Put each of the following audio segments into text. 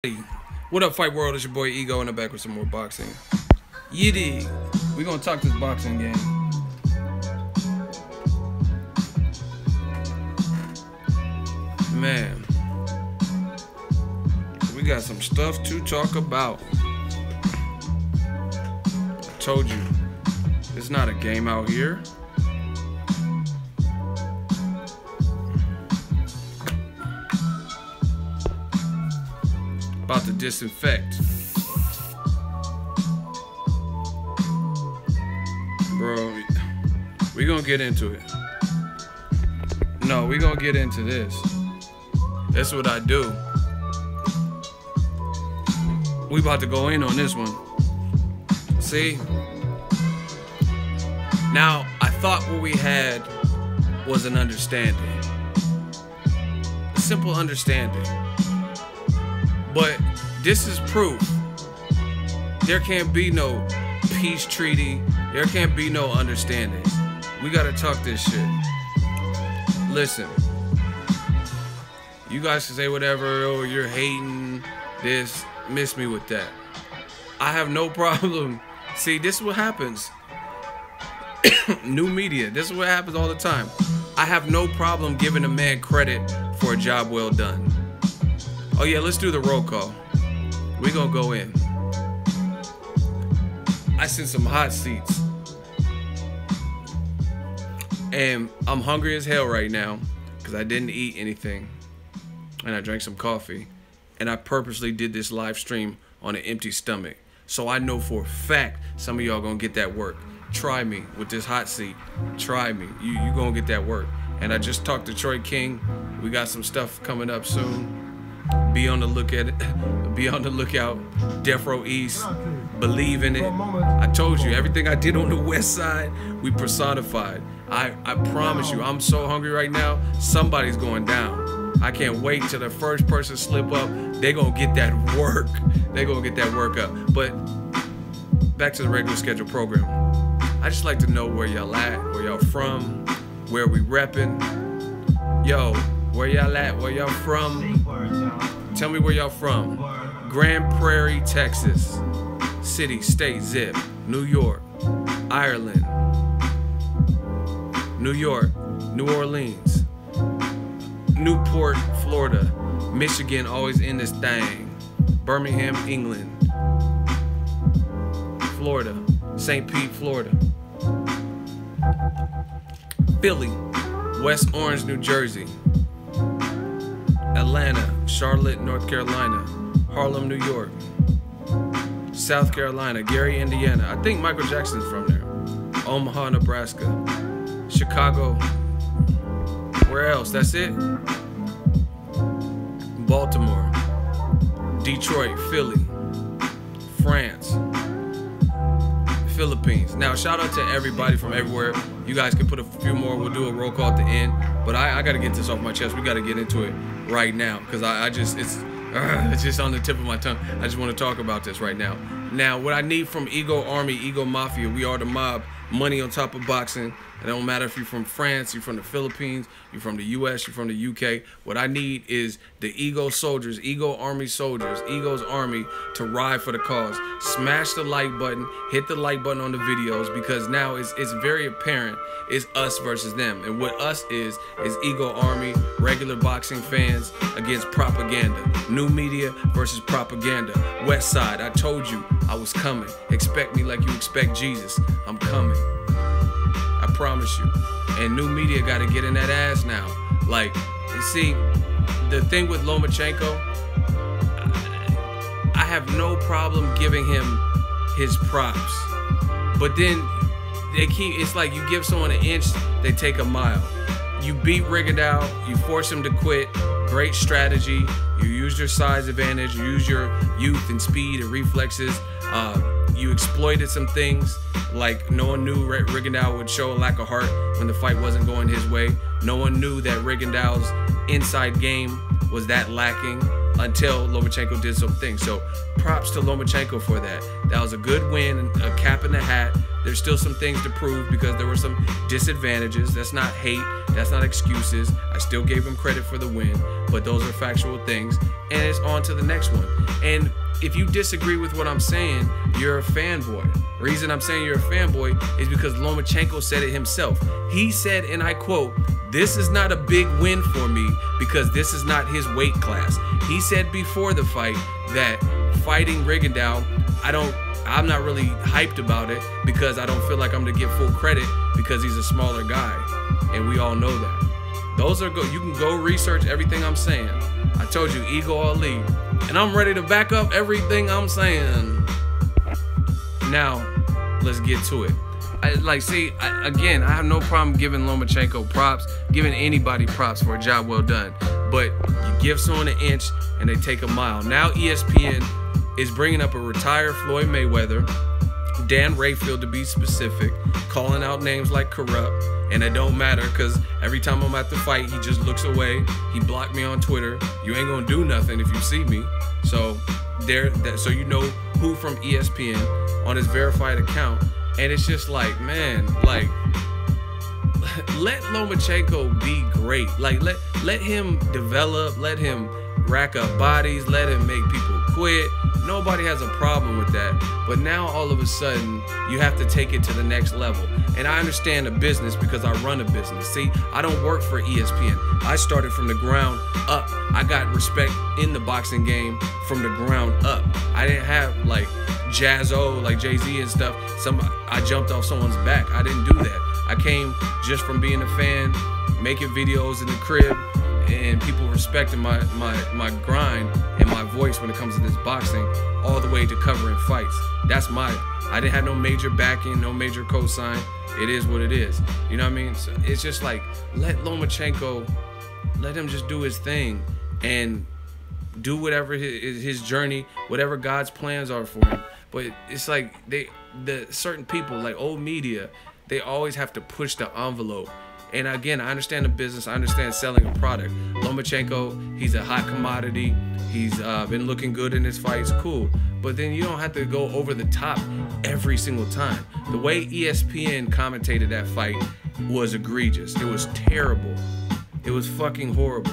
Hey, what up, Fight World? It's your boy Ego, and I'm back with some more boxing. Yiddy! We gonna talk this boxing game. Man, we got some stuff to talk about. I told you, it's not a game out here. About to disinfect. Bro, we gonna get into it. No, we gonna get into this. That's what I do. We about to go in on this one. See? Now, I thought what we had was an understanding. A simple understanding. But this is proof. There can't be no peace treaty. There can't be no understanding. We gotta talk this shit. Listen. You guys can say whatever, or you're hating this, miss me with that. I have no problem. See, this is what happens. New media, this is what happens all the time. I have no problem giving a man credit for a job well done. Oh yeah, let's do the roll call. We gonna go in. I sent some hot seats. And I'm hungry as hell right now because I didn't eat anything. And I drank some coffee. And I purposely did this live stream on an empty stomach. So I know for a fact some of y'all gonna get that work. Try me with this hot seat. Try me. You gonna get that work. And I just talked to Troy King. We got some stuff coming up soon. Be on the lookout. Death Row East. Believe in it. I told you, everything I did on the west side, we personified. I promise you, I'm so hungry right now, somebody's going down. I can't wait till the first person slip up. They gonna get that work. They gonna get that work up. But back to the regular scheduled program. I just like to know where y'all at, where y'all from, where we reppin'. Yo, where y'all at, where y'all from? Tell me where y'all from. Grand Prairie, Texas. City, state, zip. New York. Ireland. New York. New Orleans. Newport, Florida. Michigan, always in this thing. Birmingham, England. Florida. St. Pete, Florida. Philly. West Orange, New Jersey. Atlanta, Charlotte, North Carolina, Harlem, New York, South Carolina, Gary, Indiana. I think Michael Jackson's from there. Omaha, Nebraska, Chicago. Where else? That's it? Baltimore, Detroit, Philly, France, Philippines. Now, shout out to everybody from everywhere. You guys can put a few more. We'll do a roll call at the end. But I got to get this off my chest. We got to get into it right now because it's just on the tip of my tongue. I just want to talk about this right now. Now, what I need from Ego Army, Ego Mafia, we are the mob. Money on top of boxing. It don't matter if you're from France, you're from the Philippines, you're from the US, you're from the UK. What I need is the Ego soldiers, Ego Army soldiers, Ego's Army to ride for the cause. Smash the like button, hit the like button on the videos because now it's very apparent it's us versus them. And what us is Ego Army, regular boxing fans against propaganda. New media versus propaganda. West Side, I told you I was coming. Expect me like you expect Jesus. I'm coming. I promise you. And new media got to get in that ass now. Like, you see, the thing with Lomachenko, I have no problem giving him his props. But then it's like you give someone an inch, they take a mile. You beat Rigo, you force him to quit. Great strategy. You use your size advantage. You use your youth and speed and reflexes. You exploited some things, like no one knew Rigo would show a lack of heart when the fight wasn't going his way. No one knew that Rigo's inside game was that lacking. until Lomachenko did something. So props to Lomachenko for that. That was a good win, a cap in the hat. There's still some things to prove because there were some disadvantages. That's not hate. That's not excuses. I still gave him credit for the win, but those are factual things. And it's on to the next one. And if you disagree with what I'm saying, you're a fanboy. The reason I'm saying you're a fanboy is because Lomachenko said it himself. He said, and I quote, "This is not a big win for me because this is not his weight class." He said before the fight that fighting Rigondeaux, I'm not really hyped about it because I don't feel like I'm gonna get full credit because he's a smaller guy, and we all know that. Those are good. You can go research everything I'm saying. I told you, Ego Ali, and I'm ready to back up everything I'm saying. Now, let's get to it. I have no problem giving Lomachenko props, giving anybody props for a job well done. But you give someone an inch and they take a mile. Now ESPN is bringing up a retired Floyd Mayweather, Dan Rayfield to be specific, calling out names like corrupt, and it don't matter because every time I'm at the fight, he just looks away. He blocked me on Twitter. You ain't gonna do nothing if you see me. So so you know who from ESPN on his verified account. And it's just like, man, like, let Lomachenko be great. Like, let him develop, let him rack up bodies, let him make people quit. Nobody has a problem with that. But now all of a sudden, you have to take it to the next level. And I understand the business because I run a business. See, I don't work for ESPN. I started from the ground up. I got respect in the boxing game from the ground up. I didn't have like Jazzo, like Jay-Z and stuff. I jumped off someone's back. I didn't do that. I came just from being a fan, making videos in the crib, and people respecting my grind and my voice when it comes to this boxing, all the way to covering fights. I didn't have no major backing, no major cosign. It is what it is. You know what I mean? So it's just like, let Lomachenko, let him just do his thing and do whatever his journey, whatever God's plans are for him. But it's like the certain people, like old media, they always have to push the envelope. And again, I understand the business. I understand selling a product. Lomachenko, he's a hot commodity. He's been looking good in his fights. Cool. But then you don't have to go over the top every single time. The way ESPN commentated that fight was egregious. It was terrible. It was fucking horrible.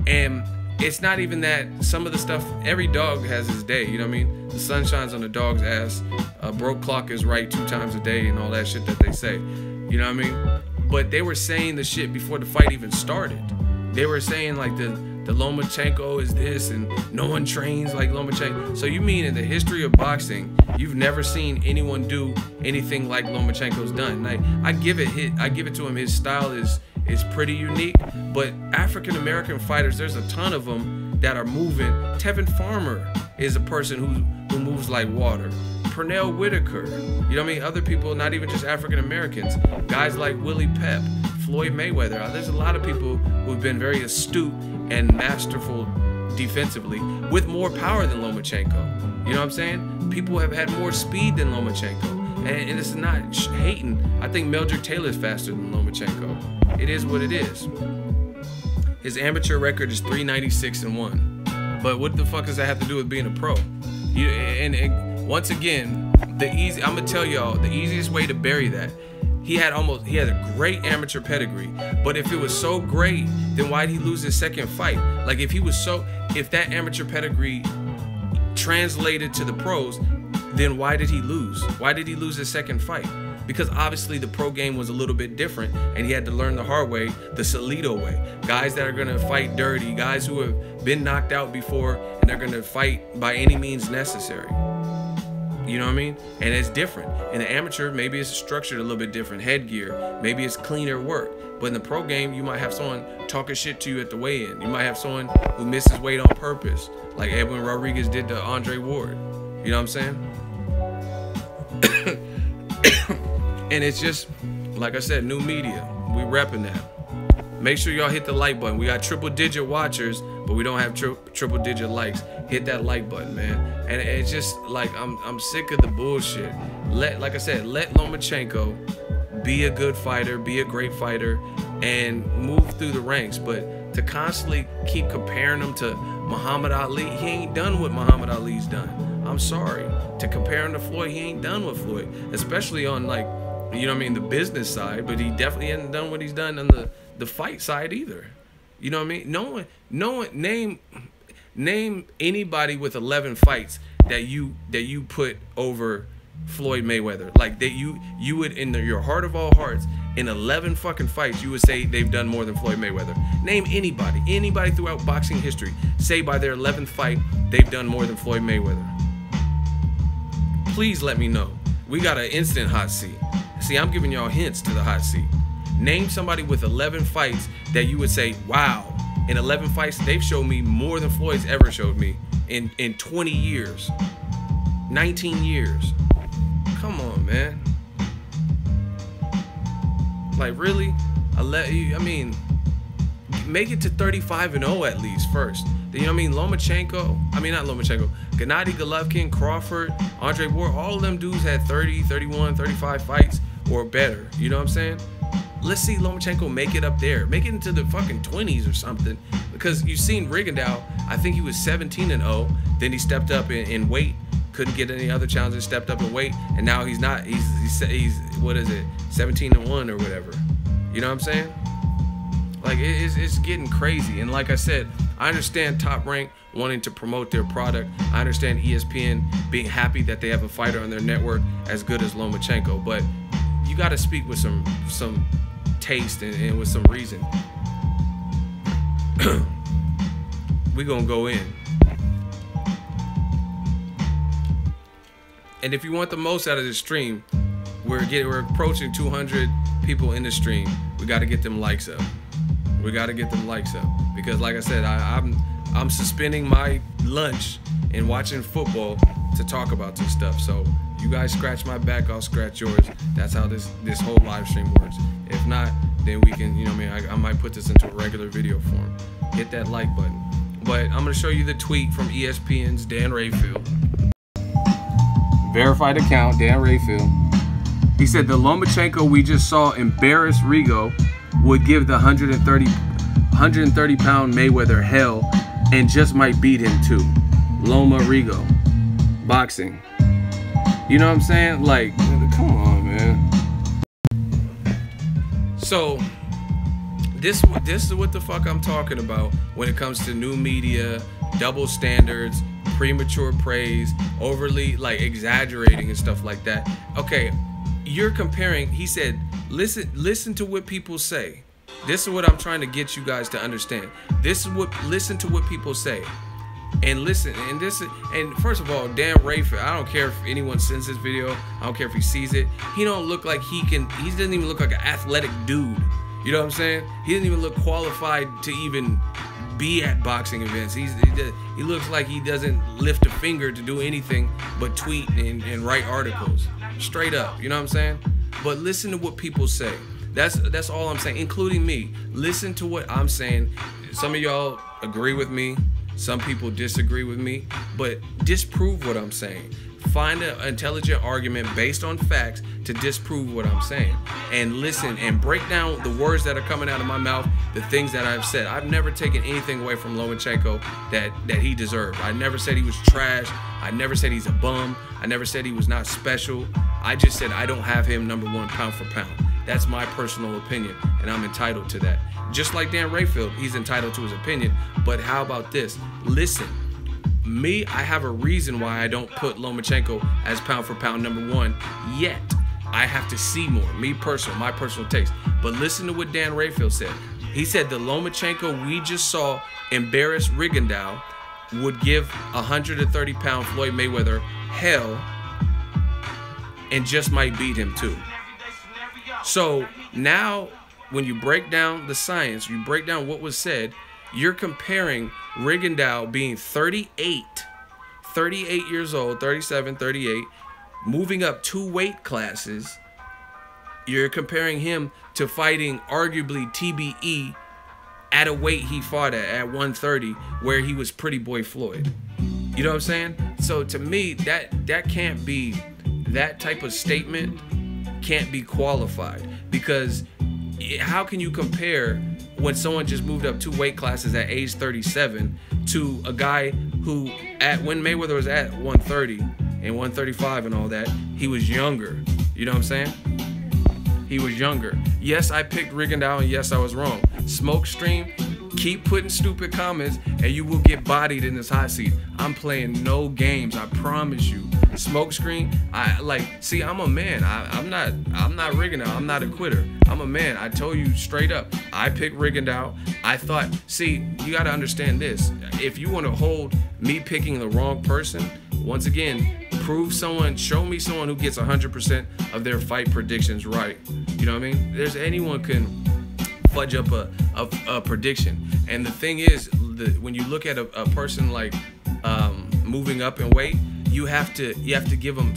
And it's not even that. Some of the stuff, every dog has his day. You know what I mean? The sun shines on the dog's ass. A broke clock is right 2 times a day and all that shit that they say. You know what I mean? But they were saying the shit before the fight even started. They were saying like the Lomachenko is this and no one trains like Lomachenko. So you mean in the history of boxing, you've never seen anyone do anything like Lomachenko's done? Like I give it to him. His style is pretty unique. But African American fighters, there's a ton of them that are moving. Tevin Farmer is a person who moves like water. Pernell Whitaker, you know what I mean? Other people, not even just African Americans, guys like Willie Pep, Floyd Mayweather. There's a lot of people who've been very astute and masterful defensively with more power than Lomachenko. You know what I'm saying? People have had more speed than Lomachenko. And it's not hating. I think Meldrick Taylor is faster than Lomachenko. It is what it is. His amateur record is 396-1. But what the fuck does that have to do with being a pro? And once again, I'm gonna tell y'all the easiest way to bury that. He had a great amateur pedigree, but if it was so great, then why'd he lose his second fight? Like if that amateur pedigree translated to the pros, then why did he lose? Why did he lose his second fight? Because obviously the pro game was a little bit different and he had to learn the hard way, the Salido way. Guys that are gonna fight dirty, guys who have been knocked out before and they're gonna fight by any means necessary. You know what I mean? And it's different. In the amateur, maybe it's structured a little bit different. Headgear, maybe it's cleaner work. But in the pro game, you might have someone talking shit to you at the weigh-in. You might have someone who misses weight on purpose, like Edwin Rodriguez did to Andre Ward. You know what I'm saying? And it's just, like I said, new media. We repping that. Make sure y'all hit the like button. We got triple-digit watchers, but we don't have triple-digit likes. Hit that like button, man. And it's just like I'm sick of the bullshit. Like I said, let Lomachenko be a good fighter, be a great fighter, and move through the ranks. But to constantly keep comparing him to Muhammad Ali, he ain't done what Muhammad Ali's done. I'm sorry. To compare him to Floyd, he ain't done what Floyd, especially on, like, you know what I mean, the business side, but he definitely hasn't done what he's done on the fight side either. You know what I mean? No one, name anybody with 11 fights that you put over Floyd Mayweather. Like, that you would, in your heart of all hearts, in 11 fucking fights, you would say they've done more than Floyd Mayweather. Name anybody throughout boxing history, say by their 11th fight they've done more than Floyd Mayweather. Please let me know. We got an instant hot seat. See, I'm giving y'all hints to the hot seat. Name somebody with 11 fights that you would say, wow, in 11 fights, they've showed me more than Floyd's ever showed me in 20 years, 19 years. Come on, man. Like, really? I mean, make it to 35-0 at least first. You know what I mean? Not Lomachenko. Gennady Golovkin, Crawford, Andre Ward, all of them dudes had 30, 31, 35 fights or better. You know what I'm saying? Let's see Lomachenko make it up there. Make it into the fucking 20s or something. Because you've seen Rigondeaux, I think he was 17-0. Then he stepped up in weight. Couldn't get any other challenges, stepped up in weight. And now he's not, he's what is it, 17-1 or whatever. You know what I'm saying? Like, it's getting crazy. And like I said, I understand Top Rank wanting to promote their product. I understand ESPN being happy that they have a fighter on their network as good as Lomachenko. But you got to speak with some taste and with some reason. We gonna go in. And if you want the most out of this stream, we're approaching 200 people in the stream. We got to get them likes up. We got to get them likes up, because like I said, I'm suspending my lunch and watching football to talk about this stuff. So you guys scratch my back, I'll scratch yours. That's how this whole live stream works. If not, then we can, you know what I mean, I might put this into a regular video form. Hit that like button. But I'm gonna show you the tweet from ESPN's Dan Rayfield. Verified account, Dan Rayfield. He said the Lomachenko we just saw embarrass Rigo would give the 130 pound Mayweather hell and just might beat him too. Loma Rigo. Boxing. You know what I'm saying? Like, come on, man. So this is what the fuck I'm talking about when it comes to new media, double standards, premature praise, overly like exaggerating and stuff like that. Okay, you're comparing, he said, listen to what people say. This is what I'm trying to get you guys to understand. Listen to what people say. And listen, and first of all, Dan Rayfield, I don't care if anyone sends this video, I don't care if he sees it. He don't look like he doesn't even look like an athletic dude. You know what I'm saying? He doesn't even look qualified to even be at boxing events. He looks like he doesn't lift a finger to do anything but tweet and write articles. Straight up, you know what I'm saying? But listen to what people say. That's all I'm saying, including me. Listen to what I'm saying. Some of y'all agree with me. Some people disagree with me, but disprove what I'm saying. Find an intelligent argument based on facts to disprove what I'm saying. And listen and break down the words that are coming out of my mouth, the things that I've said. I've never taken anything away from Lomachenko that he deserved. I never said he was trash. I never said he's a bum. I never said he was not special. I just said I don't have him #1 pound for pound. That's my personal opinion, and I'm entitled to that. Just like Dan Rayfield, he's entitled to his opinion. But how about this? Listen, me, I have a reason why I don't put Lomachenko as pound for pound #1 yet. I have to see more, my personal taste. But listen to what Dan Rayfield said. He said the Lomachenko we just saw embarrass Rigondeaux would give 130 pound Floyd Mayweather hell and just might beat him too. So now when you break down the science, you break down what was said, you're comparing Rigondeaux being 38 years old, 37, 38, moving up 2 weight classes. You're comparing him to fighting arguably TBE at a weight he fought at 130, where he was Pretty Boy Floyd. You know what I'm saying? So to me, that can't be, that type of statement can't be qualified, because how can you compare when someone just moved up 2 weight classes at age 37 to a guy who, when Mayweather was at 130 and 135 and all that, he was younger. You know what I'm saying? He was younger. Yes, I picked Rigondeaux, and yes, I was wrong. Smokestream, keep putting stupid comments, and you will get bodied in this hot seat. I'm playing no games, I promise you. Smokescreen, see, I'm a man. I'm not Rigondeaux. I'm not a quitter. I'm a man. I told you straight up. I picked Rigondeaux. I thought, see, you got to understand this. If you want to hold me picking the wrong person, once again, show me someone who gets 100% of their fight predictions right. You know what I mean? Anyone can fudge up a prediction. And the thing is, when you look at a person like moving up in weight, you have to give them,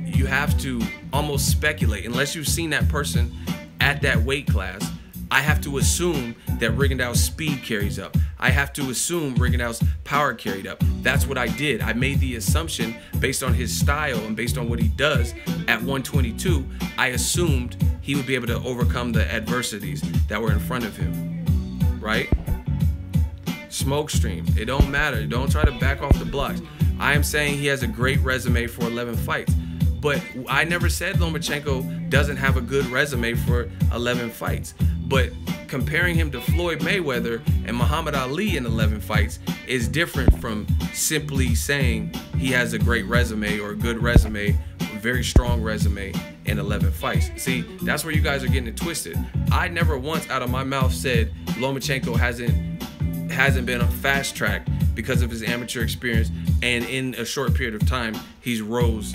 you have to almost speculate. Unless you've seen that person at that weight class, I have to assume that Rigondeaux's speed carries up. I have to assume Rigondeaux's power carried up. That's what I did. I made the assumption based on his style and based on what he does at 122. I assumed he would be able to overcome the adversities that were in front of him, right? Smokestream, it don't matter. Don't try to back off the blocks. I am saying he has a great resume for 11 fights, but I never said Lomachenko doesn't have a good resume for 11 fights. But comparing him to Floyd Mayweather and Muhammad Ali in 11 fights is different from simply saying he has a great resume or a good resume, a very strong resume in 11 fights. See, that's where you guys are getting it twisted. I never once out of my mouth said Lomachenko hasn't been a fast track because of his amateur experience, and in a short period of time he rose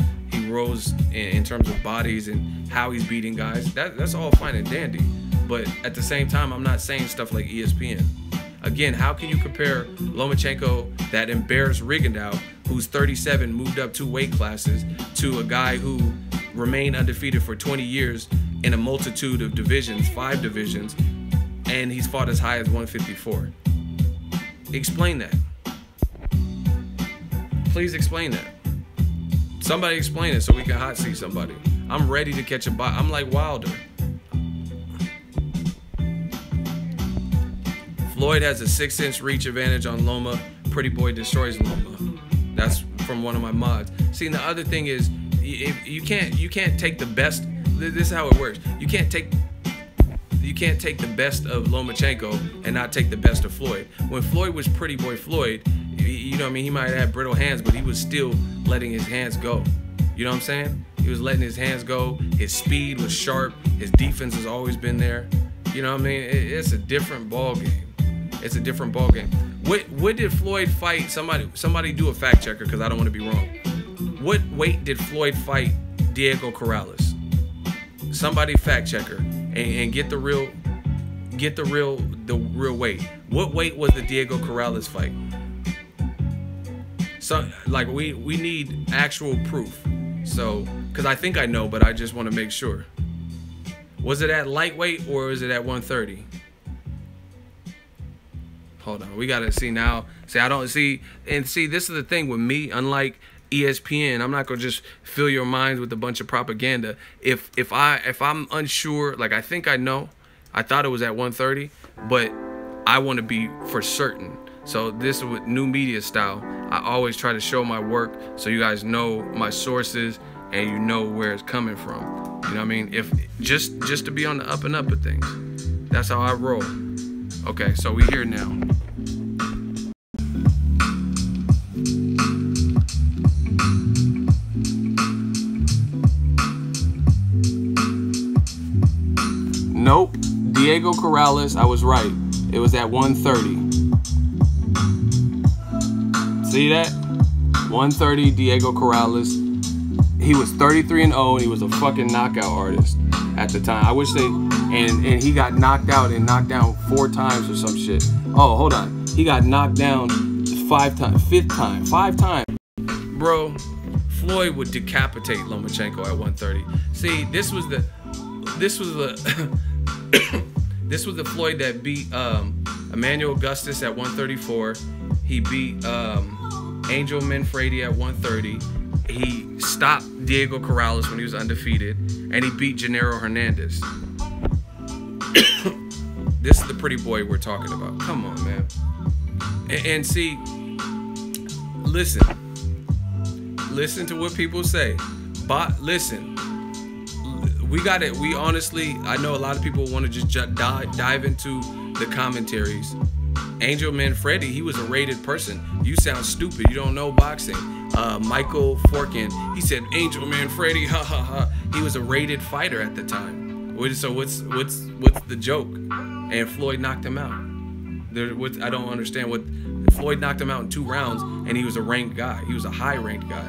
in terms of bodies and how he's beating guys. That's all fine and dandy, but at the same time, I'm not saying stuff like ESPN. Again, how can you compare Lomachenko that embarrassed Rigondeaux, who's 37, moved up 2 weight classes, to a guy who remained undefeated for 20 years in a multitude of divisions, 5 divisions, and he's fought as high as 154? Explain that. Please explain that. Somebody explain it so we can hot seat somebody. I'm ready to catch a body. I'm like Wilder. Floyd has a 6-inch reach advantage on Loma. Pretty Boy destroys Loma. That's from one of my mods. See, and the other thing is, you can't take the best. This is how it works. You can't take the best of Lomachenko and not take the best of Floyd. When Floyd was Pretty Boy Floyd, you know what I mean, he might have brittle hands, but he was still letting his hands go. You know what I'm saying? He was letting his hands go. His speed was sharp. His defense has always been there. You know what I mean? It's a different ball game. It's a different ball game. What did Floyd fight? Somebody do a fact checker, because I don't want to be wrong. What weight did Floyd fight Diego Corrales? Somebody fact checker and get the real weight. What weight was the Diego Corrales fight? So, like, we need actual proof. So, because I think I know, but I just want to make sure. Was it at lightweight or was it at 130? Hold on, we gotta see now. See, I don't see, and see, this is the thing with me. Unlike ESPN, I'm not gonna just fill your minds with a bunch of propaganda. If I'm unsure, like I think I know, I thought it was at 130, but I want to be for certain. So this is with new media style. I always try to show my work so you guys know my sources and you know where it's coming from. You know what I mean? If just to be on the up and up of things. That's how I roll. Okay, so we here now. Nope, Diego Corrales, I was right. It was at 130. See that? 130, Diego Corrales. He was 33-0, and he was a fucking knockout artist at the time. I wish they, and he got knocked out and knocked down 4 times or some shit. Oh, hold on. He got knocked down 5 times, 5 times. Bro, Floyd would decapitate Lomachenko at 130. See, this was the this was the Floyd that beat Emmanuel Augustus at 134. He beat Angel Manfredi at 130. He stopped Diego Corrales when he was undefeated, and he beat Gennaro Hernandez. This is the Pretty Boy we're talking about. Come on, man. And see, listen to what people say. But listen, we got it. We honestly, I know a lot of people want to just dive into the commentaries. Angel Manfredi, he was a rated person. You sound stupid. You don't know boxing. Michael Forkin, he said Angel Manfredi, ha ha ha. He was a rated fighter at the time. So what's the joke? And Floyd knocked him out. I don't understand what. Floyd knocked him out in 2 rounds, and he was a ranked guy. He was a high-ranked guy.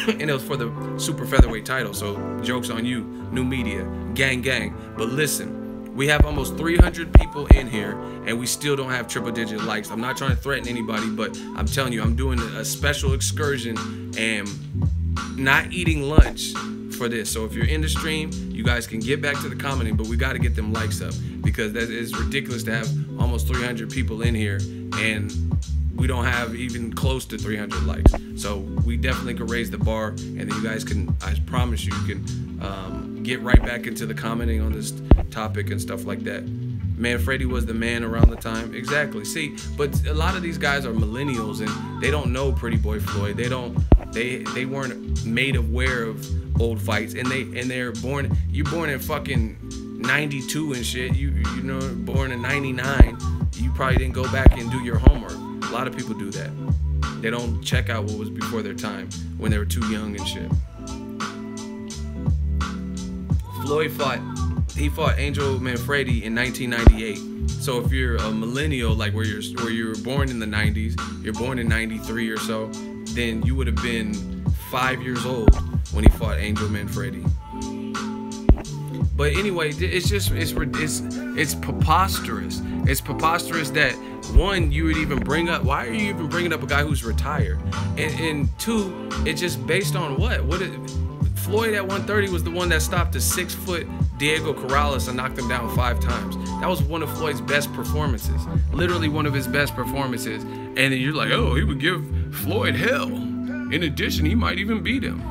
And it was for the super featherweight title, so joke's on you, new media, gang. But listen, we have almost 300 people in here, and we still don't have triple-digit likes. I'm not trying to threaten anybody, but I'm telling you, I'm doing a special excursion and not eating lunch for this. So if you're in the stream, you guys can get back to the commenting, but we got to get them likes up, because that is ridiculous to have almost 300 people in here and we don't have even close to 300 likes. So we definitely could raise the bar, and then you guys can, I promise you, you can get right back into the commenting on this topic and stuff like that. Manfredi was the man around the time. Exactly. See, but a lot of these guys are millennials, and they don't know Pretty Boy Floyd. They weren't made aware of old fights, and they're born. You're born in fucking 92 and shit. You know, born in 99. You probably didn't go back and do your homework. A lot of people do that. They don't check out what was before their time when they were too young and shit. Floyd fought Angel Manfredi in 1998. So if you're a millennial, like where you were born in the 90s, you're born in 93 or so, then you would have been 5 years old when he fought Angel Manfredi. But anyway, it's preposterous. It's preposterous that, one, you would even bring up, why are you even bringing up a guy who's retired? And two, it's just based on what? Floyd at 130 was the one that stopped a 6-foot Diego Corrales and knocked him down 5 times. That was one of Floyd's best performances. Literally one of his best performances. And then you're like, oh, he would give Floyd hell. In addition, he might even beat him.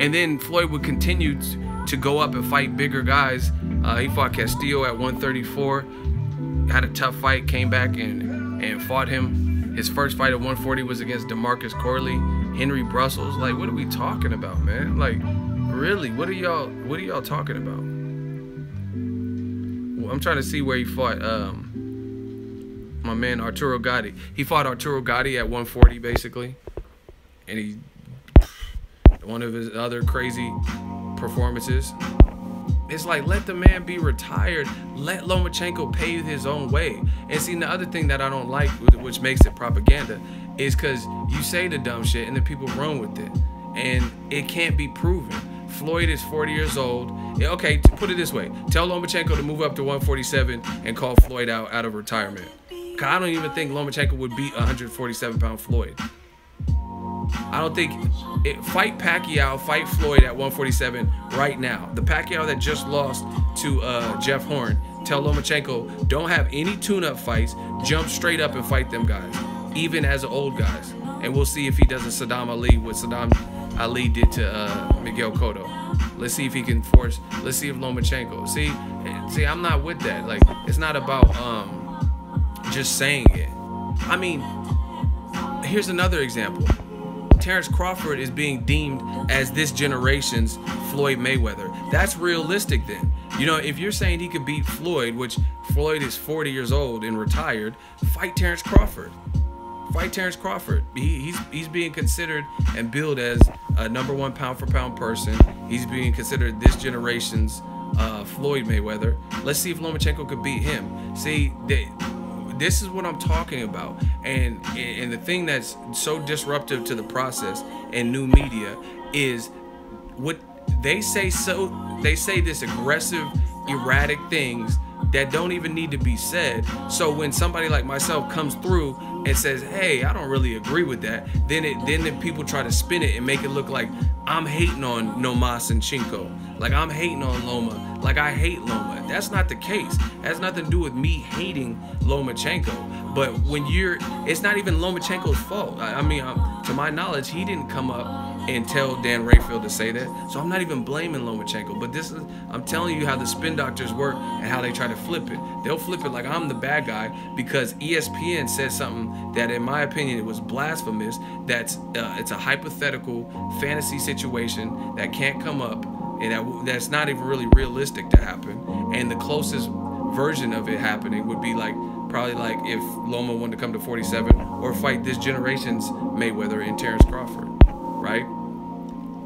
And then Floyd would continue to go up and fight bigger guys. He fought Castillo at 134. Had a tough fight, came back and fought him. His first fight at 140 was against DeMarcus Corley, Henry Brussels. Like, what are we talking about, man? Like, really, what are y'all talking about? Well, I'm trying to see where he fought my man Arturo Gatti. He fought Arturo Gatti at 140 basically. And one of his other crazy performances. It's like, let the man be retired. Let Lomachenko pave his own way. And see, the other thing that I don't like, which makes it propaganda, is because you say the dumb shit and then people run with it. And it can't be proven. Floyd is 40 years old. Okay, put it this way. Tell Lomachenko to move up to 147 and call Floyd out of retirement. Because I don't even think Lomachenko would beat 147-pound Floyd. I don't think fight Pacquiao, fight Floyd at 147 right now. The Pacquiao that just lost to Jeff Horn. Tell Lomachenko, don't have any tune-up fights. Jump straight up and fight them guys, even as old guys. And we'll see if he does a Saddam Ali, what Saddam Ali did to Miguel Cotto. Let's see if he can force. Let's see if Lomachenko. See, I'm not with that. Like, it's not about just saying it. I mean, here's another example. Terrence Crawford is being deemed as this generation's Floyd Mayweather. That's realistic then. You know, if you're saying he could beat Floyd, which Floyd is 40 years old and retired, fight Terrence Crawford. Fight Terrence Crawford. He's being considered and billed as a #1 pound-for-pound person. He's being considered this generation's Floyd Mayweather. Let's see if Lomachenko could beat him. See, this is what I'm talking about. And the thing that's so disruptive to the process in new media is what they say. They say this aggressive, erratic things that don't even need to be said. So when somebody like myself comes through and says, hey, I don't really agree with that, then the people try to spin it and make it look like I'm hating on Lomachenko, like I'm hating on Loma, like I hate Loma. That's not the case. It has nothing to do with me hating Lomachenko. But when it's not even Lomachenko's fault. I mean, to my knowledge, he didn't come up and tell Dan Rayfield to say that. So I'm not even blaming Lomachenko. But I'm telling you how the spin doctors work and how they try to flip it. They'll flip it like I'm the bad guy because ESPN said something that, in my opinion, it was blasphemous. It's a hypothetical fantasy situation that can't come up, and that's not even really realistic to happen. And the closest version of it happening would be probably like if Loma wanted to come to 47 or fight this generation's Mayweather and Terrence Crawford, right?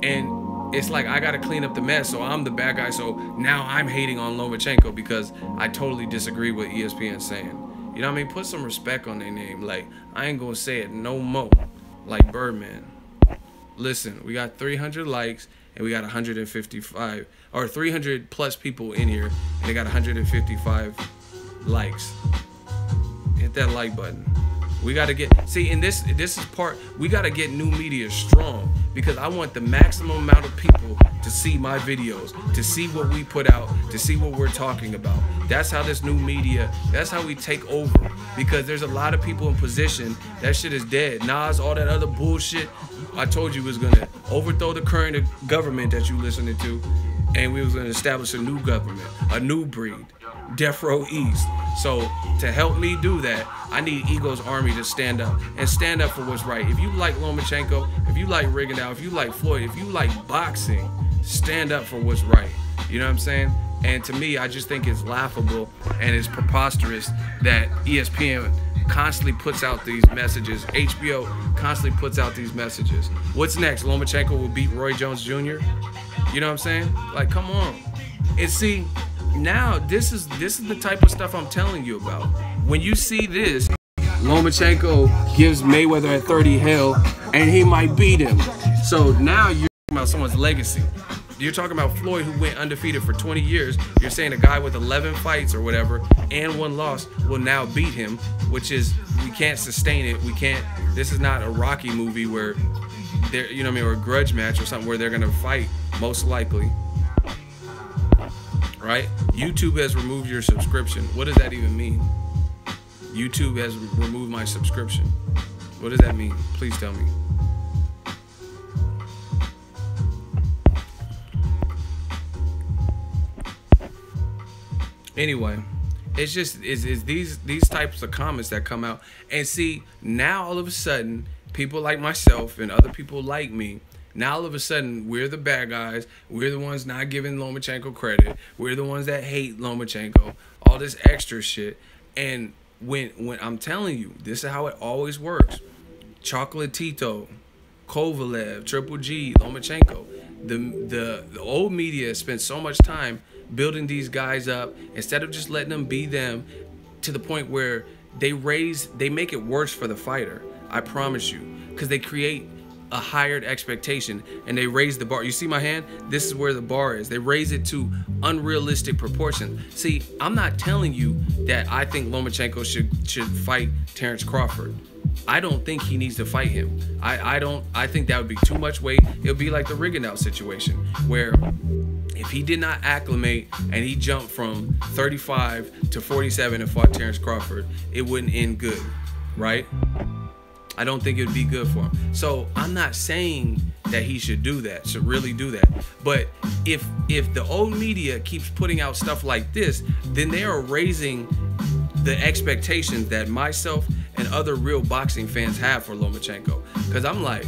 And it's like I got to clean up the mess, so I'm the bad guy. So now I'm hating on Lomachenko because I totally disagree with ESPN saying. You know what I mean? Put some respect on their name. Like, I ain't gonna say it no more. Like Birdman. Listen, we got 300 likes and we got 155 or 300 plus people in here, and they got 155 likes. Hit that like button. We got to this is part, we got to get new media strong because I want the maximum amount of people to see my videos, to see what we put out, to see what we're talking about. That's how this new media, that's how we take over, because there's a lot of people in position. That shit is dead. Nas, all that other bullshit, I told you was going to overthrow the current government that you listening to, and we was going to establish a new government, a new breed, Death Row East. So to help me do that, I need Ego's army to stand up and stand up for what's right. If you like Lomachenko, if you like Rigo, if you like Floyd, if you like boxing, stand up for what's right. You know what I'm saying? And to me, I just think it's laughable and it's preposterous that ESPN constantly puts out these messages. HBO constantly puts out these messages. What's next? Lomachenko will beat Roy Jones Jr.? You know what I'm saying? Like, come on. And see, now this is the type of stuff I'm telling you about. When you see this, Lomachenko gives Mayweather a 30 hell and he might beat him. So now you're talking about someone's legacy. You're talking about Floyd, who went undefeated for 20 years. You're saying a guy with 11 fights or whatever and 1 loss will now beat him, which is, we can't sustain it. We can't, this is not a Rocky movie where they're, you know what I mean, or a grudge match or something where they're gonna fight, most likely. Right? YouTube has removed your subscription. What does that even mean? YouTube has removed my subscription. What does that mean? Please tell me. Anyway, it's just these types of comments that come out, and see, now all of a sudden people like myself and other people like me, now all of a sudden we're the bad guys. We're the ones not giving Lomachenko credit. We're the ones that hate Lomachenko. All this extra shit. And when I'm telling you, this is how it always works. Chocolatito, Kovalev, Triple G, Lomachenko. The old media spent so much time building these guys up instead of just letting them be them, to the point where they make it worse for the fighter. I promise you, because they create a higher expectation and they raise the bar. You see my hand? This is where the bar is. They raise it to unrealistic proportions. See, I'm not telling you that I think Lomachenko should fight Terrence Crawford. I don't think he needs to fight him. I think that would be too much weight. It'll be like the Rigo situation, where if he did not acclimate and he jumped from 35 to 47 and fought Terrence Crawford, it wouldn't end good, right? I don't think it would be good for him. So I'm not saying that he should do that, should really do that. But if the old media keeps putting out stuff like this, then they are raising the expectations that myself and other real boxing fans have for Lomachenko. Because I'm like,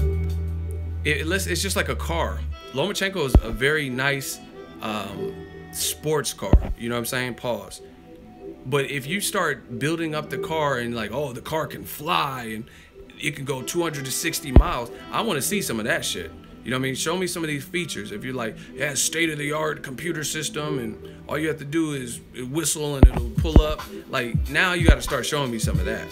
it's just like a car. Lomachenko is a very nice sports car. You know what I'm saying? Pause. But if you start building up the car and like, oh, the car can fly and it can go 260 miles. I want to see some of that shit. You know what I mean? Show me some of these features. If you're like, yeah, state-of-the-art computer system and all you have to do is whistle and it'll pull up. Like, now you got to start showing me some of that.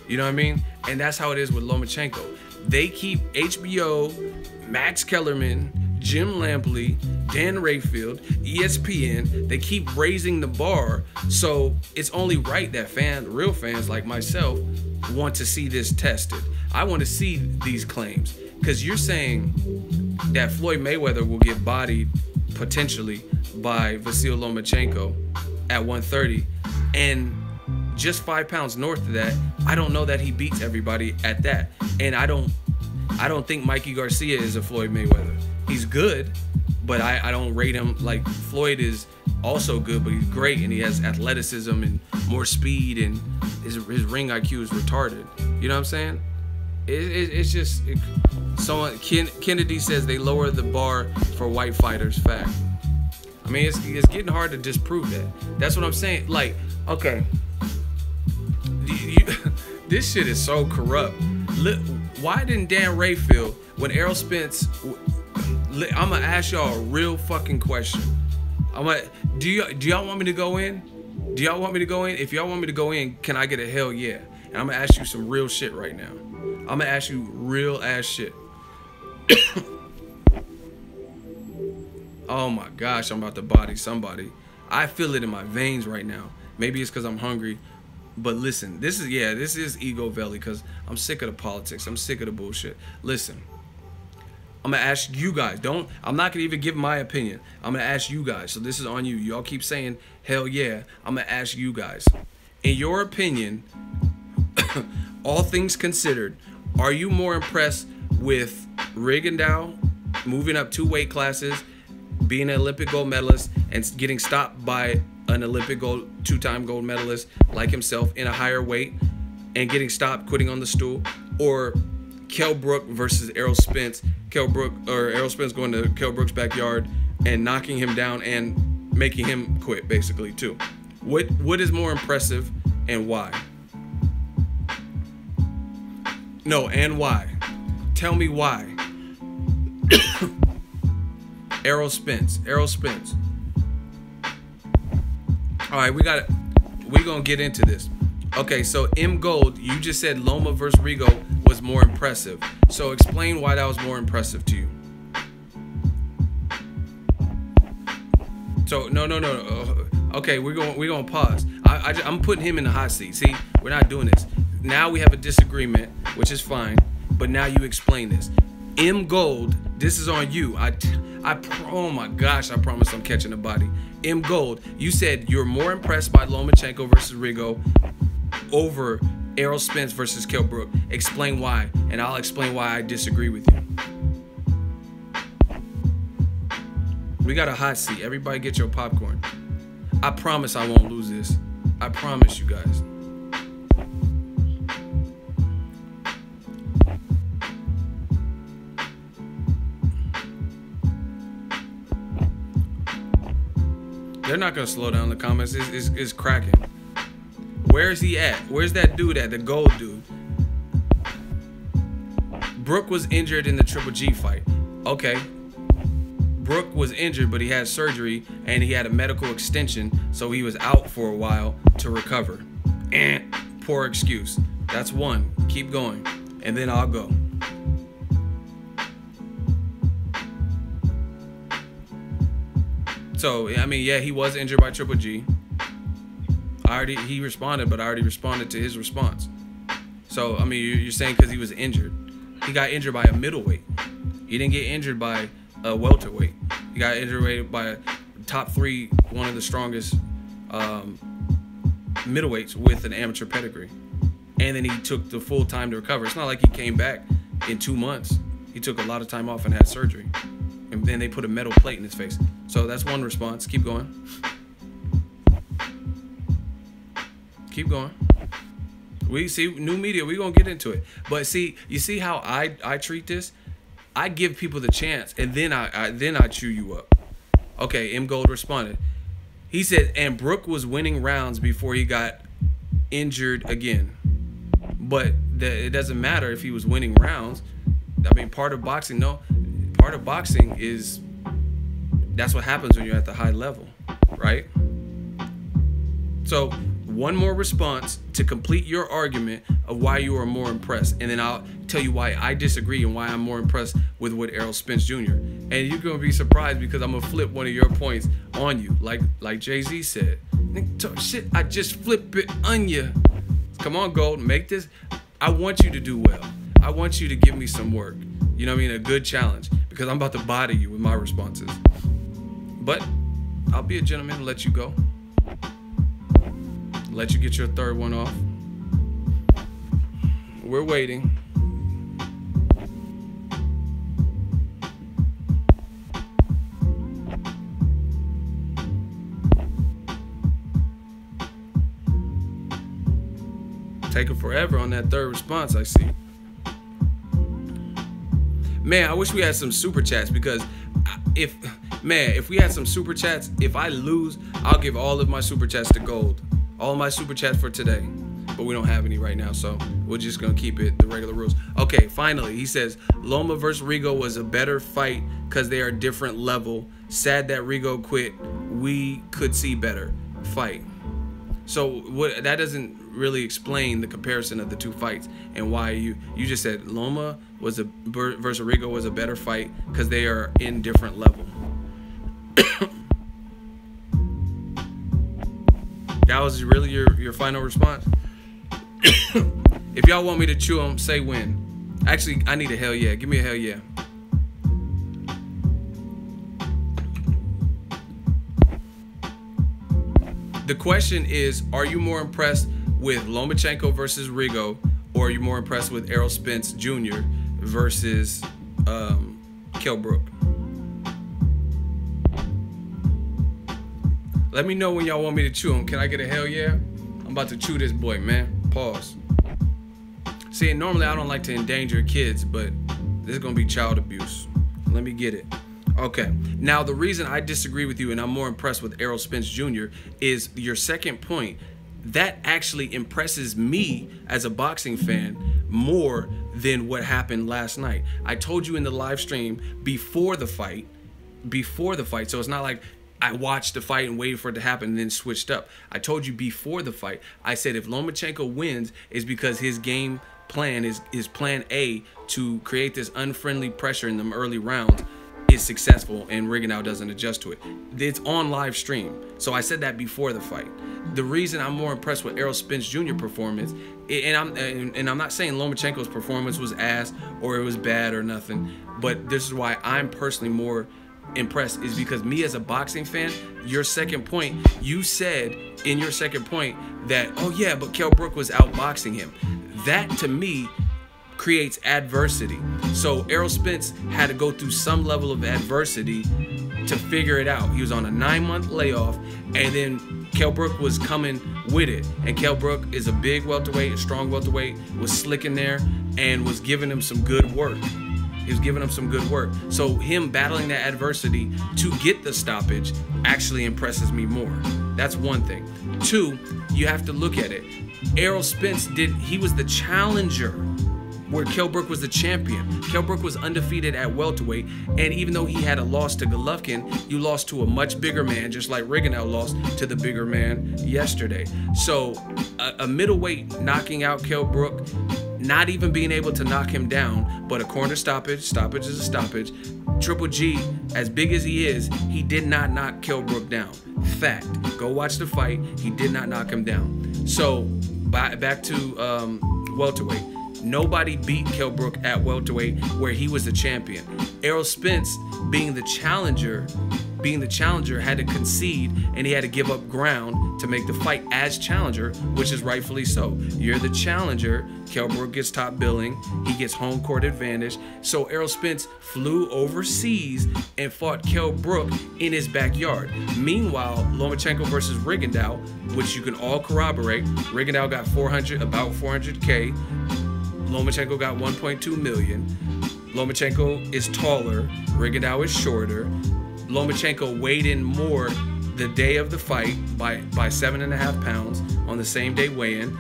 You know what I mean? And that's how it is with Lomachenko. They keep HBO, Max Kellerman, Jim Lampley, Dan Rayfield, ESPN, they keep raising the bar. So it's only right that real fans like myself want to see this tested. I want to see these claims, because you're saying that Floyd Mayweather will get bodied potentially by Vasyl Lomachenko at 130, and just 5 pounds north of that, I don't know that he beats everybody at that. And I don't think Mikey Garcia is a Floyd Mayweather. He's good, but I don't rate him like Floyd is also good, but he's great and he has athleticism and more speed, and his ring IQ is retarded. You know what I'm saying? It's just someone. Kennedy says they lower the bar for white fighters. Fact. I mean, it's getting hard to disprove that. That's what I'm saying. Like, okay, this shit is so corrupt. Why didn't Dan Ray feel when Errol Spence? I'm gonna ask y'all a real fucking question. Do y'all want me to go in? Do y'all want me to go in? If y'all want me to go in, can I get a hell yeah? And I'm gonna ask you some real shit right now. I'm gonna ask you real ass shit. Oh my gosh, I'm about to body somebody. I feel it in my veins right now. Maybe it's because I'm hungry. But listen, this is ego belly, because I'm sick of the politics. I'm sick of the bullshit. Listen, I'm gonna ask you guys. I'm not gonna even give my opinion. I'm gonna ask you guys. So this is on you. Y'all keep saying hell yeah. I'm gonna ask you guys. In your opinion, all things considered, are you more impressed with Rigondeaux moving up 2 weight classes, being an Olympic gold medalist, and getting stopped by an Olympic 2-time gold medalist like himself in a higher weight, and getting stopped, quitting on the stool, or Kell Brook versus Errol Spence? Errol Spence going to Kell Brook's backyard and knocking him down and making him quit, basically, too. What is more impressive, and why? No, and why? Tell me why. Errol Spence. All right, we're gonna get into this. Okay, so M Gold, you just said Loma versus Rigo was more impressive. So explain why that was more impressive to you. So no. Okay, we're gonna pause. I'm putting him in the hot seat. See, we're not doing this. Now we have a disagreement, which is fine. But now you explain this. M Gold, this is on you. Oh my gosh, I promise I'm catching the body. M Gold, you said you're more impressed by Lomachenko versus Rigo over Errol Spence versus Kell Brook. Explain why, and I'll explain why I disagree with you. We got a hot seat. Everybody get your popcorn. I promise I won't lose this. I promise you guys. They're not gonna slow down the comments. It's cracking. Where is he at? Where's that dude at? The gold dude. Brook was injured in the Triple G fight. Okay. Brook was injured, but he had surgery and he had a medical extension, so he was out for a while to recover. Poor excuse. That's one. Keep going, and then I'll go. So, I mean, yeah, he was injured by Triple G. He responded, but I already responded to his response. So, I mean, you're saying because he was injured. He got injured by a middleweight. He didn't get injured by a welterweight. He got injured by a top 3, one of the strongest middleweights with an amateur pedigree. And then he took the full time to recover. It's not like he came back in 2 months. He took a lot of time off and had surgery. And then they put a metal plate in his face. So that's one response. Keep going. Keep going. We see new media. We're gonna get into it. But see, you see how I treat this? I give people the chance, and then I chew you up. Okay, M Gold responded. He said, and Brook was winning rounds before he got injured again. But it doesn't matter if he was winning rounds. I mean, part of boxing is that's what happens when you're at the high level, right? So one more response to complete your argument of why you are more impressed, and then I'll tell you why I disagree and why I'm more impressed with what Errol Spence Jr. And you're gonna be surprised because I'm gonna flip one of your points on you, like Jay-Z said. Shit, I just flip it on you. Come on, Gold, make this. I want you to do well. I want you to give me some work. You know what I mean? A good challenge, because I'm about to body you with my responses. But I'll be a gentleman and let you go. Let you get your third one off. We're waiting. Taking forever on that third response, I see. Man, I wish we had some super chats, because if we had some super chats, if I lose, I'll give all of my super chats to Gold. All of my super chats for today. But we don't have any right now, so we're just gonna keep it the regular rules. Okay, finally, he says Loma versus Rigo was a better fight because they are different level. Sad that Rigo quit. We could see better fight. So what? That doesn't really explain the comparison of the two fights and why you just said Loma was versus Rigo was a better fight because they are in different level. That was really your final response? If y'all want me to chew them, say when. Actually, I need a hell yeah. Give me a hell yeah. The question is, are you more impressed with Lomachenko versus Rigo, or are you more impressed with Errol Spence Jr. versus Kell Brook? Let me know when y'all want me to chew them. Can I get a hell yeah? I'm about to chew this boy, man. Pause. See, normally I don't like to endanger kids, but this is gonna be child abuse. Let me get it. Okay, now the reason I disagree with you and I'm more impressed with Errol Spence Jr. is your second point. That actually impresses me as a boxing fan more than what happened last night. I told you in the live stream before the fight, so it's not like I watched the fight and waited for it to happen and then switched up. I told you before the fight, I said if Lomachenko wins, it's because his game plan is plan A to create this unfriendly pressure in them early rounds is successful and Rigo doesn't adjust to it. It's on live stream. So I said that before the fight. The reason I'm more impressed with Errol Spence Jr. performance, and I'm not saying Lomachenko's performance was ass or it was bad or nothing, but this is why I'm personally more impressed, is because me as a boxing fan, your second point, you said in your second point that, oh yeah, but Kell Brook was outboxing him. That to me creates adversity. So Errol Spence had to go through some level of adversity to figure it out. He was on a 9-month layoff, and then Kell Brook was coming with it. And Kell Brook is a big welterweight, a strong welterweight, was slick in there and was giving him some good work. He was giving him some good work. So him battling that adversity to get the stoppage actually impresses me more. That's one thing. Two, you have to look at it. Errol Spence he was the challenger, where Kell Brook was the champion. Kell Brook was undefeated at welterweight, and even though he had a loss to Golovkin, you lost to a much bigger man, just like Rigo lost to the bigger man yesterday. So a middleweight knocking out Kell Brook, not even being able to knock him down, but a corner stoppage is a stoppage. Triple G, as big as he is, he did not knock Kell Brook down. Fact. Go watch the fight. He did not knock him down. So back to welterweight. Nobody beat Kell Brook at welterweight where he was the champion. Errol Spence, being the challenger, had to concede, and he had to give up ground to make the fight as challenger, which is rightfully so. You're the challenger. Kell Brook gets top billing. He gets home court advantage. So Errol Spence flew overseas and fought Kell Brook in his backyard. Meanwhile, Lomachenko versus Rigo, which you can all corroborate, Rigo got about 400K. Lomachenko got 1.2 million. Lomachenko is taller. Rigo is shorter. Lomachenko weighed in more the day of the fight by 7.5 pounds on the same day weigh-in.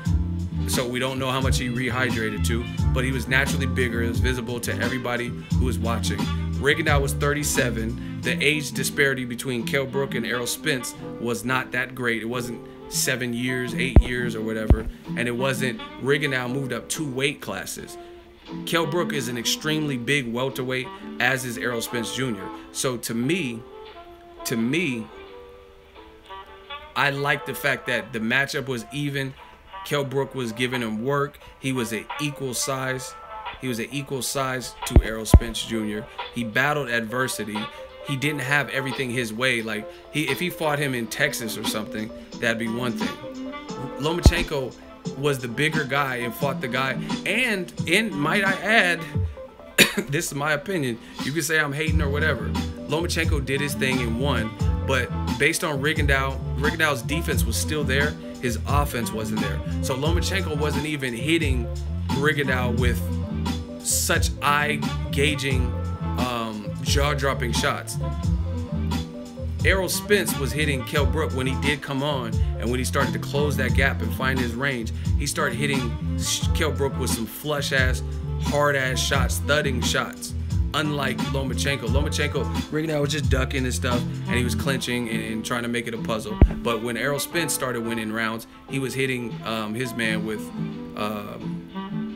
So we don't know how much he rehydrated to, but he was naturally bigger. It was visible to everybody who was watching. Rigo was 37. The age disparity between Kell Brook and Errol Spence was not that great. It wasn't 7 years, 8 years, or whatever, and it wasn't. Rigo moved up 2 weight classes. Kell Brook is an extremely big welterweight, as is Errol Spence Jr. So to me, I like the fact that the matchup was even. Kell Brook was giving him work. He was an equal size. To Errol Spence Jr. He battled adversity. He didn't have everything his way. Like if he fought him in Texas or something, that'd be one thing. Lomachenko was the bigger guy and fought the guy. And might I add, this is my opinion. You can say I'm hating or whatever. Lomachenko did his thing and won, but based on Rigondeaux's defense was still there. His offense wasn't there. So Lomachenko wasn't even hitting Rigondeaux with such eye-gauging, jaw-dropping shots. Errol Spence was hitting Kell Brook when he did come on, and when he started to close that gap and find his range, he started hitting Kell Brook with some flush-ass, hard-ass shots, thudding shots. Unlike Lomachenko. Rigondeaux was just ducking and stuff, and he was clinching and trying to make it a puzzle. But when Errol Spence started winning rounds, he was hitting his man with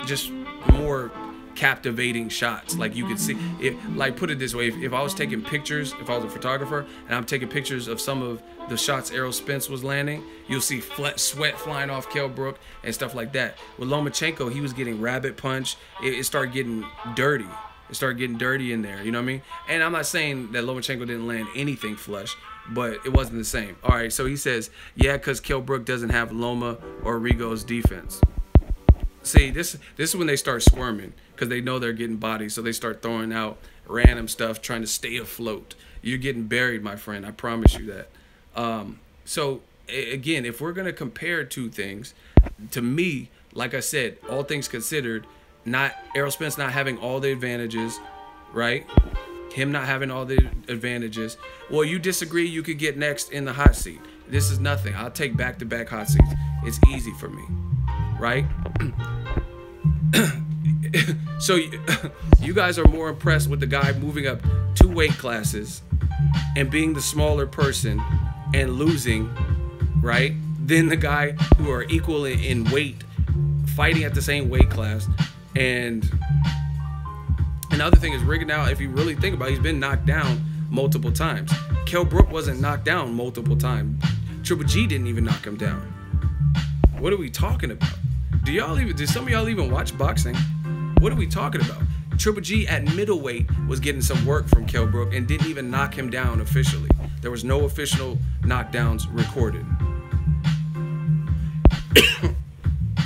just more captivating shots. Like you could see it. Like, put it this way: if I was taking pictures, if I was a photographer and I'm taking pictures of some of the shots Errol Spence was landing, you'll see sweat flying off Kell Brook and stuff like that. With Lomachenko, he was getting rabbit punch. It started getting dirty. It started getting dirty in there, you know what I mean? And I'm not saying that Lomachenko didn't land anything flush, but it wasn't the same. All right, so he says, yeah, because Kell Brook doesn't have Loma or Rigo's defense. See, this is when they start squirming, because they know they're getting bodied, so they start throwing out random stuff, trying to stay afloat. You're getting buried, my friend. I promise you that. So, again, if we're going to compare two things, to me, like I said, all things considered, not Errol Spence not having all the advantages, right? Him not having all the advantages. Well, you disagree, you could get next in the hot seat. This is nothing. I'll take back-to-back hot seats. It's easy for me, right? So you guys are more impressed with the guy moving up 2 weight classes and being the smaller person and losing, right? Than the guy who are equal in weight, fighting at the same weight class. And another thing is Rigondeaux, if you really think about it, he's been knocked down multiple times. Kell Brook wasn't knocked down multiple times. Triple G didn't even knock him down. What are we talking about? Do some of y'all even watch boxing? What are we talking about? Triple G at middleweight was getting some work from Kell Brook and didn't even knock him down officially. There was no official knockdowns recorded.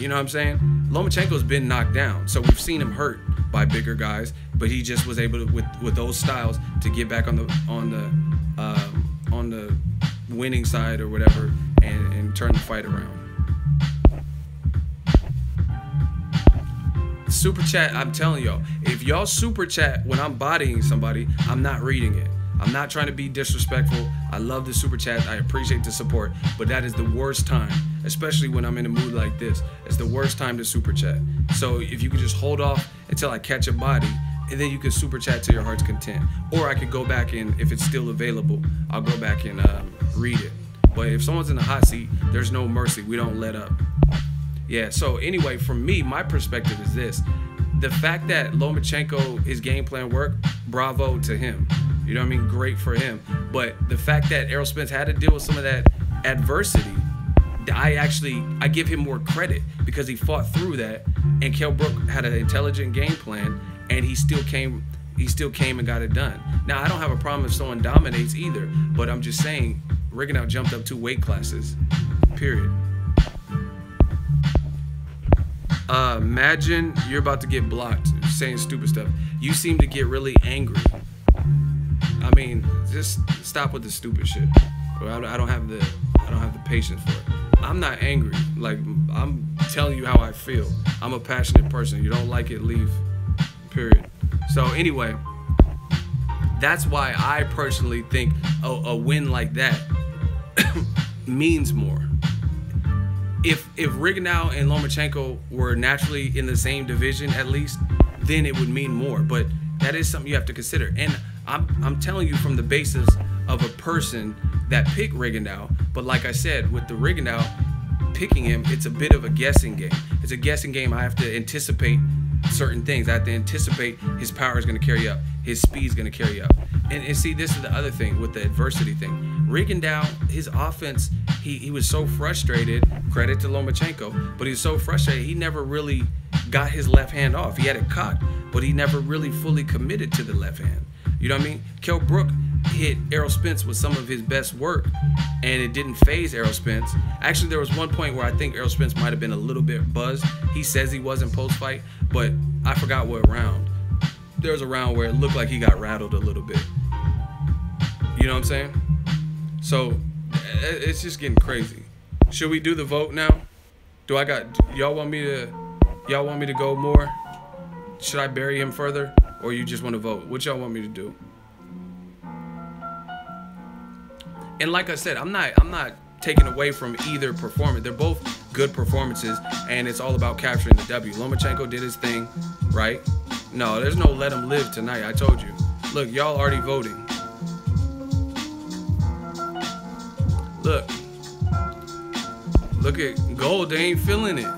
You know what I'm saying? Lomachenko's been knocked down, so we've seen him hurt by bigger guys, but he just was able to, with those styles, to get back on the winning side or whatever, and turn the fight around. Super chat, I'm telling y'all, if y'all super chat when I'm bodying somebody, I'm not reading it. I'm not trying to be disrespectful. I love the super chat. I appreciate the support, but that is the worst time, especially when I'm in a mood like this. It's the worst time to super chat. So if you could just hold off until I catch a body, and then you can super chat to your heart's content. Or I could go back and, if it's still available, I'll go back and read it. But if someone's in the hot seat, there's no mercy. We don't let up. Yeah, so anyway, from me, my perspective is this. The fact that Lomachenko, his game plan worked, bravo to him. You know what I mean? Great for him. But the fact that Errol Spence had to deal with some of that adversity, I give him more credit because he fought through that, and Kell Brook had an intelligent game plan, and he still came and got it done. Now, I don't have a problem if someone dominates either, but I'm just saying Rigondeaux jumped up 2 weight classes, period. Imagine you're about to get blocked saying stupid stuff. You seem to get really angry. I mean, just stop with the stupid shit. I don't have the patience for it. I'm not angry. Like, I'm telling you how I feel. I'm a passionate person. You don't like it, leave. Period. So anyway, that's why I personally think a win like that means more. If Rigondeaux and Lomachenko were naturally in the same division at least, then it would mean more. But that is something you have to consider. And I'm telling you from the basis of a person that picked Rigondeaux. But like I said, with the Rigondeaux picking him, it's a bit of a guessing game. It's a guessing game. I have to anticipate certain things. I have to anticipate his power is going to carry up. His speed is going to carry up. And see, this is the other thing with the adversity thing. Rigondeaux, his offense, he was so frustrated, credit to Lomachenko, but he was so frustrated, he never really got his left hand off. He had it cocked, but he never really fully committed to the left hand. You know what I mean? Kell Brook hit Errol Spence with some of his best work, and it didn't phase Errol Spence. Actually, there was one point where I think Errol Spence might have been a little bit buzzed. He says he wasn't post-fight, but I forgot what round. There was a round where it looked like he got rattled a little bit. You know what I'm saying? So it's just getting crazy. Should we do the vote now? Y'all want me to go more? Should I bury him further, or you just want to vote? What y'all want me to do? And like I said, I'm not taking away from either performance. They're both good performances, and it's all about capturing the W. Lomachenko did his thing, right? No, there's no let him live tonight. I told you. Look, y'all already voting. Look at Gold. They ain't feeling it.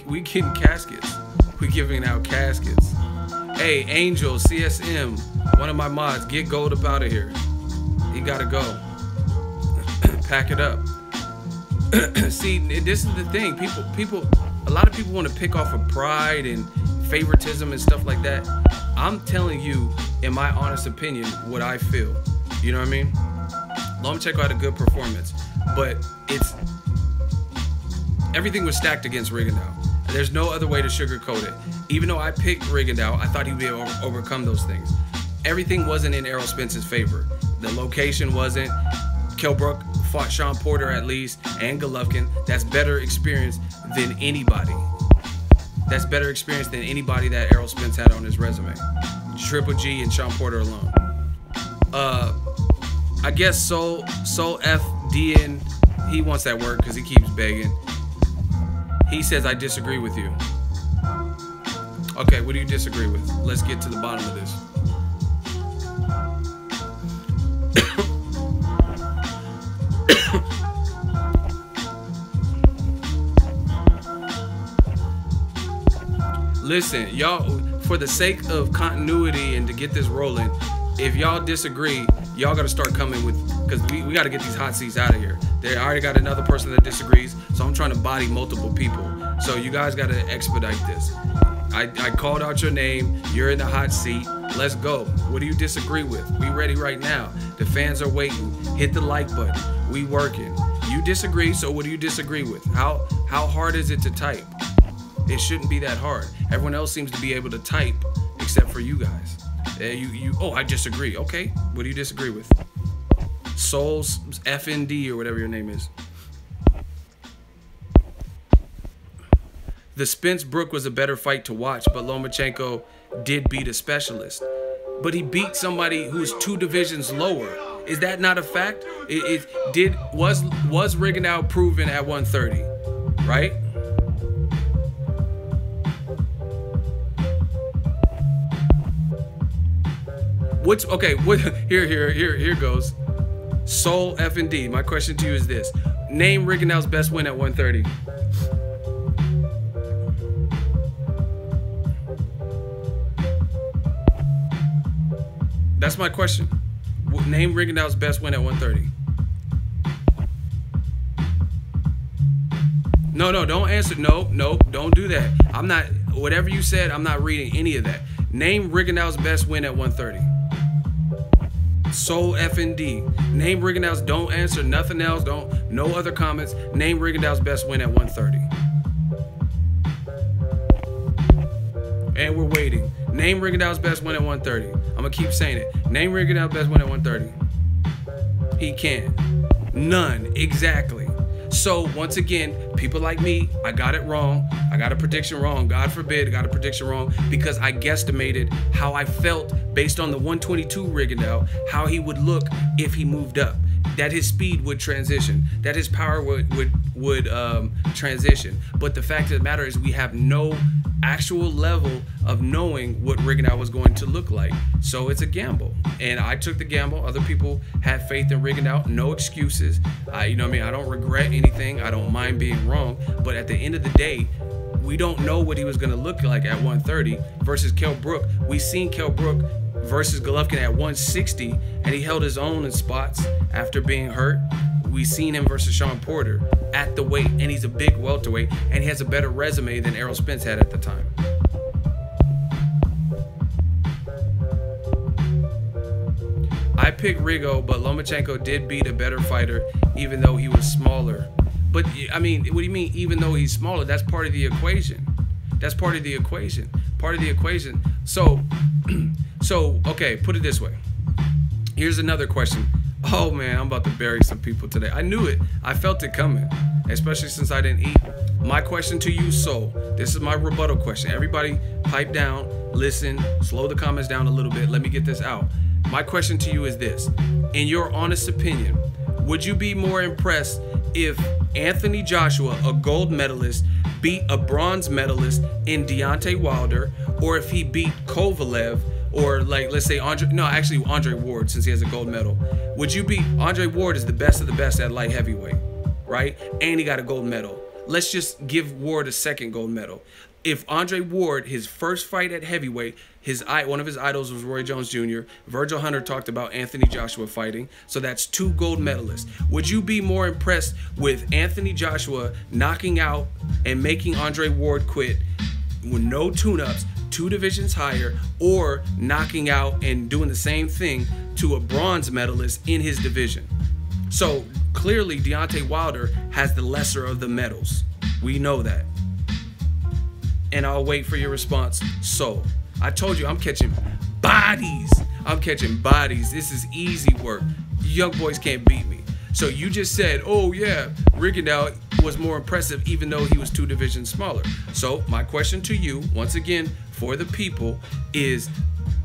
We getting caskets. We giving out caskets. Hey, Angel, CSM, one of my mods, get Gold up out of here. He gotta go. Pack it up. See, this is the thing. A lot of people want to pick off of pride and favoritism and stuff like that. I'm telling you, in my honest opinion, what I feel. You know what I mean? Lomachenko had a good performance, but everything was stacked against Rigondeaux. There's no other way to sugarcoat it. Even though I picked Rigondeaux, I thought he'd be able to overcome those things. Everything wasn't in Errol Spence's favor. The location wasn't. Kell Brook fought Sean Porter at least, and Golovkin. That's better experience than anybody. That's better experience than anybody that Errol Spence had on his resume. Triple G and Sean Porter alone. I guess Soul FDN, he wants that word because he keeps begging. He says, I disagree with you. Okay, what do you disagree with? Let's get to the bottom of this. Listen, y'all, for the sake of continuity and to get this rolling, if y'all disagree, y'all got to start coming with, because we got to get these hot seats out of here. They already got another person that disagrees, so I'm trying to body multiple people. So you guys got to expedite this. I called out your name. You're in the hot seat. Let's go. What do you disagree with? We ready right now. The fans are waiting. Hit the like button. We working. You disagree, so what do you disagree with? How hard is it to type? It shouldn't be that hard. Everyone else seems to be able to type except for you guys. Oh, I disagree. Okay, what do you disagree with? Souls FND or whatever your name is. The Spence Brook was a better fight to watch, but Lomachenko did beat a specialist. But he beat somebody who's 2 divisions lower. Is that not a fact? Was Rigondeaux proven at 130, right? Here goes. Soul F&D. My question to you is this. Name Rigondeaux's best win at 130. That's my question. Name Rigondeaux's best win at 130. No, don't answer. No, don't do that. I'm not, whatever you said, I'm not reading any of that. Name Rigondeaux's best win at 130. Soul FND. Name Rigondeaux's, don't answer nothing else, no other comments. Name Rigondeaux's best win at 130. And we're waiting. Name Rigondeaux's best win at 130. I'm gonna keep saying it. Name Rigondeaux's best win at 130. He can't. None. Exactly. So once again, people like me, I got it wrong. I got a prediction wrong. God forbid I got a prediction wrong because I guesstimated how I felt based on the 122 Rigondeaux, how he would look if he moved up. That his speed would transition, that his power would transition. But the fact of the matter is we have no actual level of knowing what Rigondeaux was going to look like. So it's a gamble. And I took the gamble. Other people had faith in Rigondeaux. No excuses. You know what I mean? I don't regret anything. I don't mind being wrong. But at the end of the day, we don't know what he was going to look like at 130 versus Kell Brook. We seen Kell Brook versus Golovkin at 160, and he held his own in spots after being hurt. We seen him versus Sean Porter at the weight, and he's a big welterweight, and he has a better resume than Errol Spence had at the time. I picked Rigo, but Lomachenko did beat a better fighter, even though he was smaller. But I mean, what do you mean? Even though he's smaller, that's part of the equation. That's part of the equation. Part of the equation. So okay, put it this way. Here's another question. Oh man, I'm about to bury some people today. I knew it. I felt it coming, especially since I didn't eat. My question to you, Soul. This is my rebuttal question. Everybody, pipe down, listen, slow the comments down a little bit. Let me get this out. My question to you is this. In your honest opinion, would you be more impressed if Anthony Joshua, a gold medalist, beat a bronze medalist in Deontay Wilder, or if he beat Kovalev, or like, let's say Andre Ward, since he has a gold medal? Would you be, Andre Ward is the best of the best at light heavyweight, right? And he got a gold medal. Let's just give Ward a second gold medal. If Andre Ward, his first fight at heavyweight, one of his idols was Roy Jones Jr. Virgil Hunter talked about Anthony Joshua fighting. So that's 2 gold medalists. Would you be more impressed with Anthony Joshua knocking out and making Andre Ward quit with no tune-ups, 2 divisions higher, or knocking out and doing the same thing to a bronze medalist in his division? So clearly Deontay Wilder has the lesser of the medals. We know that. And I'll wait for your response. So I told you I'm catching bodies. I'm catching bodies. This is easy work. Young boys can't beat me. So you just said, oh yeah, Rigondeaux was more impressive even though he was 2 divisions smaller. So my question to you, once again, for the people, is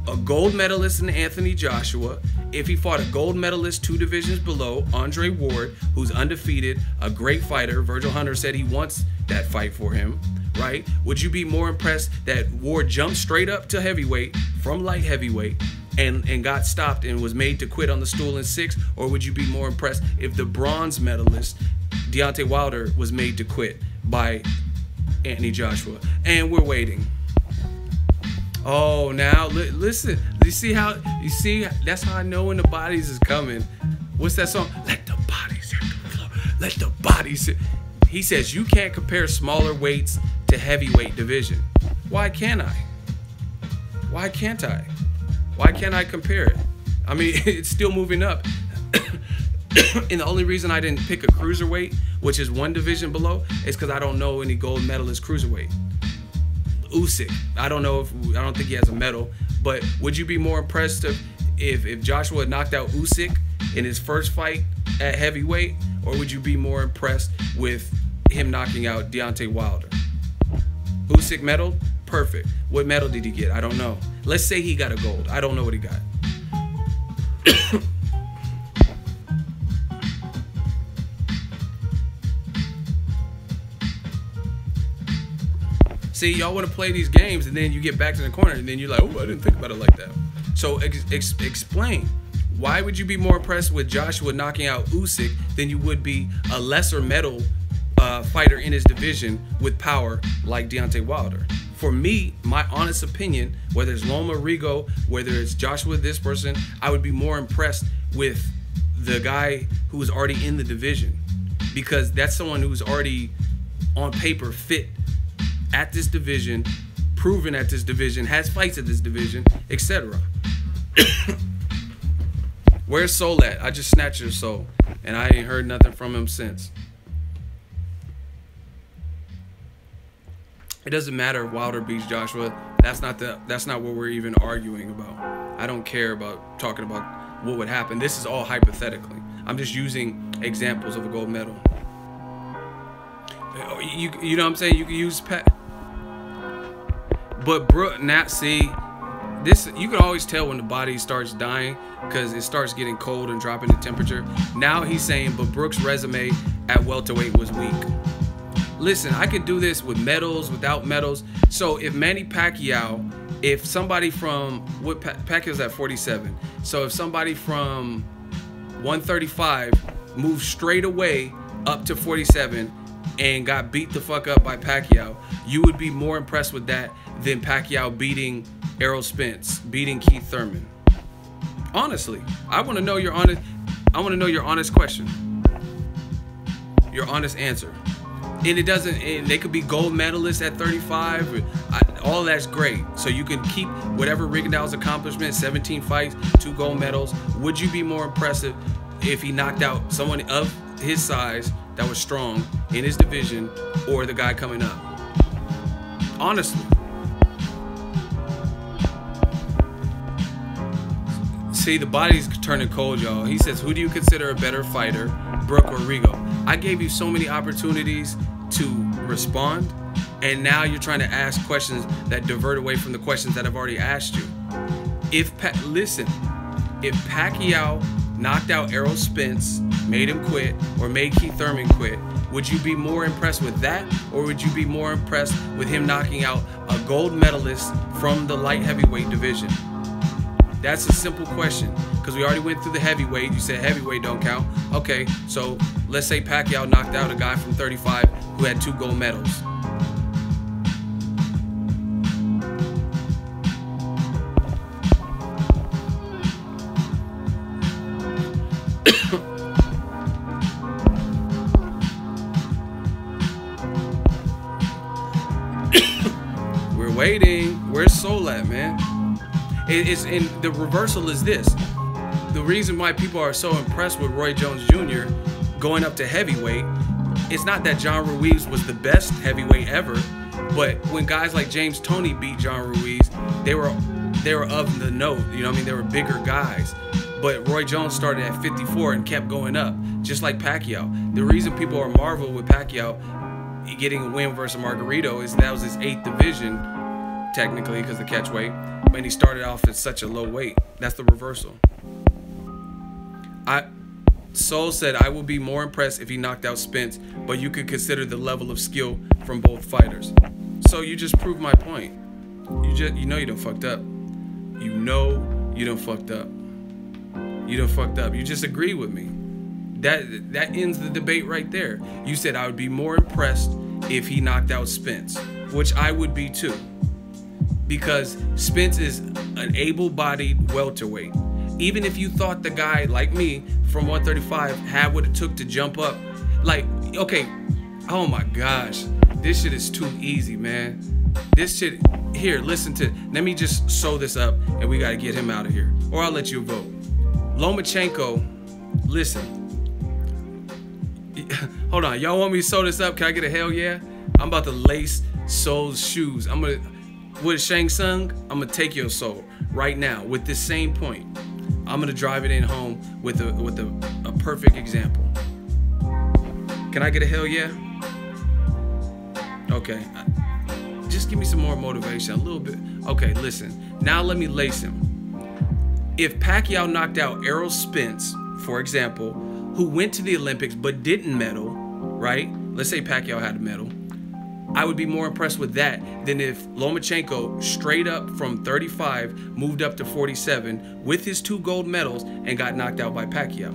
a gold medalist in Anthony Joshua, if he fought a gold medalist 2 divisions below, Andre Ward, who's undefeated, a great fighter. Virgil Hunter said he wants that fight for him, right? Would you be more impressed that Ward jumped straight up to heavyweight from light heavyweight and got stopped and was made to quit on the stool in 6? Or would you be more impressed if the bronze medalist, Deontay Wilder, was made to quit by Anthony Joshua? And we're waiting. Oh, now listen. You see, that's how I know when the bodies is coming. What's that song? Let the bodies hit the floor. Let the bodies hit. He says you can't compare smaller weights to heavyweight division. Why can't I? Why can't I? Why can't I compare it? I mean, it's still moving up. And the only reason I didn't pick a cruiserweight, which is 1 division below, is because I don't know any gold medalist cruiserweight. Usyk, I don't think he has a medal, but would you be more impressed if Joshua knocked out Usyk in his first fight at heavyweight, or would you be more impressed with him knocking out Deontay Wilder? Usyk medal? Perfect. What medal did he get? I don't know. Let's say he got a gold. I don't know what he got. See, y'all want to play these games, and then you get back to the corner, and then you're like, oh, I didn't think about it like that. So explain. Why would you be more impressed with Joshua knocking out Usyk than you would be a lesser medal fighter in his division with power like Deontay Wilder? For me, my honest opinion, whether it's Loma, Rigo, whether it's Joshua, this person, I would be more impressed with the guy who was already in the division, because that's someone who's already on paper fit at this division, proven at this division, has fights at this division, etc. Where's Soul at? I just snatched your Soul, and I ain't heard nothing from him since. It doesn't matter if Wilder beats Joshua. That's not what we're even arguing about. I don't care about talking about what would happen. This is all hypothetically. I'm just using examples of a gold medal. You know what I'm saying? You can use but Brooke, see, this, you can always tell when the body starts dying because it starts getting cold and dropping the temperature. Now he's saying, but Brooks' resume at welterweight was weak. Listen, I could do this with medals, without medals. So if Manny Pacquiao, if somebody from, Pacquiao's at 47. So if somebody from 135 moved straight away up to 47 and got beat the fuck up by Pacquiao, you would be more impressed with that than Pacquiao beating Errol Spence, beating Keith Thurman. Honestly, I want to know your honest. I want to know your honest question, your honest answer. And it doesn't. And they could be gold medalists at 35. all of that's great. So you can keep whatever Rigondeaux's accomplishment, 17 fights, 2 gold medals. Would you be more impressive if he knocked out someone of his size that was strong in his division, or the guy coming up? Honestly. See, the body's turning cold, y'all. He says, who do you consider a better fighter, Brooke or Rigo? I gave you so many opportunities to respond, and now you're trying to ask questions that divert away from the questions that I've already asked you. Listen, if Pacquiao knocked out Errol Spence, made him quit, or made Keith Thurman quit, would you be more impressed with that, or would you be more impressed with him knocking out a gold medalist from the light heavyweight division? That's a simple question, because we already went through the heavyweight. You said heavyweight don't count. Okay, so let's say Pacquiao knocked out a guy from 35 who had 2 gold medals. We're waiting. Where's Soul at, man? And the reversal is this. The reason why people are so impressed with Roy Jones Jr. going up to heavyweight, it's not that John Ruiz was the best heavyweight ever, but when guys like James Toney beat John Ruiz, they were of the note. You know what I mean? They were bigger guys. But Roy Jones started at 54 and kept going up, just like Pacquiao. The reason people are marveled with Pacquiao getting a win versus Margarito is that was his 8th division, technically, because of the catchweight. When he started off at such a low weight. That's the reversal. Soul said, I will be more impressed if he knocked out Spence, but you could consider the level of skill from both fighters. So you just proved my point. You know you done fucked up. You know you done fucked up. You done fucked up. You just agreed with me. That ends the debate right there. You said I would be more impressed if he knocked out Spence, which I would be too. Because Spence is an able-bodied welterweight. Even if you thought the guy, like me, from 135 had what it took to jump up, like, okay, oh my gosh, this shit is too easy, man. This shit, here, listen to, let me just sew this up, and we gotta get him out of here, or I'll let you vote. Lomachenko, listen. Hold on, y'all want me to sew this up? Can I get a hell yeah? I'm about to lace Soul's shoes. I'm gonna, with Shang Tsung, I'm gonna take your soul right now with this same point. I'm gonna drive it in home with a perfect example. Can I get a hell yeah? Okay, just give me some more motivation, a little bit. Okay, listen, now let me lace him. If Pacquiao knocked out Errol Spence, for example, who went to the Olympics but didn't medal, right? Let's say Pacquiao had a medal. I would be more impressed with that than if Lomachenko straight up from 35 moved up to 47 with his 2 gold medals and got knocked out by Pacquiao.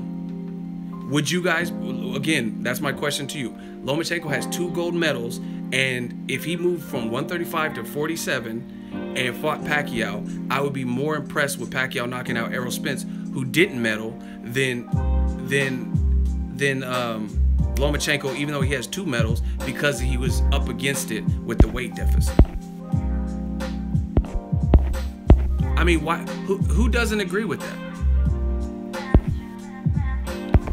Would you guys, again, that's my question to you. Lomachenko has 2 gold medals, and if he moved from 135 to 47 and fought Pacquiao, I would be more impressed with Pacquiao knocking out Errol Spence, who didn't medal, than Lomachenko, even though he has 2 medals, because he was up against it with the weight deficit. I mean, why? Who doesn't agree with that?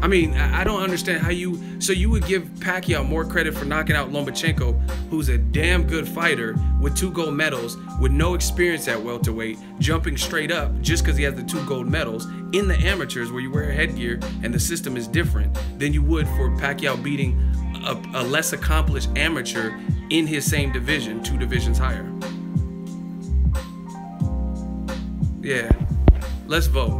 I mean, I don't understand how you. So you would give Pacquiao more credit for knocking out Lomachenko, who's a damn good fighter with 2 gold medals, with no experience at welterweight, jumping straight up just because he has the 2 gold medals in the amateurs where you wear headgear and the system is different, than you would for Pacquiao beating a less accomplished amateur in his same division, 2 divisions higher. Yeah, let's vote.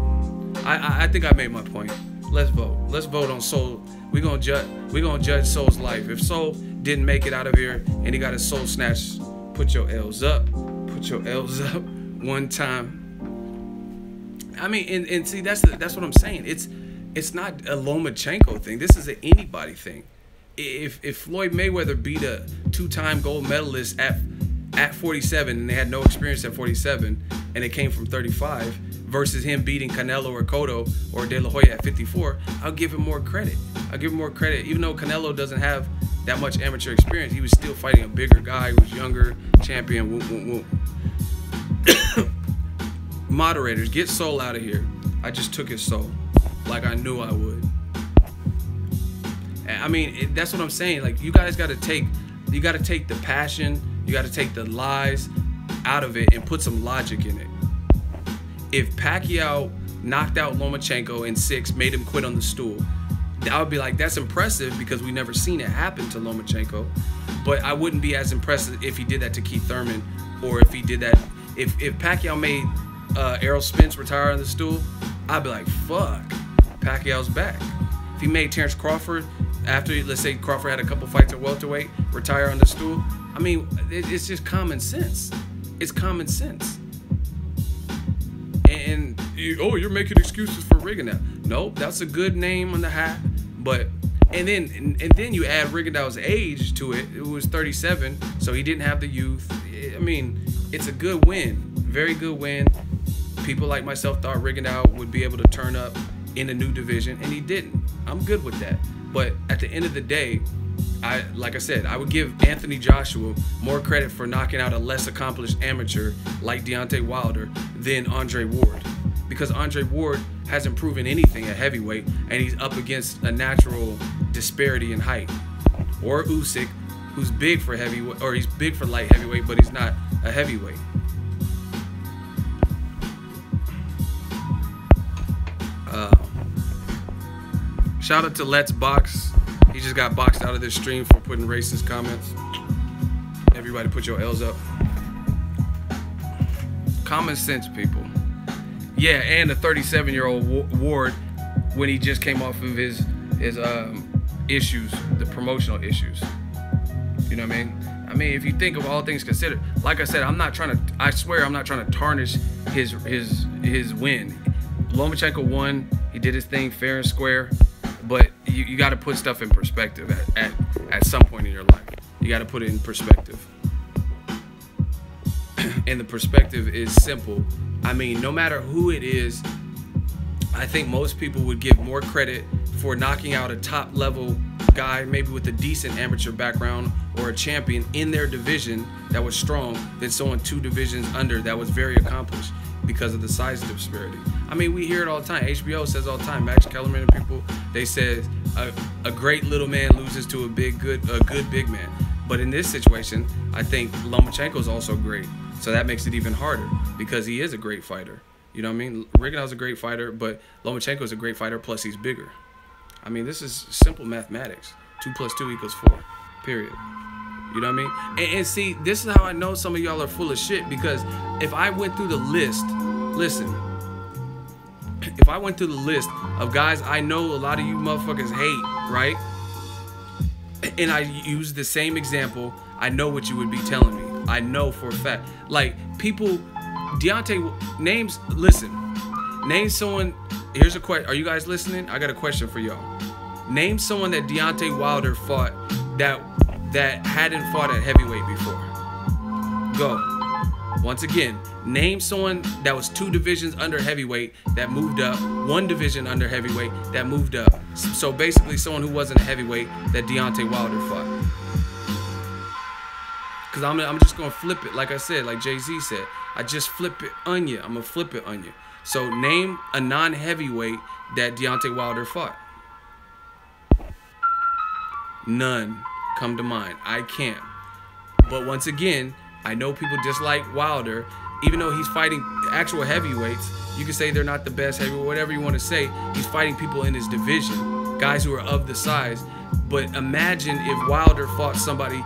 I think I made my point. Let's vote. Let's vote on Soul. We're gonna judge Soul's life. If Soul didn't make it out of here and he got his soul snatched, put your L's up. Put your L's up one time. I mean, and see, that's what I'm saying. It's not a Lomachenko thing. This is an anybody thing. If Floyd Mayweather beat a 2-time gold medalist at 47 and they had no experience at 47 and it came from 35 versus him beating Canelo or Cotto or De La Hoya at 54, I'll give him more credit. I'll give him more credit. Even though Canelo doesn't have that much amateur experience, he was still fighting a bigger guy who was younger, champion, whoop, whoop, whoop. Moderators, get Soul out of here. I just took his soul like I knew I would. I mean, that's what I'm saying. Like, you guys got to take the passion, you got to take the lies out of it and put some logic in it. If Pacquiao knocked out Lomachenko in 6, made him quit on the stool, I would be like, that's impressive because we never seen it happen to Lomachenko. But I wouldn't be as impressed if he did that to Keith Thurman, or if he did that, if Pacquiao made Errol Spence retire on the stool, I'd be like, fuck, Pacquiao's back. If he made Terrence Crawford, after, let's say Crawford had a couple fights at welterweight, retire on the stool, I mean, it's just common sense. It's common sense. And you're making excuses for Rigondeaux. Nope, that's a good name on the hat. But and then you add Rigondeaux's age to it. It was 37, so he didn't have the youth. I mean, it's a good win, very good win. People like myself thought Rigondeaux would be able to turn up in a new division, and he didn't. I'm good with that. But at the end of the day, like I said, I would give Anthony Joshua more credit for knocking out a less accomplished amateur like Deontay Wilder than Andre Ward, because Andre Ward hasn't proven anything at heavyweight, and he's up against a natural disparity in height. Or Usyk, who's big for heavyweight, or he's big for light heavyweight, but he's not a heavyweight. Shout out to Let's Box. He just got boxed out of this stream for putting racist comments. Everybody put your L's up. Common sense, people. Yeah, and the 37-year-old Ward, when he just came off of his issues, the promotional issues. You know what I mean? I mean, if you think of all things considered, like I said, I swear I'm not trying to tarnish his win. Lomachenko won. He did his thing fair and square. But you got to put stuff in perspective at some point in your life. You got to put it in perspective. And the perspective is simple. I mean, no matter who it is, I think most people would give more credit for knocking out a top-level guy, maybe with a decent amateur background or a champion in their division that was strong, than someone 2 divisions under that was very accomplished because of the size disparity. I mean, we hear it all the time. HBO says all the time. Max Kellerman and people, they say a great little man loses to a good big man. But in this situation, I think Lomachenko is also great. So that makes it even harder because he is a great fighter. You know what I mean? Rigondeaux's a great fighter, but Lomachenko is a great fighter, plus he's bigger. I mean, this is simple mathematics. 2 + 2 = 4, period. You know what I mean? And see, this is how I know some of y'all are full of shit, because if I went through the list, listen, if I went through the list of guys I know a lot of you motherfuckers hate, right? And I use the same example, I know what you would be telling me. I know for a fact. Like, people, Deontay, names, listen, name someone, here's a question, are you guys listening? I got a question for y'all. Name someone that Deontay Wilder fought that hadn't fought at heavyweight before. Go. Once again, name someone that was 2 divisions under heavyweight that moved up, 1 division under heavyweight that moved up. So basically someone who wasn't a heavyweight that Deontay Wilder fought. Because I'm just going to flip it, like I said, like Jay-Z said. I just flip it on you. I'm going to flip it on you. So name a non-heavyweight that Deontay Wilder fought. None come to mind. I can't. But once again, I know people dislike Wilder. Even though he's fighting actual heavyweights, you can say they're not the best heavyweight, whatever you want to say. He's fighting people in his division, guys who are of the size. But imagine if Wilder fought somebody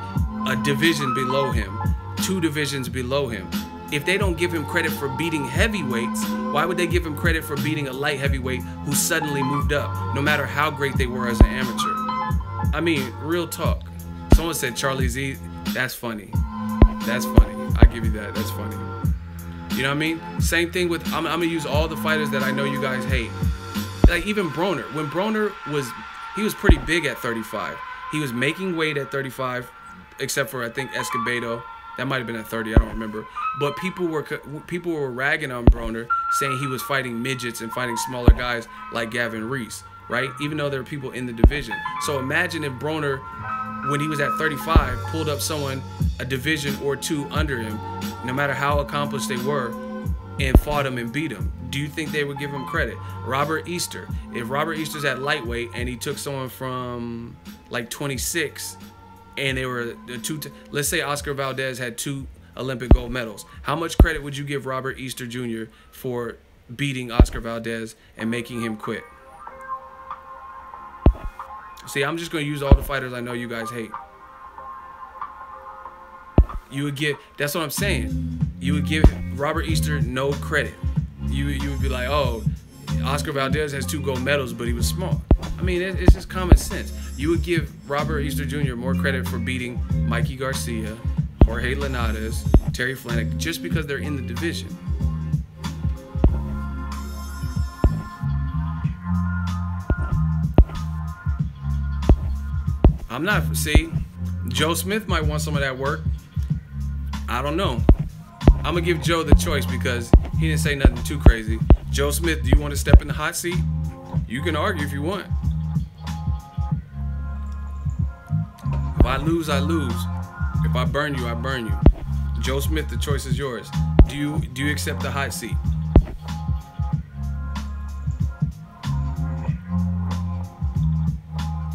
a division below him, 2 divisions below him. If they don't give him credit for beating heavyweights, why would they give him credit for beating a light heavyweight who suddenly moved up, no matter how great they were as an amateur? I mean, real talk. Someone said Charlie Z. That's funny. That's funny. I give you that. That's funny. You know what I mean? Same thing with, I'm going to use all the fighters that I know you guys hate. Like even Broner. When Broner he was pretty big at 35. He was making weight at 35, except for, I think, Escobedo. That might have been at 30. I don't remember. But people were ragging on Broner, saying he was fighting midgets and fighting smaller guys like Gavin Reese, right? Even though there were people in the division. So imagine if Broner, when he was at 35, pulled up someone a division or two under him, no matter how accomplished they were, and fought him and beat him. Do you think they would give him credit? Robert Easter. If Robert Easter's at lightweight and he took someone from like 26 and they were let's say Oscar Valdez had 2 Olympic gold medals, how much credit would you give Robert Easter Jr. for beating Oscar Valdez and making him quit? See, I'm just going to use all the fighters I know you guys hate. You would give, that's what I'm saying. You would give Robert Easter no credit. You would be like, oh, Oscar Valdez has 2 gold medals, but he was small. I mean, it's just common sense. You would give Robert Easter Jr. more credit for beating Mikey Garcia, Jorge Linares, Terry Flanagan, just because they're in the division. I'm not, see, Joe Smith might want some of that work. I don't know. I'm going to give Joe the choice because he didn't say nothing too crazy. Joe Smith, do you want to step in the hot seat? You can argue if you want. If I lose, I lose. If I burn you, I burn you. Joe Smith, the choice is yours. Do you accept the hot seat?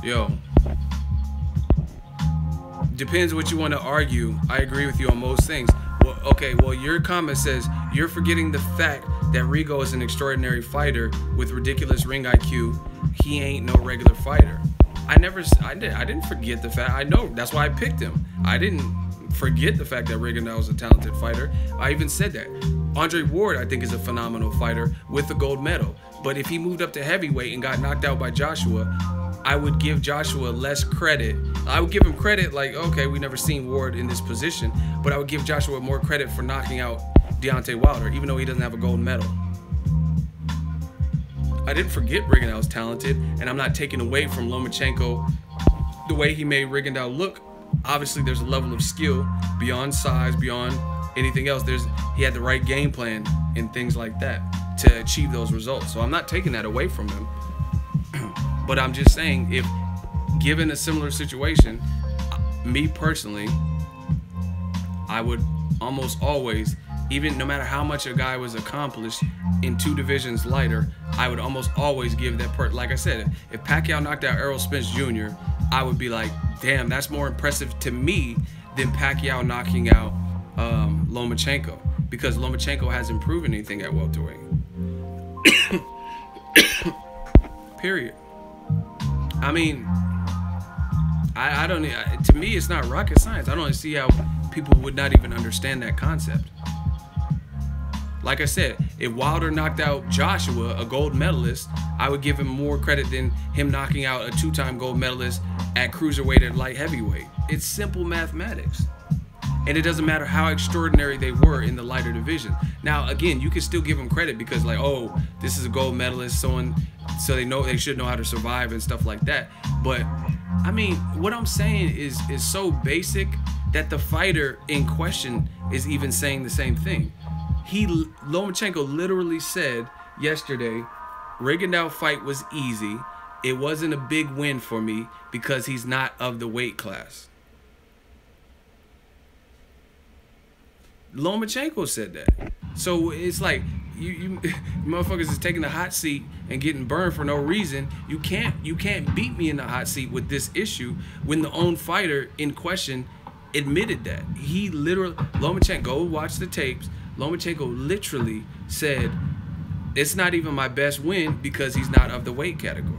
Yo. Depends what you want to argue. I agree with you on most things. Well, okay, well, your comment says you're forgetting the fact that Rigo is an extraordinary fighter with ridiculous ring IQ. He ain't no regular fighter. I didn't forget the fact. I know, that's why I picked him. I didn't forget the fact that Rigondeaux was a talented fighter. I even said that. Andre Ward, I think, is a phenomenal fighter with the gold medal. But if he moved up to heavyweight and got knocked out by Joshua, I would give Joshua less credit. I would give him credit like, okay, we never seen Ward in this position, but I would give Joshua more credit for knocking out Deontay Wilder, even though he doesn't have a gold medal. I didn't forget Rigondeaux was talented, and I'm not taking away from Lomachenko the way he made Rigondeaux look. Obviously, there's a level of skill beyond size, beyond anything else. He had the right game plan and things like that to achieve those results. So I'm not taking that away from him. But I'm just saying, if given a similar situation, me personally, I would almost always, even no matter how much a guy was accomplished in 2 divisions lighter, I would almost always give that like I said, if Pacquiao knocked out Errol Spence Jr., I would be like, damn, that's more impressive to me than Pacquiao knocking out Lomachenko, because Lomachenko hasn't proven anything at welterweight. Period. I mean, I don't, to me, it's not rocket science. I don't see how people would not even understand that concept. Like I said, if Wilder knocked out Joshua, a gold medalist, I would give him more credit than him knocking out a 2-time gold medalist at cruiserweight and light heavyweight. It's simple mathematics. And it doesn't matter how extraordinary they were in the lighter division. Now, again, you can still give them credit because, like, oh, this is a gold medalist, so they should know how to survive and stuff like that. But I mean, what I'm saying is so basic that the fighter in question is even saying the same thing. Lomachenko literally said yesterday, Rigondeaux fight was easy. It wasn't a big win for me because he's not of the weight class. Lomachenko said that. So it's like you motherfuckers is taking the hot seat and getting burned for no reason. You can't beat me in the hot seat with this issue when the own fighter in question admitted that. He literally, Lomachenko, go watch the tapes. Lomachenko literally said, it's not even my best win because he's not of the weight category.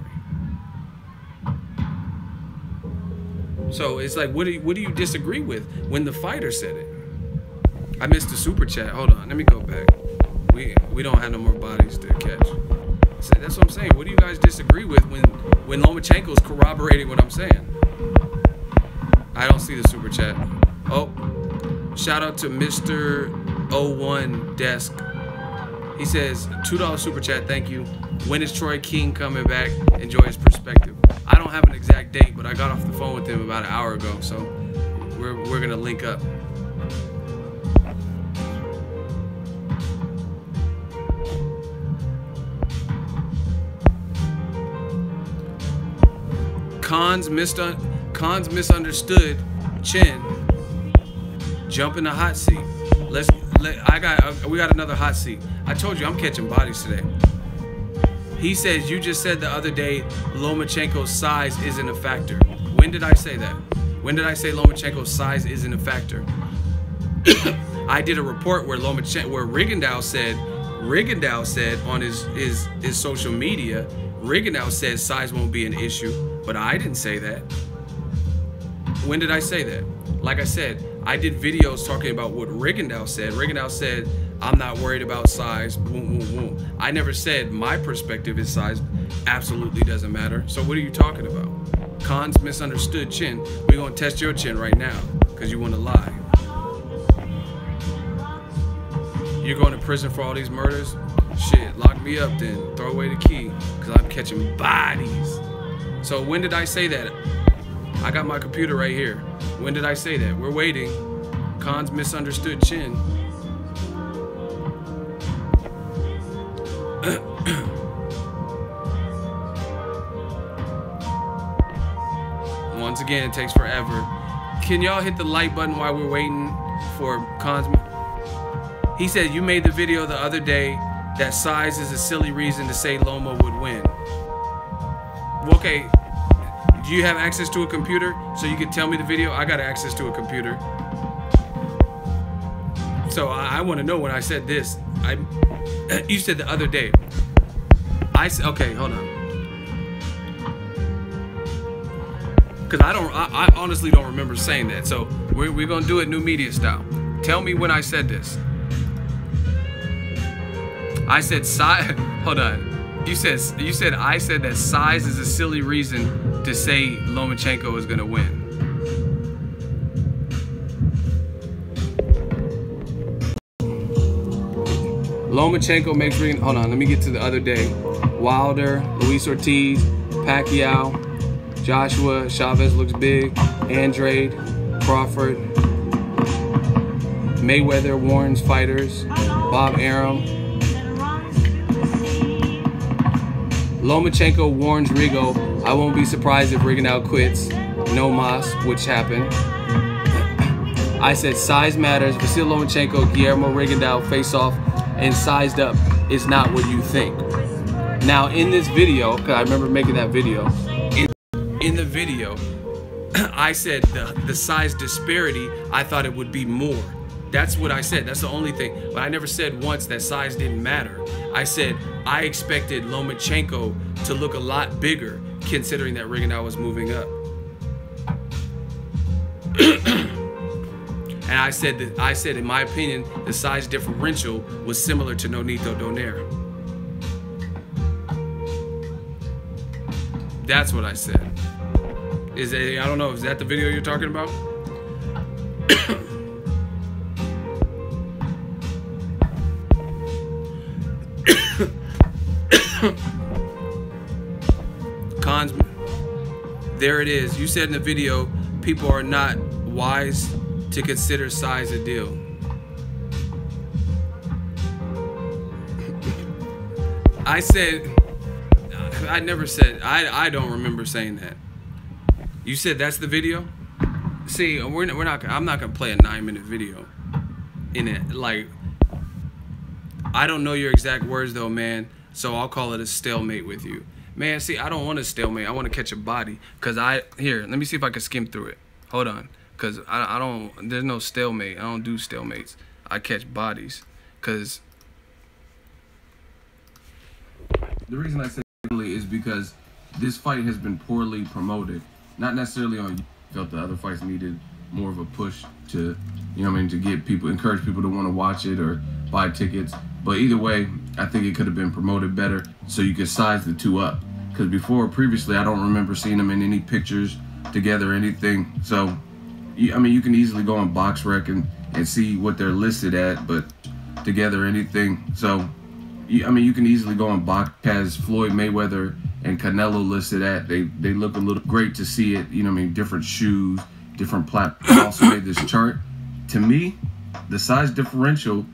So it's like, what do you disagree with when the fighter said it? I missed the super chat. Hold on, let me go back. We don't have no more bodies to catch. So that's what I'm saying. What do you guys disagree with when Lomachenko's corroborating what I'm saying? I don't see the super chat. Oh, shout out to Mr. 01 Desk. He says, $2 super chat, thank you. When is Troy King coming back? Enjoy his perspective. I don't have an exact date, but I got off the phone with him about an hour ago, so we're gonna link up. Khan's misunderstood chin. Jump in the hot seat. We got another hot seat. I told you I'm catching bodies today. He says, you just said the other day Lomachenko's size isn't a factor. When did I say that? When did I say Lomachenko's size isn't a factor? I did a report where Rigondeaux said on his social media, Rigondeaux said size won't be an issue, but I didn't say that. When did I say that? Like I said, I did videos talking about what Rigondeaux said. Rigondeaux said, I'm not worried about size. Boom, boom, boom. I never said my perspective is size absolutely doesn't matter. So what are you talking about? Khan's misunderstood chin. We're going to test your chin right now because you want to lie. You're going to prison for all these murders? Shit, lock me up then. Throw away the key because I'm catching bodies. So when did I say that? I got my computer right here. When did I say that? We're waiting. Khan's misunderstood chin. Once again, it takes forever. Can y'all hit the like button while we're waiting for Khan's? He said, you made the video the other day that size is a silly reason to say Loma would win. Okay, do you have access to a computer so you can tell me the video? I got access to a computer. So I want to know when I said this. You said the other day. I said, okay, hold on. Because I honestly don't remember saying that. So we're going to do it new media style. Tell me when I said this. I said size. Hold on. You said I said that size is a silly reason to say Lomachenko is gonna win. Lomachenko makes Rigo. Hold on. Let me get to the other day. Wilder, Luis Ortiz, Pacquiao, Joshua, Chavez looks big, Andrade, Crawford, Mayweather warns fighters, Bob Arum. Lomachenko warns Rigo, I won't be surprised if Rigondeaux quits. No mas, which happened. I said size matters. Vasyl Lomachenko, Guillermo Rigondeaux face off and sized up is not what you think. Now in this video, because I remember making that video, in the video, I said the size disparity, I thought it would be more. That's what I said. That's the only thing. But I never said once that size didn't matter. I said I expected Lomachenko to look a lot bigger considering that Rigondeaux was moving up. And I said in my opinion, the size differential was similar to Nonito Donaire. That's what I said. I don't know, is that the video you're talking about? Cons, there it is. You said in the video, people are not wise to consider size a deal. I said, I never said, I don't remember saying that. You said that's the video? See, I'm not gonna play a 9-minute video in it. Like, I don't know your exact words though, man. So I'll call it a stalemate with you. Man, see, I don't want a stalemate. I want to catch a body. Here, let me see if I can skim through it. Hold on. Because I don't, there's no stalemate. I don't do stalemates. I catch bodies. Because the reason I say is because this fight has been poorly promoted. Not necessarily on, felt the other fights needed more of a push to, you know what I mean, to get people, encourage people to want to watch it or buy tickets. But either way, I think it could have been promoted better so you could size the two up. Because previously, I don't remember seeing them in any pictures together or anything. So, I mean, you can easily go on BoxRec and see what they're listed at, but together anything. So, I mean, you can easily go on Box, has Floyd Mayweather and Canelo listed at. They look a little great to see it. You know what I mean? Different shoes, different platforms. Also made this chart. To me, the size differential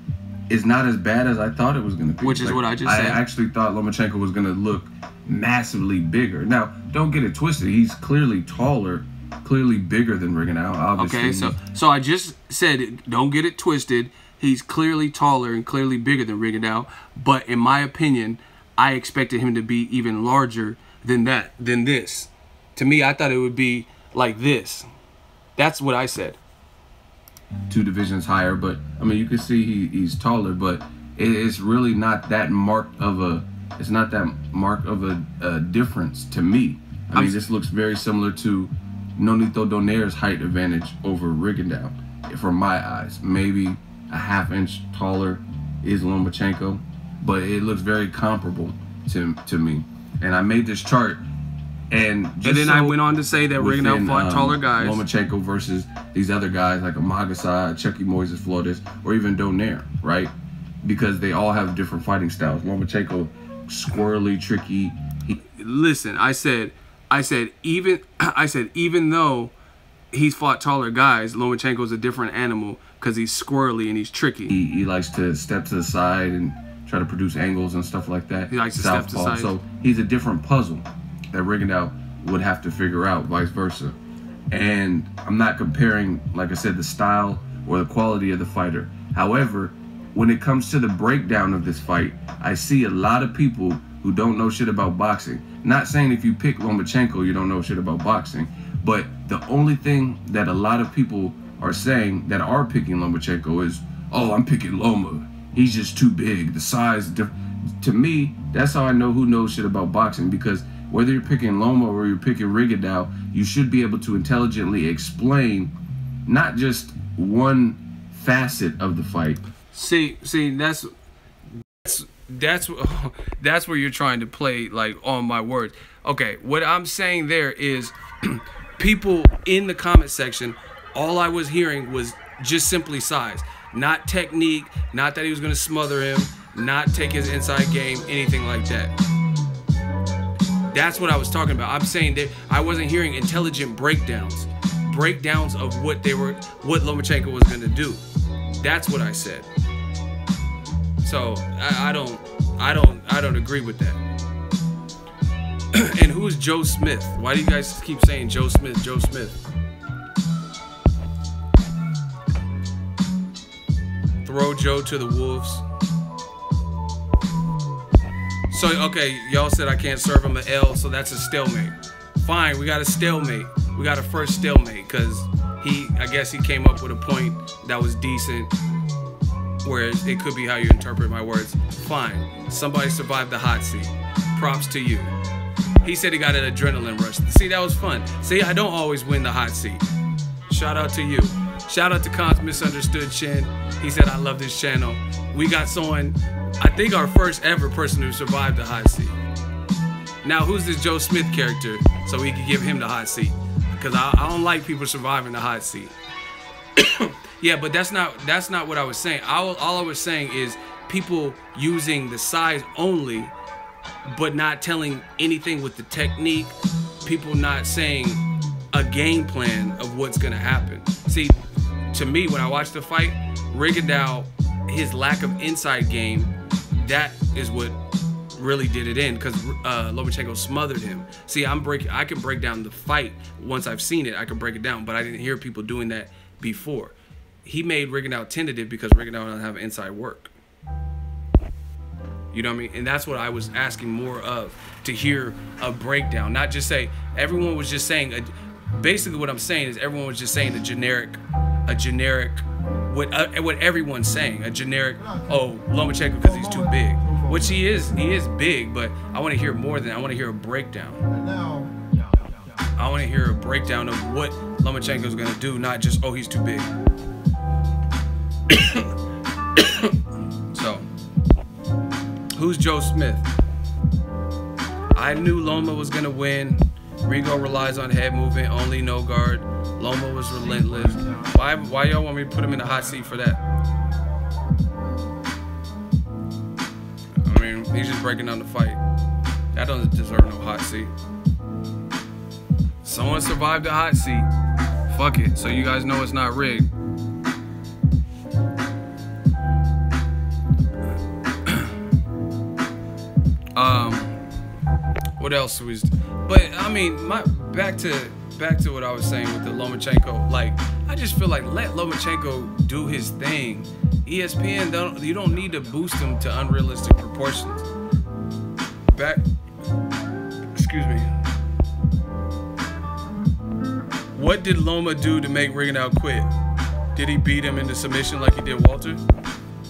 is not as bad as I thought it was going to be. Which is what I just said. I actually thought Lomachenko was going to look massively bigger. Now, don't get it twisted. He's clearly taller, clearly bigger than Rigondeaux, obviously. Okay, so I just said, don't get it twisted. He's clearly taller and clearly bigger than Rigondeaux. But in my opinion, I expected him to be even larger than this. To me, I thought it would be like this. That's what I said. 2 divisions higher, but I mean, you can see he's taller, but it's really not that marked of a difference to me. I mean, this looks very similar to Nonito Donaire's height advantage over Rigondeaux, from my eyes. Maybe a ½ inch taller is Lomachenko, but it looks very comparable to me. And I made this chart. And then I went on to say that Rigondeaux fought taller guys. Lomachenko versus these other guys like Amagasai, Chucky Moises Flores, or even Donaire, right? Because they all have different fighting styles. Lomachenko, squirrely, tricky. Listen, I said even though he's fought taller guys, Lomachenko's a different animal because he's squirrely and he's tricky. He likes to step to the side and try to produce angles and stuff like that. He likes to step to the side. So he's a different puzzle that Rigondeaux would have to figure out, vice versa. And I'm not comparing, like I said, the style or the quality of the fighter. However, when it comes to the breakdown of this fight, I see a lot of people who don't know shit about boxing. Not saying if you pick Lomachenko, you don't know shit about boxing, but the only thing that a lot of people are saying that are picking Lomachenko is, oh, I'm picking Loma. He's just too big. The size. To me, that's how I know who knows shit about boxing, because whether you're picking Loma or you're picking Rigondeaux, you should be able to intelligently explain not just one facet of the fight. See, that's where you're trying to play, like, on my words. Okay, what I'm saying there is people in the comment section, all I was hearing was just simply size. Not technique, not that he was going to smother him, not take his inside game, anything like that. That's what I was talking about. I'm saying that I wasn't hearing intelligent breakdowns of what Lomachenko was going to do. That's what I said. So I don't agree with that. And who is Joe Smith? Why do you guys keep saying Joe Smith, Joe Smith? Throw Joe to the wolves. So, okay, y'all said I can't serve him an L, so that's a stalemate. Fine, we got a stalemate. We got a first stalemate, because I guess he came up with a point that was decent, whereas it could be how you interpret my words. Fine, somebody survived the hot seat. Props to you. He said he got an adrenaline rush. See, that was fun. See, I don't always win the hot seat. Shout out to you. Shout out to Khan's Misunderstood Chin. He said, I love this channel. We got someone, I think our first ever person who survived the hot seat. Now, who's this Joe Smith character so we can give him the hot seat? Because I don't like people surviving the hot seat. Yeah, but that's not what I was saying. All I was saying is people using the size only, but not telling anything with the technique. People not saying a game plan of what's going to happen. See, to me, when I watched the fight, Rigondeaux, his lack of inside game, that is what really did it in, because Lomachenko smothered him. See, I can break down the fight once I've seen it. I can break it down, but I didn't hear people doing that before. He made Rigondeaux tentative because Rigondeaux doesn't have inside work. You know what I mean? And that's what I was asking more of, to hear a breakdown, not just say everyone was just saying. Basically, what I'm saying is everyone was just saying a generic, what everyone's saying, a generic. Oh, Lomachenko because he's too big, which he is big, but I want to hear more than that. I want to hear a breakdown. I want to hear a breakdown of what Lomachenko's gonna do, not just, oh, he's too big. So, who's Joe Smith? I knew Loma was gonna win. Rigo relies on head movement, only no guard. Loma was relentless. Why y'all want me to put him in the hot seat for that? I mean, he's just breaking down the fight. That doesn't deserve no hot seat. Someone survived the hot seat. Fuck it, so you guys know it's not rigged. What else was? But I mean, back to what I was saying with the Lomachenko. Like, I just feel like let Lomachenko do his thing. ESPN, you don't need to boost him to unrealistic proportions. Excuse me. What did Loma do to make Rigondeaux quit? Did he beat him into submission like he did Walter?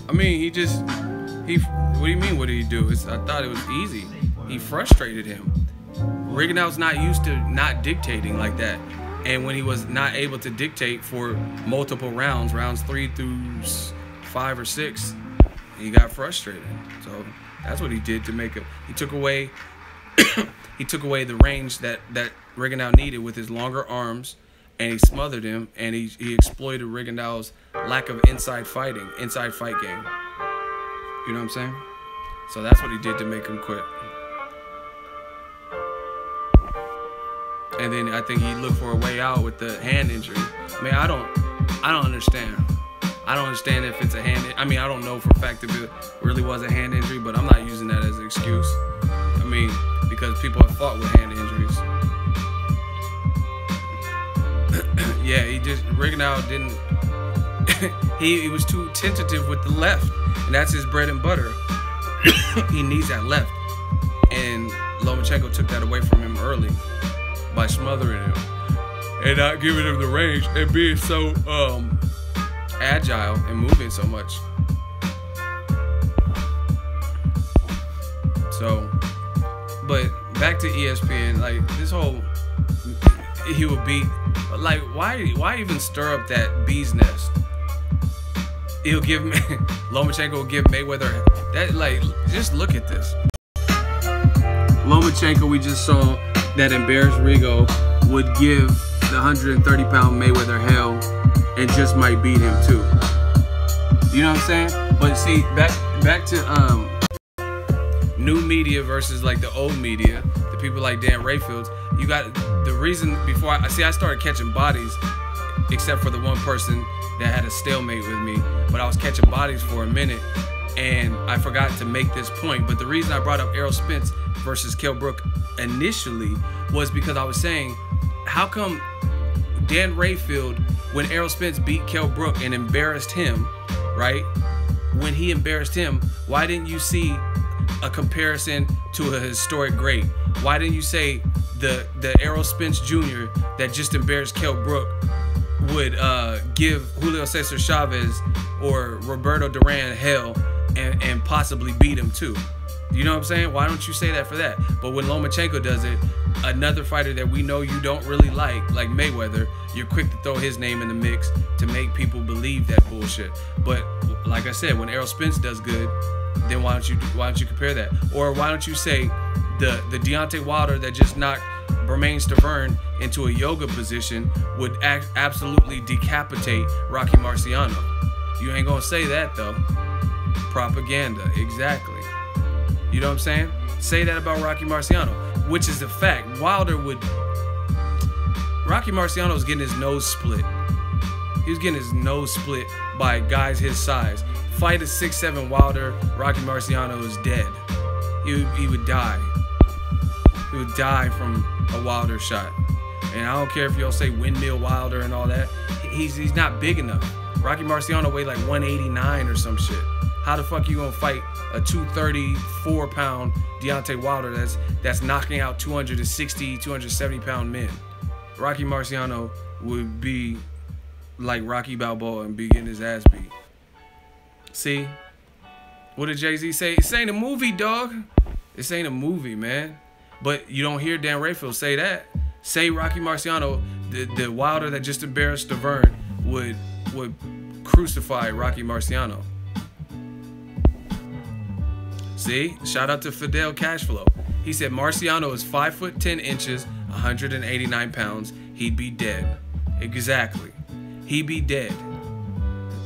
I mean, what do you mean, what did he do? I thought it was easy. He frustrated him. Rigondeaux's not used to not dictating like that. And when he was not able to dictate for multiple rounds 3 through 5 or 6, he got frustrated. So that's what he did to make him. He took away the range that Rigondeaux needed with his longer arms, and he smothered him, and he exploited Rigondeaux's lack of inside fight game. You know what I'm saying? So that's what he did to make him quit. And then I think he looked for a way out with the hand injury. I mean, I don't understand. I don't understand if it's a hand. I mean, I don't know for a fact if it really was a hand injury, but I'm not using that as an excuse. I mean, because people have fought with hand injuries. Yeah, Rigondeaux didn't. he was too tentative with the left, and that's his bread and butter. He needs that left, and Lomachenko took that away from him early by smothering him and not giving him the range and being so agile and moving so much. So, but back to ESPN, like this whole he would beat, like why even stir up that bee's nest? He'll give Lomachenko will give Mayweather that, like, just look at this. Lomachenko, we just saw that embarrassed Rigo would give the 130-pound Mayweather hell and just might beat him too. You know what I'm saying? But see, back to new media versus like the old media, the people like Dan Rayfield. You got the reason before I started catching bodies, except for the one person that had a stalemate with me, but I was catching bodies for a minute, and I forgot to make this point. But the reason I brought up Errol Spence versus Kell Brook initially was because I was saying, how come Dan Rayfield, when Errol Spence beat Kell Brook and embarrassed him, right? When he embarrassed him, why didn't you see a comparison to a historic great? Why didn't you say the Errol Spence Jr. that just embarrassed Kell Brook would give Julio Cesar Chavez or Roberto Duran hell and possibly beat him too? You know what I'm saying? Why don't you say that for that? But when Lomachenko does it, another fighter that we know you don't really like Mayweather, you're quick to throw his name in the mix to make people believe that bullshit. But like I said, when Errol Spence does good, then why don't you compare that? Or why don't you say the Deontay Wilder that just knocked Bermane Stavern into a yoga position would absolutely decapitate Rocky Marciano? You ain't gonna say that though. Propaganda, exactly. You know what I'm saying? Say that about Rocky Marciano, which is the fact. Rocky Marciano was getting his nose split. He was getting his nose split by guys his size. Fight a 6'7" Wilder, Rocky Marciano is dead. He would die. He would die from a Wilder shot. And I don't care if y'all say windmill Wilder and all that. He's not big enough. Rocky Marciano weighed like 189 or some shit. How the fuck you gonna fight a 234-pound Deontay Wilder that's knocking out 260, 270-pound men? Rocky Marciano would be like Rocky Balboa and be getting his ass beat. See? What did Jay-Z say? This ain't a movie, dog. This ain't a movie, man. But you don't hear Dan Rayfield say that. Say Rocky Marciano, the Wilder that just embarrassed Stavern, would crucify Rocky Marciano. See? Shout out to Fidel Cashflow. He said Marciano is 5'10", 189 pounds. He'd be dead. Exactly. He'd be dead.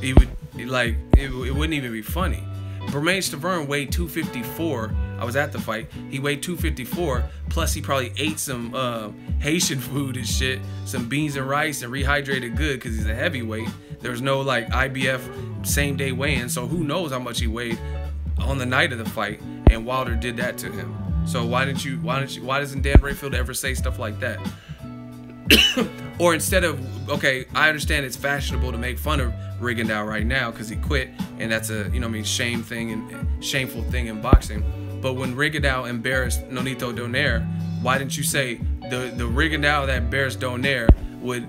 He would, like, it wouldn't even be funny. Bermane Stavern weighed 254. I was at the fight. He weighed 254. Plus, he probably ate some Haitian food and shit, some beans and rice, and rehydrated good because he's a heavyweight. There was no like IBF same day weigh-in, so who knows how much he weighed on the night of the fight. And Wilder did that to him. So why doesn't Dan Rayfield ever say stuff like that? Or instead of, okay, I understand it's fashionable to make fun of Rigondeaux right now because he quit, and that's a, you know what I mean, shameful thing in boxing. But when Rigondeaux embarrassed Nonito Donaire, why didn't you say the Rigondeaux that embarrassed Donaire would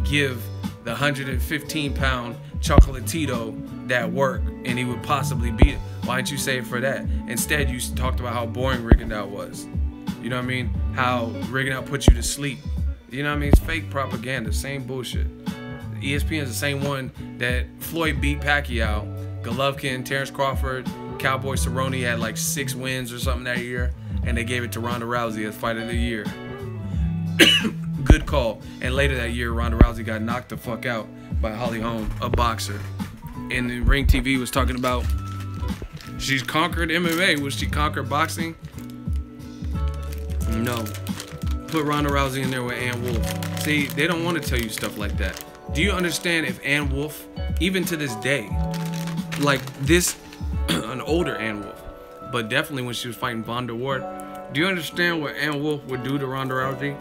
give the 115-pound Chocolatito that work, and he would possibly beat it? Why didn't you say it for that? Instead, you talked about how boring Rigondeaux was. You know what I mean? How Rigondeaux put you to sleep. You know what I mean? It's fake propaganda, same bullshit. ESPN is the same one that Floyd beat Pacquiao, Golovkin, Terrence Crawford, Cowboy Cerrone had like 6 wins or something that year, and they gave it to Ronda Rousey as Fight of the Year. Good call. And later that year, Ronda Rousey got knocked the fuck out by Holly Holm, a boxer. And the Ring TV was talking about she's conquered MMA. Will she conquer boxing? No. Put Ronda Rousey in there with Ann Wolfe. See, they don't want to tell you stuff like that. Do you understand if Ann Wolfe, even to this day, like this, an older Ann Wolfe, but definitely when she was fighting Vonda Ward, do you understand what Ann Wolfe would do to Ronda Rousey?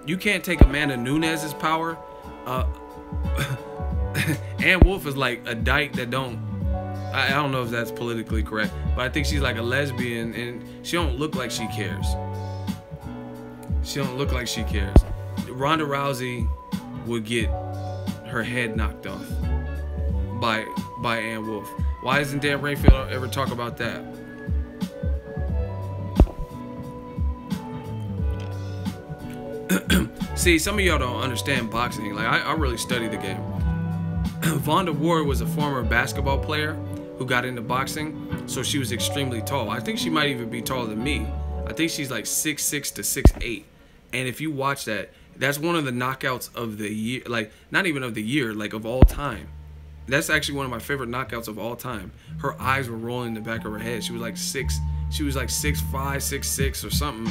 You can't take Amanda Nunes's power. Ann Wolfe is like a dyke that I don't know if that's politically correct, but I think she's like a lesbian and she don't look like she cares. She don't look like she cares. Ronda Rousey would get her head knocked off by Ann Wolfe. Why doesn't Dan Rayfield ever talk about that? See, some of y'all don't understand boxing. Like, I really study the game. Vonda Ward was a former basketball player who got into boxing, so she was extremely tall. I think she might even be taller than me. I think she's like 6'6" to 6'8". And if you watch that, that's one of the knockouts of the year. Like, not even of the year, like of all time. That's actually one of my favorite knockouts of all time. Her eyes were rolling in the back of her head. She was like 6'5", 6'6" or something,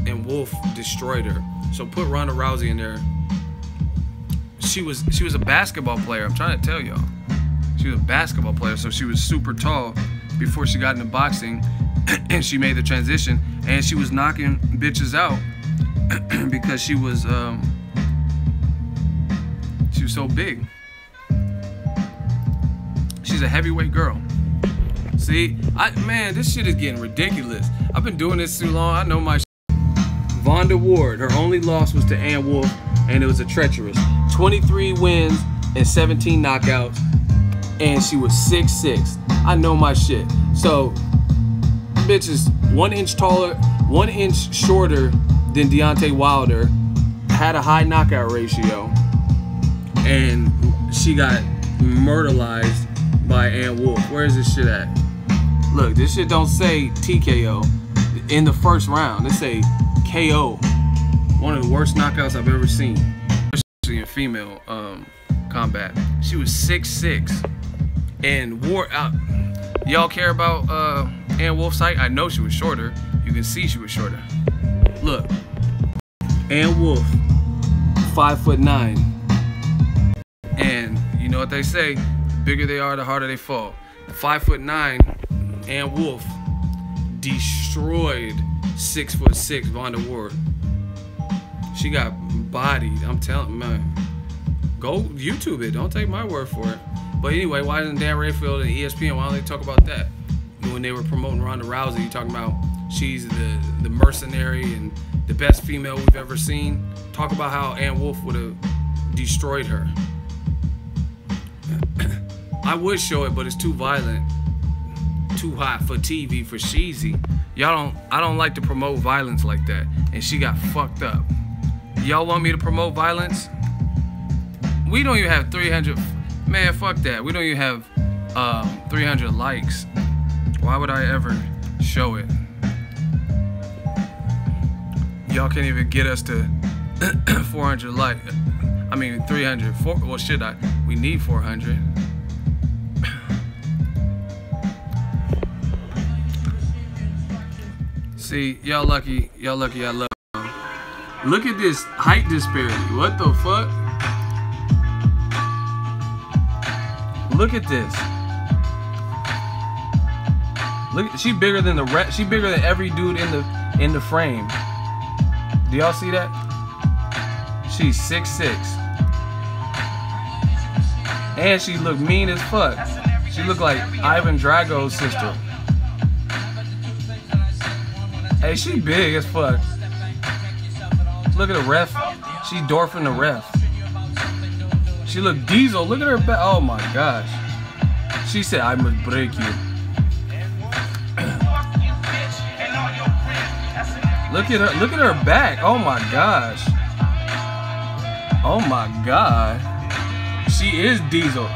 and Wolfe destroyed her. So put Ronda Rousey in there. She was a basketball player. I'm trying to tell y'all. She was a basketball player, so she was super tall before she got into boxing, and she made the transition, and she was knocking bitches out because she was so big. She's a heavyweight girl. See, man, this shit is getting ridiculous. I've been doing this too long. I know my shit. Vonda Ward, her only loss was to Ann Wolfe, and it was a treacherous 23 wins and 17 knockouts, and she was 6'6". I know my shit. So, bitch is 1 inch taller, 1 inch shorter than Deontay Wilder, had a high knockout ratio, and she got murderized by Ann Wolfe. Where is this shit at? Look, this shit don't say TKO in the first round. It say KO. One of the worst knockouts I've ever seen, especially in female combat. She was 6'6", and wore out. Y'all care about Ann Wolfe's height? I know she was shorter. You can see she was shorter. Look, Ann Wolfe, 5'9", and you know what they say: the bigger they are, the harder they fall. 5'9", Ann Wolfe destroyed 6'6" Vonda Ward. She got bodied. I'm telling, man. Go YouTube it. Don't take my word for it. But anyway, why doesn't Dan Rayfield and ESPN, why don't they talk about that? When they were promoting Ronda Rousey, talking about she's the mercenary and the best female we've ever seen. Talk about how Ann Wolfe would have destroyed her. I would show it, but it's too violent, too hot for TV, for cheesy. I don't like to promote violence like that, and she got fucked up. Y'all want me to promote violence? We don't even have 300, man, fuck that. We don't even have 300 likes. Why would I ever show it? Y'all can't even get us to 400 likes. I mean 300, well shit, we need 400. See, y'all lucky I love y'all. Look at this height disparity. What the fuck? Look at this. Look, she bigger than she bigger than every dude in the frame. Do y'all see that? She's 6'6". And she look mean as fuck. She look like Ivan Drago's sister. Hey, she big as fuck. Look at the ref. She dwarfing the ref. She look diesel. Look at her back. Oh my gosh. She said, I must break you. Look at her. Look at her back. Oh my gosh. Oh my god. She is diesel.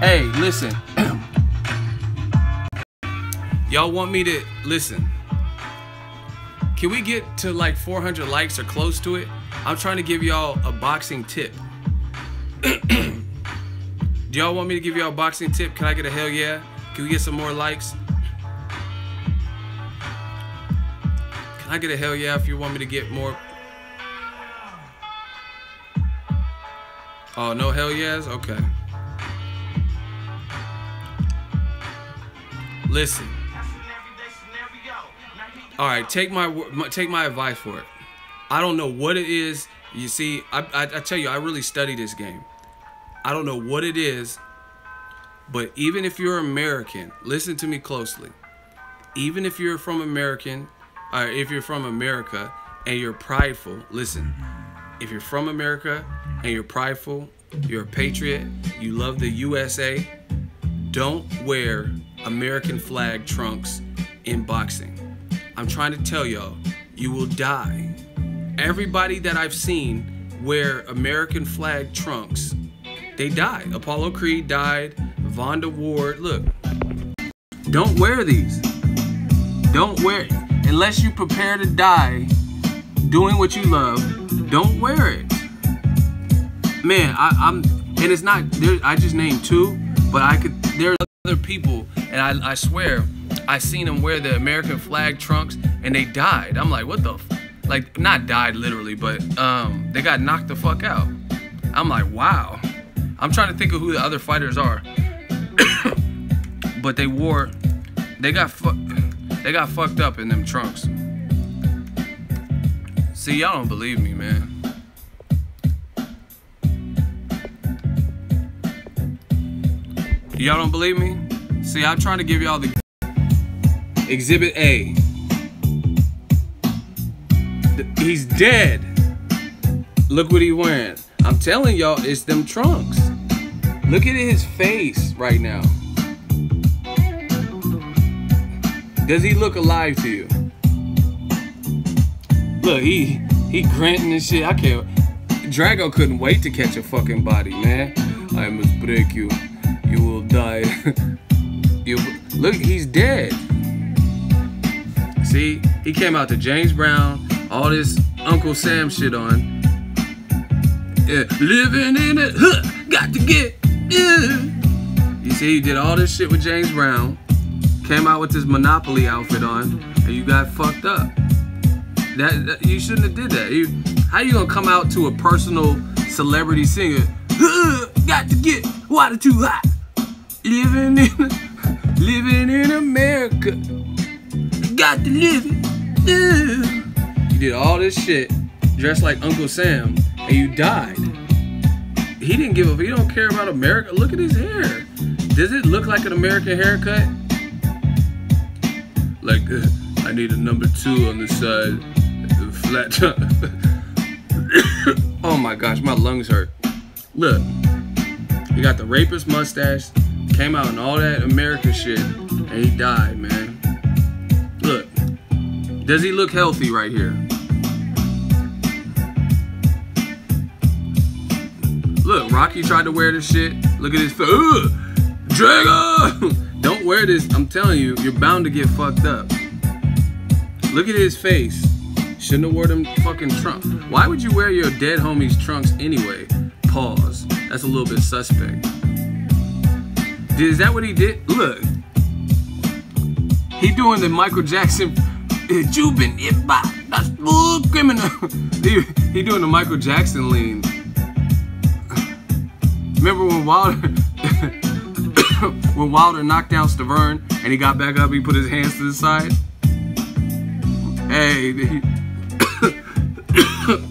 Hey, listen. Y'all want me to listen? Can we get to like 400 likes or close to it? I'm trying to give y'all a boxing tip. Do y'all want me to give y'all a boxing tip? Can I get a hell yeah? Can we get some more likes? Can I get a hell yeah if you want me to get more? Oh, no hell yeahs? Okay. Listen. All right, take my advice for it. I don't know what it is. You see, I tell you, I really study this game. I don't know what it is, but even if you're American, listen to me closely. Even if you're from America and you're prideful, listen. If you're from America and you're prideful, you're a patriot, you love the USA, don't wear American flag trunks in boxing. I'm trying to tell y'all, you will die. Everybody that I've seen wear American flag trunks, they died. Apollo Creed died. Vonda Ward, look. Don't wear these. Don't wear it. Unless you prepare to die doing what you love, don't wear it. Man, and it's not, I just named two, but there are other people, and I swear, I seen them wear the American flag trunks and they died. I'm like, what the like, not died literally, but they got knocked the fuck out. I'm like, wow. I'm trying to think of who the other fighters are. But they got fucked up in them trunks. See, y'all don't believe me, man. Y'all don't believe me? See, I'm trying to give y'all the Exhibit A. He's dead. Look what he's wearing. I'm telling y'all, it's them trunks. Look at his face right now. Does he look alive to you? Look, he granting and shit. I can't. Drago couldn't wait to catch a fucking body, man. I must break you. You will die. Look, he's dead. See, he came out to James Brown, all this Uncle Sam shit on. Yeah, living in it, got to get. You see, he did all this shit with James Brown, came out with his Monopoly outfit on, and you got fucked up. That you shouldn't have did that. How you gonna come out to a personal celebrity singer? Got to get water too hot. Living in America. Got to live it. You did all this shit, dressed like Uncle Sam, and you died. He didn't give a. He don't care about America. Look at his hair. Does it look like an American haircut? Like, I need a number 2 on the side. Flat top. Oh my gosh, my lungs hurt. Look, he got the rapist mustache, came out in all that America shit, and he died, man. Look, does he look healthy right here? Look, Rocky tried to wear this shit. Look at his face. Drago! Don't wear this. I'm telling you, you're bound to get fucked up. Look at his face. Shouldn't have wore them fucking trunks. Why would you wear your dead homie's trunks anyway? Pause. That's a little bit suspect. Is that what he did? Look. He doing the Michael Jackson. You been hit by a smooth criminal. He doing the Michael Jackson lean. Remember when when Wilder knocked down Stavern and he got back up, he put his hands to the side. Hey,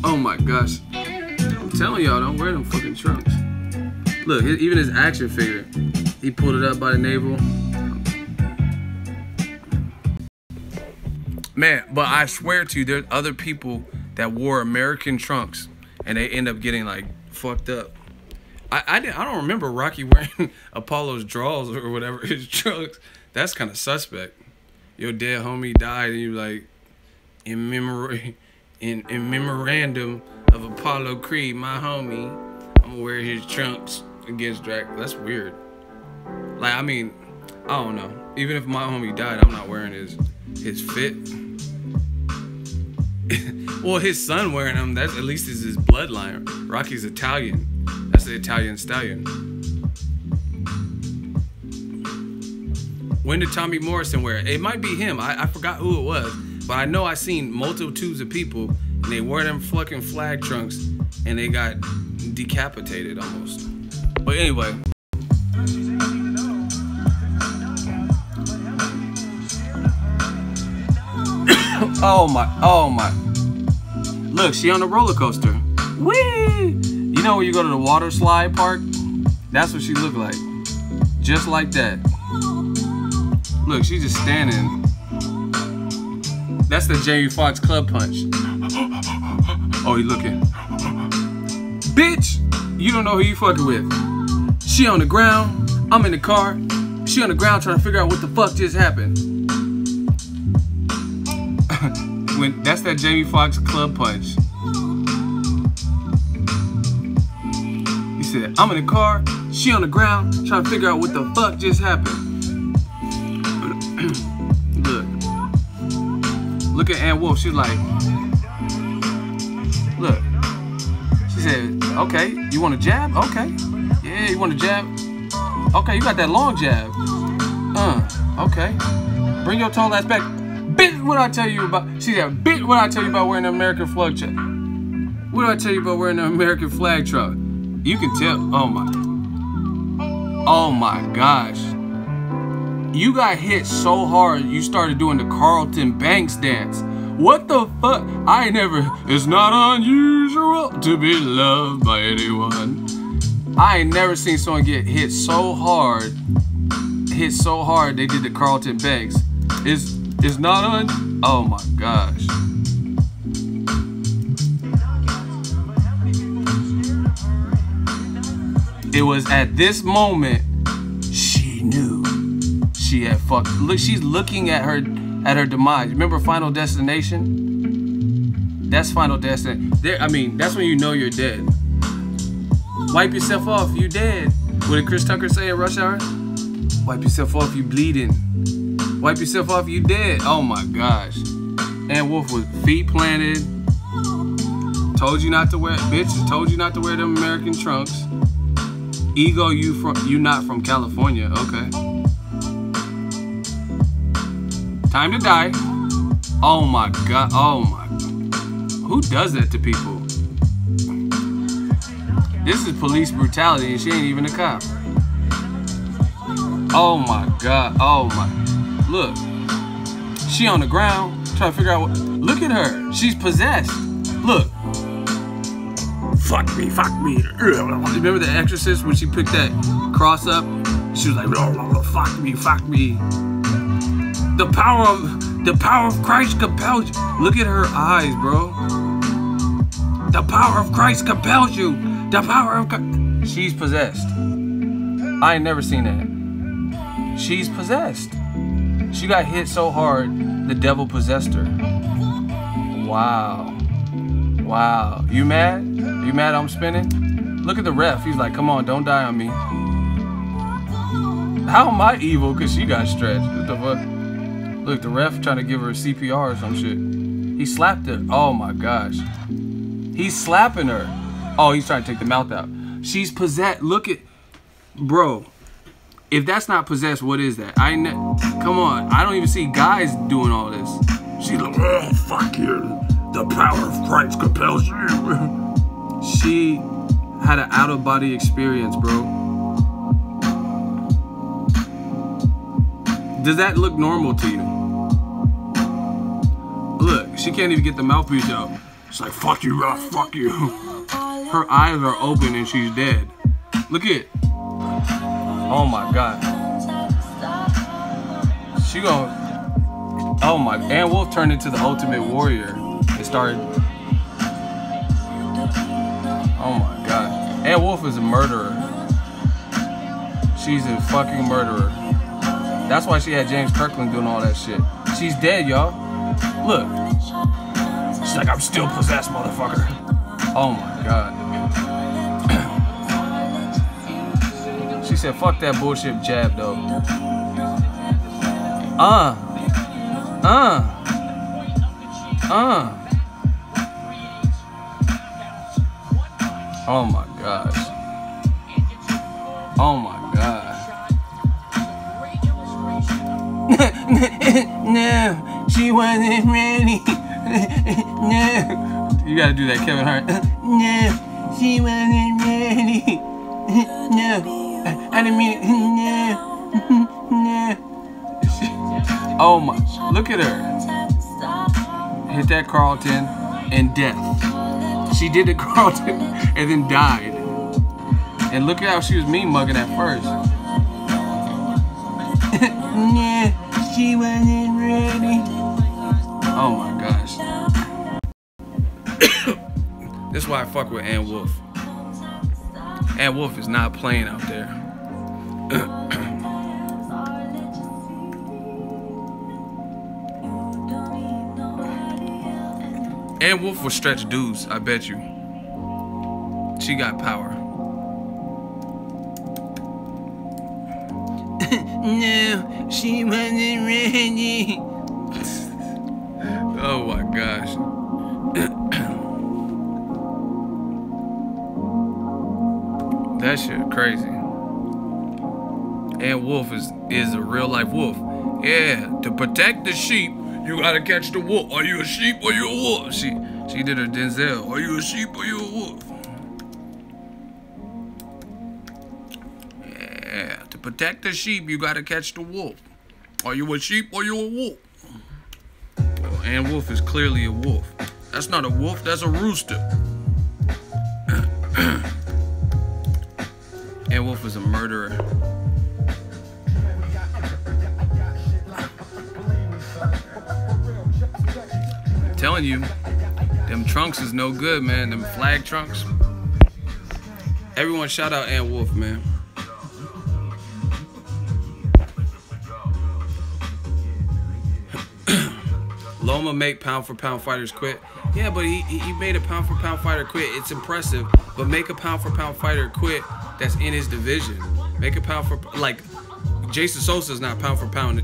oh my gosh. I'm telling y'all, don't wear them fucking trunks. Look, even his action figure, he pulled it up by the navel. Man, but I swear to you, there's other people that wore American trunks and they end up getting like fucked up. I don't remember Rocky wearing Apollo's drawers or whatever, his trunks. That's kind of suspect. Your dead homie died and you like, in memorandum of Apollo Creed, my homie, I'm gonna wear his trunks against Dracula. That's weird. Like, I mean, I don't know. Even if my homie died, I'm not wearing his fit. Well, his son wearing them, that's at least is his bloodline. Rocky's Italian. That's the Italian stallion. When did Tommy Morrison wear it? It might be him. I forgot who it was. But I know I seen multitudes of people and they wore them fucking flag trunks and they got decapitated almost. But anyway. Oh my. Look, she on the roller coaster. Whee! You know when you go to the water slide park? That's what she looked like. Just like that. Look, she's just standing. That's the Jamie Foxx club punch. Oh, he looking. Bitch! You don't know who you fucking with. She on the ground. I'm in the car. She on the ground trying to figure out what the fuck just happened. That's that Jamie Foxx club punch. He said, I'm in the car, she on the ground, trying to figure out what the fuck just happened. Look at Ann Wolf, she's like, look. She said, okay, you want a jab? Okay. Yeah, you want a jab? Okay, you got that long jab. Okay. Bring your tall ass back. Bitch, what I tell you about? She said, bitch, what I tell you about wearing an American flag truck? What do I tell you about wearing an American flag truck? You can tell. Oh my gosh. You got hit so hard, you started doing the Carlton Banks dance. What the fuck? I ain't never. It's not unusual to be loved by anyone. I ain't never seen someone get hit so hard. They did the Carlton Banks. It's not oh my gosh. It was at this moment she knew she had fucked. Look, she's looking at her demise. Remember Final Destination? That's Final Destination. I mean, that's when you know you're dead. Wipe yourself off, you dead. What did Chris Tucker say at Rush Hour? Wipe yourself off, you bleeding. Wipe yourself off, you dead. Oh my gosh. Ann Wolf with feet planted. Told you not to wear, bitch. Told you not to wear them American trunks. Ego, you not from California. Okay. Time to die. Oh my god. Oh my. Who does that to people? This is police brutality and she ain't even a cop. Oh my god. Oh my. Look. She on the ground trying to figure out what. Look at her. She's possessed. Look. Fuck me, fuck me. Remember The Exorcist when she picked that cross up? She was like, fuck me, fuck me. The power of Christ compels you. Look at her eyes, bro. The power of Christ compels you. The power of God. She's possessed. I ain't never seen that. She's possessed. She got hit so hard, the devil possessed her. Wow. Wow. You mad? You mad I'm spinning? Look at the ref. He's like, come on, don't die on me. How am I evil? Because she got stretched. What the fuck? Look, the ref trying to give her a CPR or some shit. He slapped her. Oh my gosh. He's slapping her. Oh, he's trying to take the mouth out. She's possessed. Look at, bro. If that's not possessed, what is that? Come on. I don't even see guys doing all this. She's like, oh, fuck you. The power of Christ compels you. She had an out-of-body experience, bro. Does that look normal to you? Look, she can't even get the mouthpiece out. She's like, fuck you, Rock, fuck you. Her eyes are open and she's dead. Look at it. Oh my God. She gonna, oh my, Ann Wolf turned into the Ultimate Warrior and started, oh my God. Ann Wolf is a murderer. She's a fucking murderer. That's why she had James Kirkland doing all that shit. She's dead, y'all. Look. She's like, I'm still possessed, motherfucker. Oh my God. She said, fuck that bullshit jab, though. Oh my gosh. Oh my God. No, she wasn't ready. No. You gotta do that, Kevin Hart. No, she wasn't ready. No, I didn't mean it. No. Oh my, look at her. Hit that Carlton and death. She did the Carlton and then died. And look at how she was mean mugging at first. Nah, she wasn't ready. Oh my gosh. This is why I fuck with Ann Wolf. Ann Wolf is not playing out there. Ann Wolf will stretch dudes, I bet you. She got power. No, she wasn't ready. Oh my gosh. That shit crazy. Ann Wolf is a real life wolf. Yeah, to protect the sheep, you gotta catch the wolf. Are you a sheep or you a wolf? She did her Denzel. Are you a sheep or you a wolf? Yeah, to protect the sheep, you gotta catch the wolf. Are you a sheep or you a wolf? Well, Ann Wolf is clearly a wolf. That's not a wolf, that's a rooster. Ann Wolf is a murderer. I'm telling you, them trunks is no good, man. Them flag trunks. Everyone shout out Ann Wolf, man. Loma make pound for pound fighters quit. Yeah, but he made a pound for pound fighter quit. It's impressive, but make a pound for pound fighter quit that's in his division. Make a pound for, like, Jason Sosa's not pound for pound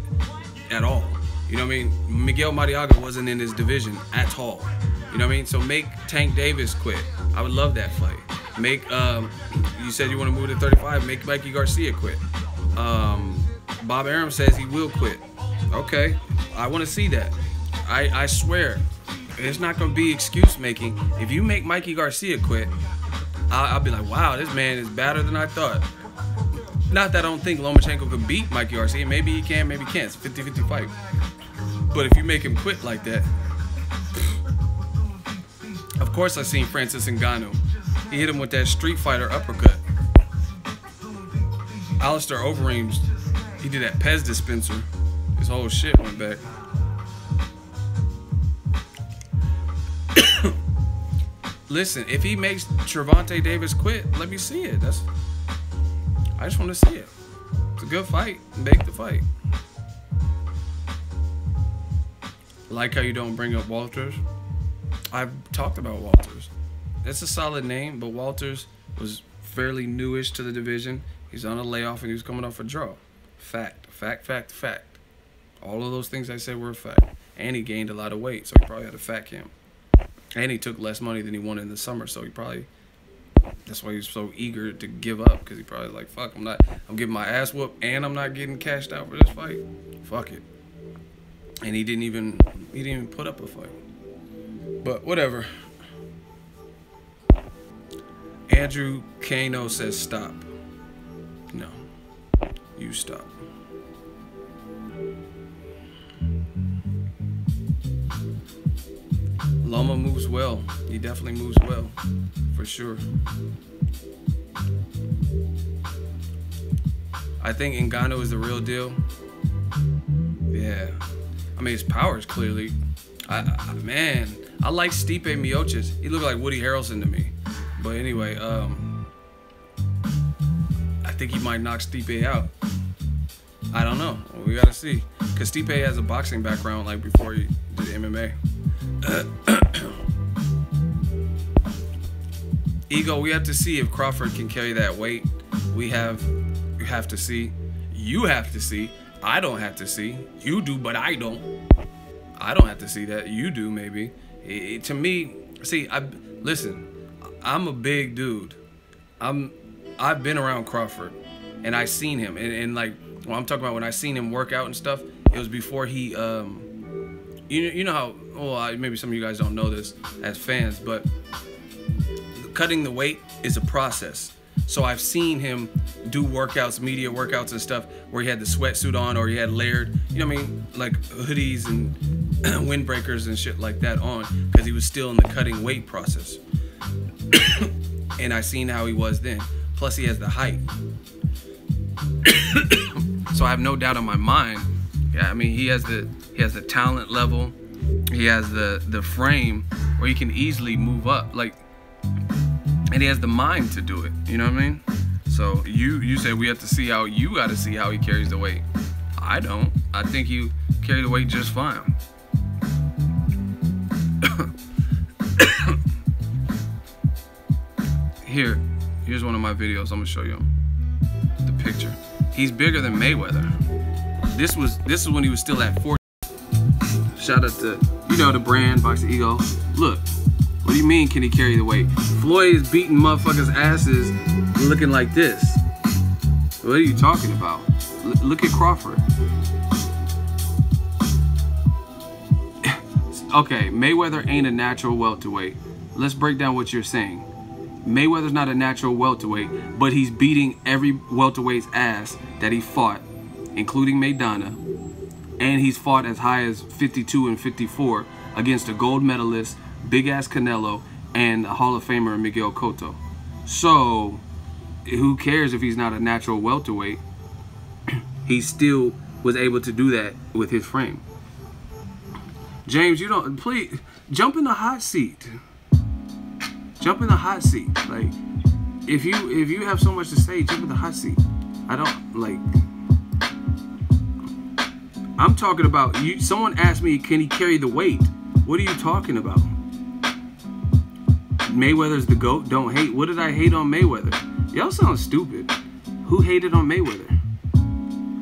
at all. You know what I mean? Miguel Mariaga wasn't in his division at all. You know what I mean? So make Tank Davis quit. I would love that fight. Make, you said you want to move to 35, make Mikey Garcia quit. Bob Arum says he will quit. Okay, I want to see that. I swear, it's not going to be excuse making. If you make Mikey Garcia quit, I'll be like, wow, this man is better than I thought. Not that I don't think Lomachenko could beat Mikey Garcia. Maybe he can, maybe he can't. It's a 50-50 fight. But if you make him quit like that, of course I seen Francis Ngannou. He hit him with that Street Fighter uppercut. Alistair Overeem, he did that Pez dispenser. His whole shit went back. Listen, if he makes Trevante Davis quit, let me see it. I just want to see it. It's a good fight. Make the fight. Like how you don't bring up Walters. I've talked about Walters. It's a solid name, but Walters was fairly newish to the division. He's on a layoff and he was coming off a draw. Fact. All of those things I said were a fact. And he gained a lot of weight, so he probably had a fat camp. And he took less money than he wanted in the summer, so he probably, that's why he was so eager to give up, because he probably like, fuck, I'm getting my ass whooped and I'm not getting cashed out for this fight. Fuck it. And he didn't even put up a fight. But whatever. Andrew Kano says stop. No. You stop. Loma moves well. He definitely moves well, for sure. I think Ngannou is the real deal. Yeah. I mean, his power is clearly... Man, I like Stipe Miocic. He looked like Woody Harrelson to me. But anyway, I think he might knock Stipe out. I don't know. We gotta see. Because Stipe has a boxing background like before he did MMA. Ego, we have to see if Crawford can carry that weight. You have to see. You have to see. I don't have to see. You do, but I don't. I don't have to see that. You do, maybe. To me, see, listen, I'm a big dude. I've been around Crawford, and I seen him, and like, well, I'm talking about when I seen him work out and stuff. It was before he, you know how, well, maybe some of you guys don't know this as fans, but cutting the weight is a process. So I've seen him do workouts, media workouts and stuff, where he had the sweatsuit on or he had layered, you know what I mean, like hoodies and windbreakers and shit like that on, because he was still in the cutting weight process. And I seen how he was then. Plus he has the height. So I have no doubt in my mind. Yeah, I mean, he has the talent level. He has the frame where he can easily move up, like, and he has the mind to do it. You know what I mean? So you say we have to see how, you got to see how he carries the weight. I don't. I think you carry the weight just fine. Here's one of my videos. I'm gonna show you the picture. He's bigger than Mayweather. This is when he was still at 40. Shout out to, you know, the brand Boxingego. Look, what do you mean can he carry the weight? Floyd is beating motherfuckers' asses looking like this. What are you talking about? Look at Crawford. Okay, Mayweather ain't a natural welterweight. Let's break down what you're saying. Mayweather's not a natural welterweight, but he's beating every welterweight's ass that he fought, including Maidana, and he's fought as high as 52 and 54 against a gold medalist, big-ass Canelo, and a Hall of Famer, Miguel Cotto. So, who cares if he's not a natural welterweight? He still was able to do that with his frame. James, you don't, please, jump in the hot seat. Jump in the hot seat. Like, if you have so much to say, jump in the hot seat. I don't, like, I'm talking about, someone asked me, can he carry the weight? What are you talking about? Mayweather's the GOAT, don't hate. What did I hate on Mayweather? Y'all sound stupid. Who hated on Mayweather?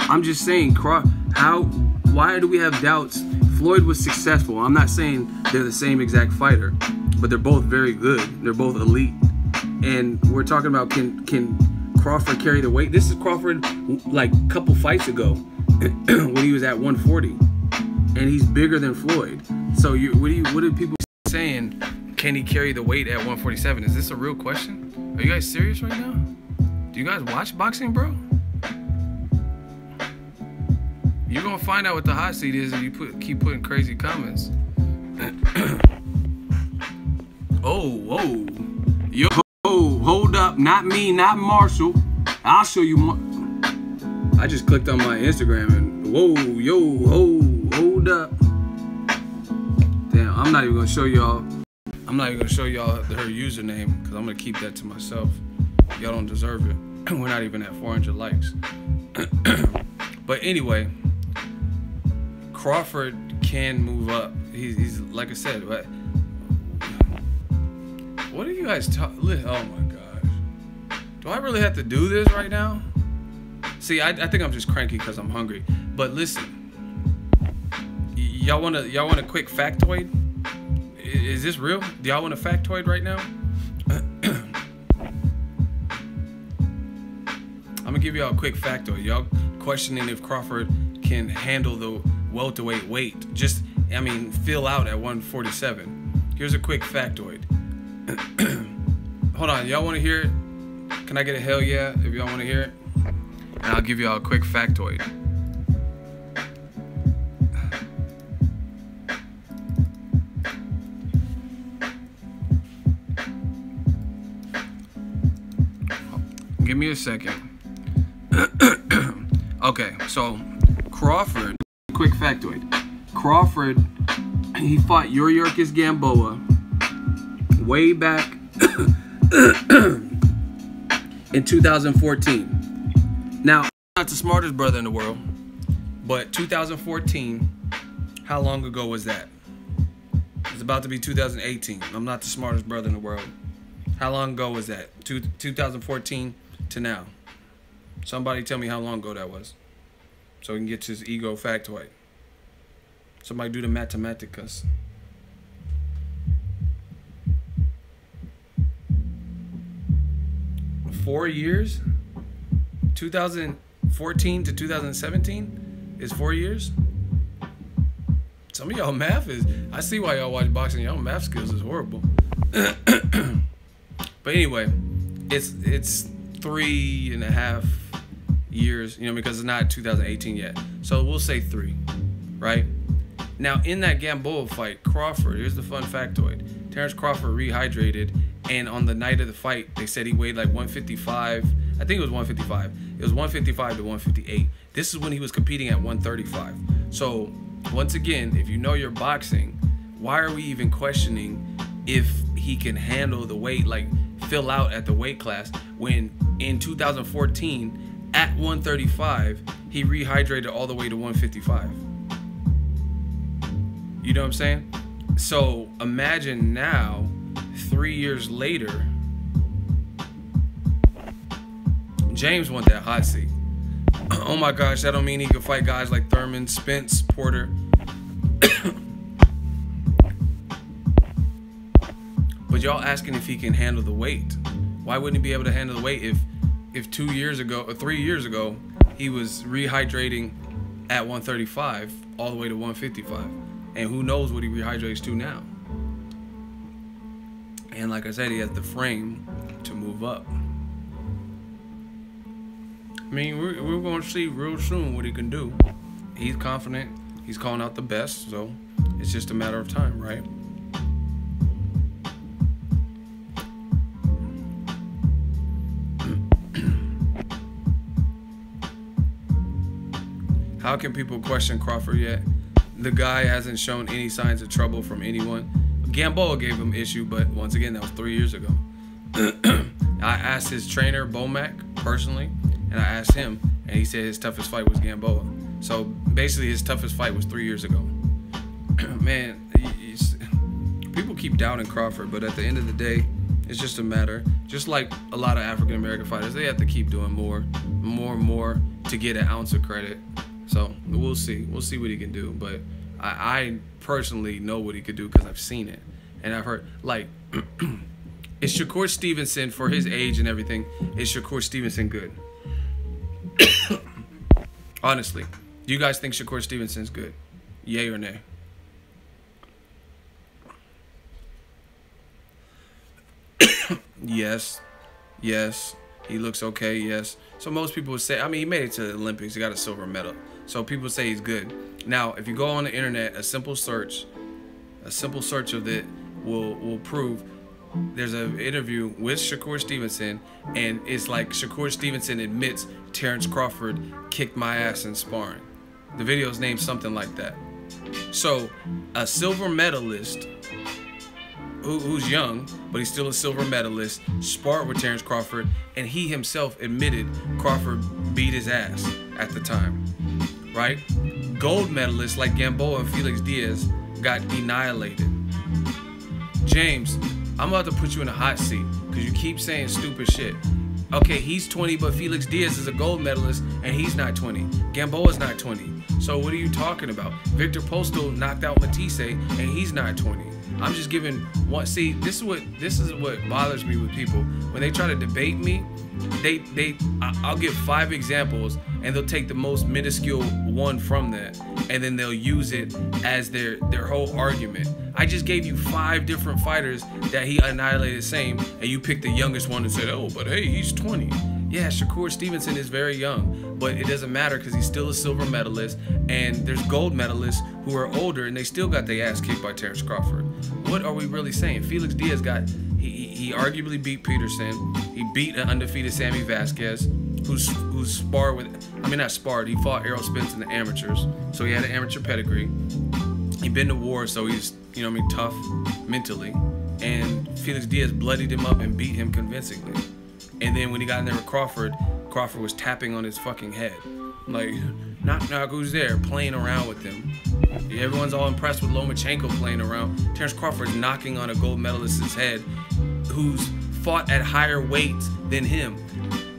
I'm just saying, why do we have doubts? Floyd was successful. I'm not saying they're the same exact fighter, but they're both very good. They're both elite. And we're talking about, can Crawford carry the weight? This is Crawford like a couple fights ago when he was at 140, and he's bigger than Floyd. So what are people saying? Can he carry the weight at 147? Is this a real question? Are you guys serious right now? Do you guys watch boxing, bro? You're gonna find out what the hot seat is if you keep putting crazy comments. Oh, yo, hold up, not me, not Marshall. I'll show you more. I just clicked on my Instagram and hold up. Damn, I'm not even gonna show y'all. I'm not even gonna show y'all her username because I'm gonna keep that to myself. Y'all don't deserve it. We're not even at 400 likes. But anyway, Crawford can move up. He's like I said. What are you guys talking? Oh my gosh. Do I really have to do this right now? See, I think I'm just cranky because I'm hungry. But listen, y'all want a quick factoid? Is this real? Do y'all want a factoid right now? I'm gonna give y'all a quick factoid. Y'all questioning if Crawford can handle the welterweight weight. Just, I mean, fill out at 147. Here's a quick factoid. Hold on, y'all want to hear it? Can I get a hell yeah if y'all want to hear it? And I'll give y'all a quick factoid. Give me a second. Okay, so Crawford, quick factoid. Crawford, he fought Yuriorkis Gamboa way back in 2014. Now, I'm not the smartest brother in the world, but 2014, how long ago was that? It's about to be 2018. I'm not the smartest brother in the world. How long ago was that? 2014 to now. Somebody tell me how long ago that was, so we can get to his ego factoid. Somebody do the mathematicas. Four years? 2014 to 2017 is 4 years? Some of y'all math is... I see why y'all watch boxing. Y'all math skills is horrible. But anyway, it's 3.5 years, you know, because it's not 2018 yet. So we'll say 3, right? Now, in that Gamboa fight, Crawford, here's the fun factoid. Terrence Crawford rehydrated, and on the night of the fight, they said he weighed like 155. I think it was 155. It was 155 to 158. This is when he was competing at 135. So, once again, if you know your boxing, why are we even questioning if he can handle the weight, like fill out at the weight class, when in 2014, at 135, he rehydrated all the way to 155? You know what I'm saying? So imagine now, 3 years later, James won that hot seat. Oh my gosh, that don't mean he can fight guys like Thurman, Spence, Porter. But y'all asking if he can handle the weight. Why wouldn't he be able to handle the weight if 2 years ago or 3 years ago he was rehydrating at 135 all the way to 155? And who knows what he rehydrates to now? And like I said, he has the frame to move up. I mean, we're going to see real soon what he can do. He's confident. He's calling out the best. So it's just a matter of time, right? How can people question Crawford yet? The guy hasn't shown any signs of trouble from anyone. Gamboa gave him issue, but once again, that was 3 years ago. I asked his trainer, Bomac, personally, and I asked him, and he said his toughest fight was Gamboa. So basically, his toughest fight was 3 years ago. Man, people keep doubting Crawford, but at the end of the day, it's just a matter. Just like a lot of African American fighters, they have to keep doing more and more to get an ounce of credit. So we'll see. We'll see what he can do. But I personally know what he could do because I've seen it. And I've heard, like, is Shakur Stevenson, for his age and everything, is Shakur Stevenson good? Honestly, do you guys think Shakur Stevenson's good? Yay or nay? Yes. Yes. He looks okay, yes. So most people would say, I mean, he made it to the Olympics. He got a silver medal. So people say he's good. Now, if you go on the internet, a simple search of it will prove there's an interview with Shakur Stevenson, and it's like Shakur Stevenson admits Terrence Crawford kicked my ass in sparring. The video's named something like that. So a silver medalist who's young, but he's still a silver medalist, sparred with Terrence Crawford, and he himself admitted Crawford beat his ass at the time, right? Gold medalists like Gamboa and Felix Diaz got annihilated. James, I'm about to put you in a hot seat because you keep saying stupid shit. Okay, he's 20, but Felix Diaz is a gold medalist, and he's not 20. Gamboa's not 20. So what are you talking about? Victor Postal knocked out Matisse, and he's not 20. I'm just giving one. See, this is what bothers me with people when they try to debate me. I'll give 5 examples, and they'll take the most minuscule one from that, and then they'll use it as their whole argument. I just gave you 5 different fighters that he annihilated same, and you picked the youngest one and said, oh, but hey, he's 20. Yeah, Shakur Stevenson is very young, but it doesn't matter because he's still a silver medalist, and there's gold medalists who are older, and they still got their ass kicked by Terrence Crawford. what are we really saying? Felix Diaz he arguably beat Peterson. He beat an undefeated Sammy Vasquez, who's sparred with, I mean not sparred, he fought Errol Spence in the amateurs, so he had an amateur pedigree. He been to war, so he's, tough mentally. And Felix Diaz bloodied him up and beat him convincingly. And then when he got in there with Crawford was tapping on his fucking head. Like, knock, who's there? Playing around with him. Everyone's all impressed with Lomachenko playing around. Terrence Crawford's knocking on a gold medalist's head who's fought at higher weights than him.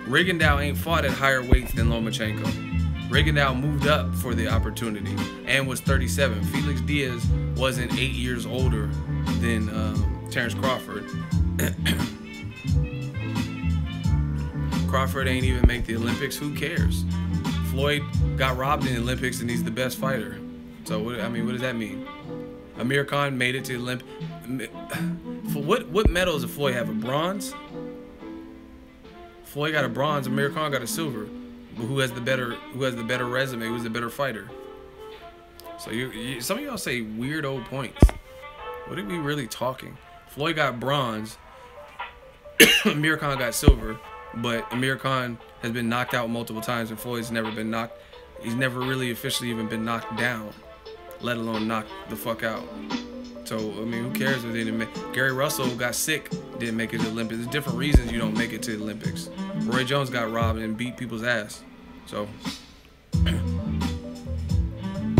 Rigondeaux ain't fought at higher weights than Lomachenko. Rigondeaux moved up for the opportunity and was 37. Felix Diaz wasn't 8 years older than Terrence Crawford. Crawford ain't even make the Olympics. Who cares? Floyd got robbed in the Olympics and he's the best fighter. So what does that mean? Amir Khan made it to the Olympics. What medals does Floyd have? A bronze? Floyd got a bronze. Amir Khan got a silver. But who has the better resume? Who's the better fighter? So some of y'all say weird old points. What are we really talking? Floyd got bronze. Amir Khan got silver. But Amir Khan has been knocked out multiple times, and Floyd's never been knocked. He's never really officially even been knocked down, let alone knocked the fuck out. So, who cares if they didn't make... Gary Russell got sick, didn't make it to the Olympics. There's different reasons you don't make it to the Olympics. Roy Jones got robbed and beat people's ass. So...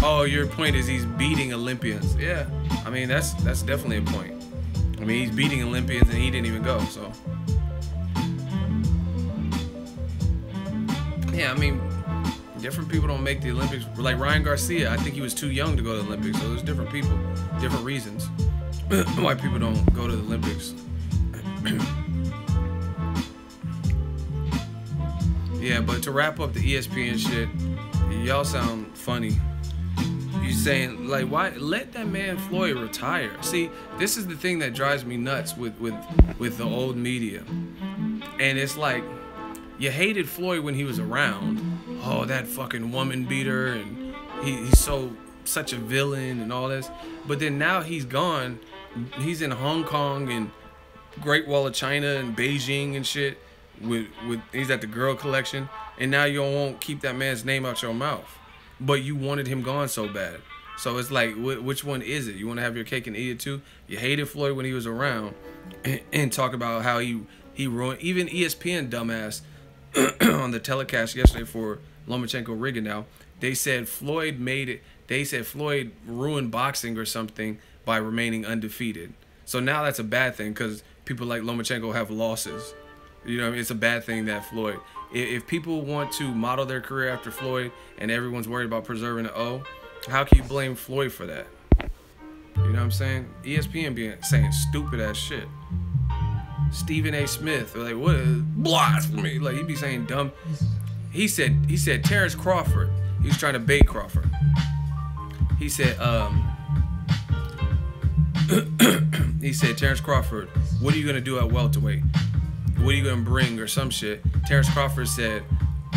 Oh, your point is he's beating Olympians. Yeah, that's definitely a point. He's beating Olympians and he didn't even go, so... Yeah, different people don't make the Olympics. Like Ryan Garcia, I think he was too young to go to the Olympics. So there's different people, different reasons why people don't go to the Olympics. Yeah, but to wrap up the ESPN shit, y'all sound funny. You saying, like, why let that man Floyd retire? See, this is the thing that drives me nuts with the old media. And it's like, you hated Floyd when he was around. Oh, that fucking woman beater, and he's such a villain and all this. But then now he's gone. He's in Hong Kong and Great Wall of China and Beijing and shit. He's at the Girl Collection, and now you won't keep that man's name out your mouth. But you wanted him gone so bad. So it's like, which one is it? You want to have your cake and eat it too? You hated Floyd when he was around, and talk about how he ruined. Even ESPN dumbass on the telecast yesterday for Lomachenko Rigondeaux, they said Floyd made it. They said Floyd ruined boxing or something by remaining undefeated. So now that's a bad thing because people like Lomachenko have losses. It's a bad thing that Floyd. If people want to model their career after Floyd and everyone's worried about preserving the O, how can you blame Floyd for that? You know what I'm saying? ESPN saying stupid ass shit. Stephen A. Smith, like, what is blasphemy? Like, he be saying dumb. He said Terrence Crawford. He was trying to bait Crawford. He said Terrence Crawford, what are you gonna do at welterweight? What are you gonna bring or some shit? Terrence Crawford said,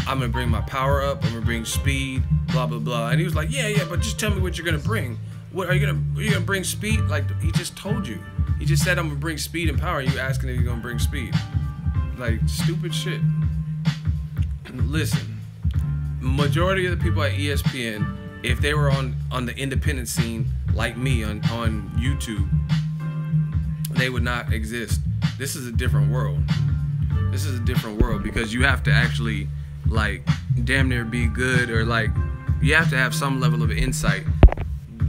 I'm gonna bring my power up. I'm gonna bring speed. Blah blah blah. And he was like, yeah, but just tell me what you're gonna bring. What are you gonna bring? Speed? Like he just told you. He just said I'm gonna bring speed and power. And you asking if you're gonna bring speed? Like stupid shit. Listen, majority of the people at ESPN, if they were on the independent scene like me on YouTube, they would not exist. This is a different world. This is a different world because you have to actually like damn near be good, or like you have to have some level of insight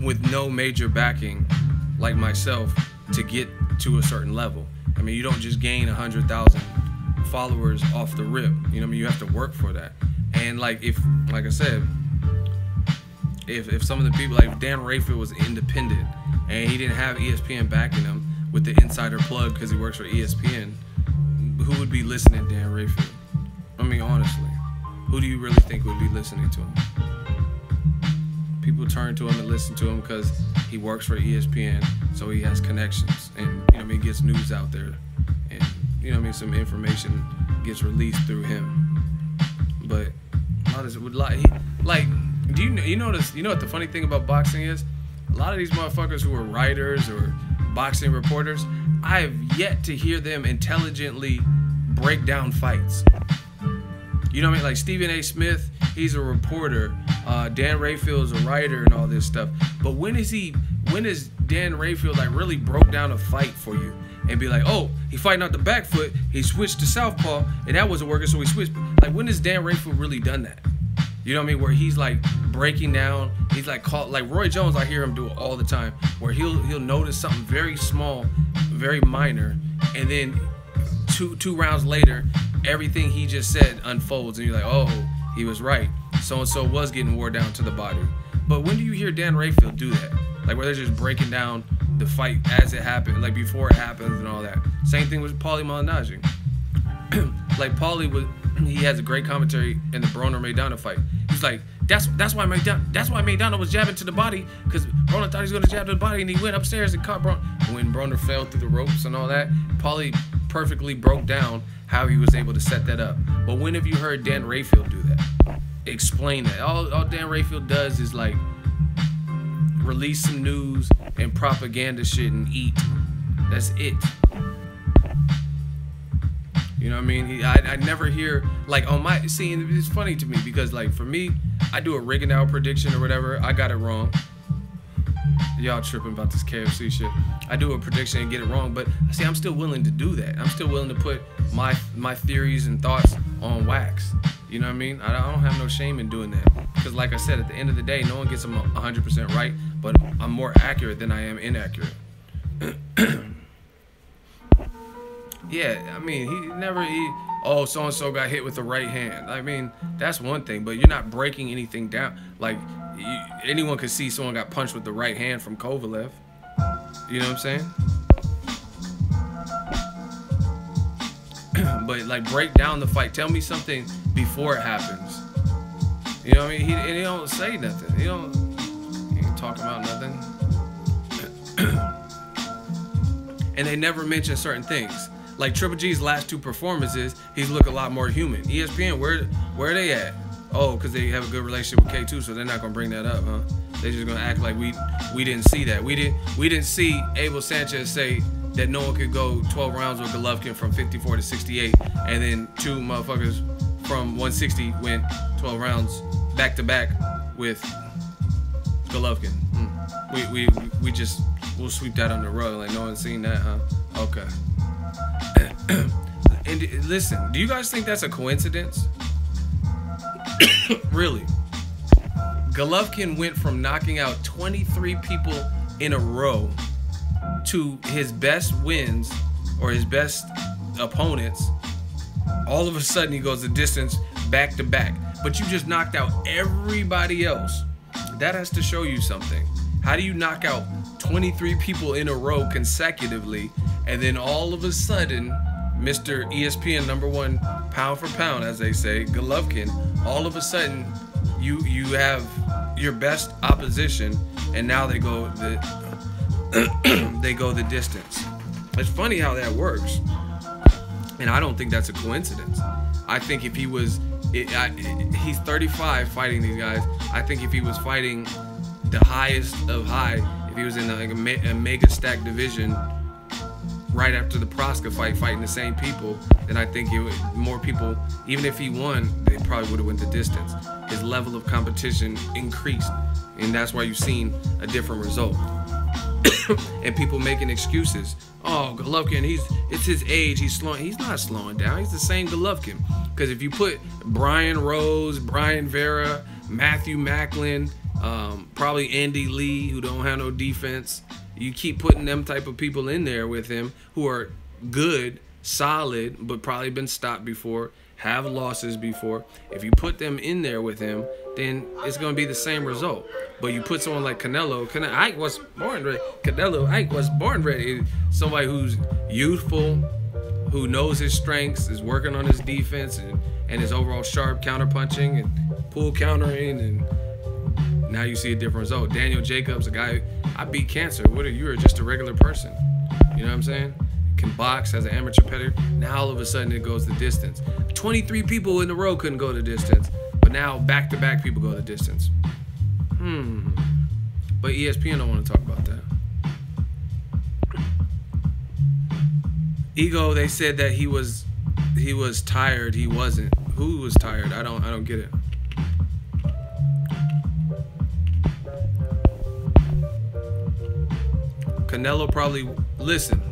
with no major backing like myself to get to a certain level. You don't just gain 100,000 followers off the rip. You have to work for that. And like I said, if some of the people, like Dan Rayfield was independent and he didn't have ESPN backing him with the insider plug because he works for ESPN, who would be listening to Dan Rayfield? Honestly, who do you really think would be listening to him? People turn to him and listen to him because he works for ESPN, so he has connections, and he gets news out there, and some information gets released through him. But a lot of it would do you know what the funny thing about boxing is? A lot of these motherfuckers who are writers or boxing reporters, I have yet to hear them intelligently break down fights. You know what I mean? Like Stephen A. Smith, he's a reporter. Dan Rayfield's a writer and all this stuff. But when is Dan Rayfield like really broke down a fight for you and be like, oh, he fighting out the back foot, he switched to southpaw, and that wasn't working, so he switched. Like, when has Dan Rayfield really done that? You know what I mean? Where he's like breaking down, he's like caught, like Roy Jones, I hear him do it all the time, where he'll notice something very small, very minor, and then two rounds later, everything he just said unfolds, and you're like, oh, he was right. So-and-so was getting wore down to the body. But when do you hear Dan Rayfield do that? Like, where they're just breaking down the fight as it happened, like before it happens and all that. Same thing with Paulie Malignaggi. Like, he has a great commentary in the Broner-Maidana fight. He's like, that's why Maidana was jabbing to the body, because Broner thought he was going to jab to the body, and he went upstairs and caught Broner. When Broner fell through the ropes and all that, Paulie perfectly broke down how he was able to set that up. But when have you heard Dan Rayfield do that? Explain that. All Dan Rayfield does is like release some news and propaganda shit and eat. That's it. You know what I mean? I never hear like on my it's funny to me because like for me, I do a Rigondeaux prediction or whatever. I got it wrong. Y'all tripping about this KFC shit. I do a prediction and get it wrong, but see, I'm still willing to do that. I'm still willing to put my theories and thoughts on wax. You know what I mean? I don't have no shame in doing that. Because like I said, at the end of the day, no one gets them 100% right, but I'm more accurate than I am inaccurate. Yeah, I mean, oh, so-and-so got hit with the right hand. I mean, that's one thing, but you're not breaking anything down. Like, anyone could see someone got punched with the right hand from Kovalev. You know what I'm saying? But, like, break down the fight. Tell me something before it happens. You know what I mean? He don't say nothing. He ain't talking about nothing. And they never mention certain things. Like Triple G's last two performances, he's looked a lot more human. ESPN, where are they at? Oh, because they have a good relationship with K2, so they're not gonna bring that up, huh? They're just gonna act like we didn't see that. We didn't see Abel Sanchez say that no one could go 12 rounds with Golovkin from 54 to 68, and then two motherfuckers from 160 went 12 rounds back to back with Golovkin. We'll sweep that under the rug like no one's seen that, huh? Okay. And listen, do you guys think that's a coincidence? Really? Golovkin went from knocking out 23 people in a row to his best wins or his best opponents. All of a sudden he goes the distance back to back. But you just knocked out everybody else. That has to show you something. How do you knock out 23 people in a row consecutively, and then all of a sudden Mr. ESPN #1 pound for pound, as they say, Golovkin, all of a sudden you have your best opposition, and now they go the distance. It's funny how that works, and I don't think that's a coincidence. I think if he was, he's 35 fighting these guys. I think if he was fighting the highest of high, if he was in like a mega stack division right after the Proska fight, fighting the same people, then I think more people, even if he won, they probably would have went the distance. His level of competition increased, and that's why you've seen a different result. And people making excuses. Oh, Golovkin, it's his age, he's slowing. He's not slowing down. He's the same Golovkin. Because if you put Brian Rose, Brian Vera, Matthew Macklin, probably Andy Lee, who don't have no defense, you keep putting them type of people in there with him who are good, solid, but probably been stopped before, have losses before. If you put them in there with him, then it's going to be the same result. But you put someone like Canelo Ike was born ready. Canelo Ike was born ready. Somebody who's youthful, who knows his strengths, is working on his defense and his overall sharp counterpunching and pull countering, and now you see a different result. Daniel Jacobs, a guy, I beat cancer. You're just a regular person. You know what I'm saying? Can box, has an amateur pedigree. Now all of a sudden it goes the distance. 23 people in a row couldn't go the distance, but now back-to-back people go the distance. But ESPN don't want to talk about that. Ego, they said that he was tired. He wasn't. Who was tired? I don't get it. Canelo probably, listen,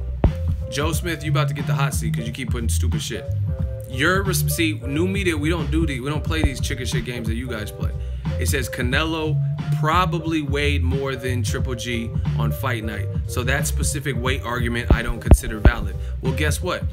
Joe Smith, you about to get the hot seat because you keep putting stupid shit. See, new media, we don't play these chicken shit games that you guys play. It says Canelo probably weighed more than Triple G on fight night. So that specific weight argument I don't consider valid. Well, guess what?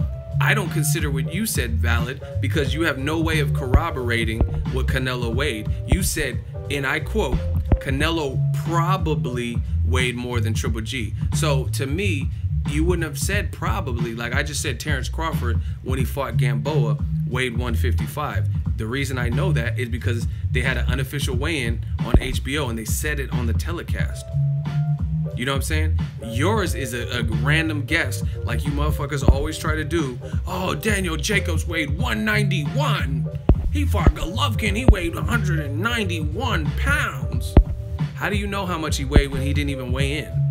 I don't consider what you said valid because you have no way of corroborating what Canelo weighed. You said, and I quote, Canelo probably weighed more than Triple G. So to me, you wouldn't have said probably. Like I just said, Terrence Crawford, when he fought Gamboa, weighed 155. The reason I know that is because they had an unofficial weigh-in on HBO and they said it on the telecast. You know what I'm saying? Yours is a random guess, like you motherfuckers always try to do. Oh, Daniel Jacobs weighed 191. He fought Golovkin, he weighed 191 pounds. How do you know how much he weighed when he didn't even weigh in?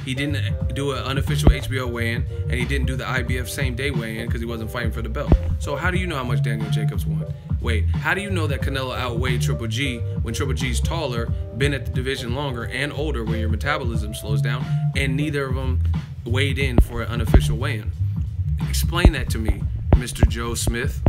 He didn't do an unofficial HBO weigh-in, and he didn't do the IBF same-day weigh-in because he wasn't fighting for the belt. So how do you know how much Daniel Jacobs won? Wait, how do you know that Canelo outweighed Triple G when Triple G's taller, been at the division longer, and older where your metabolism slows down, and neither of them weighed in for an unofficial weigh-in? Explain that to me, Mr. Joe Smith.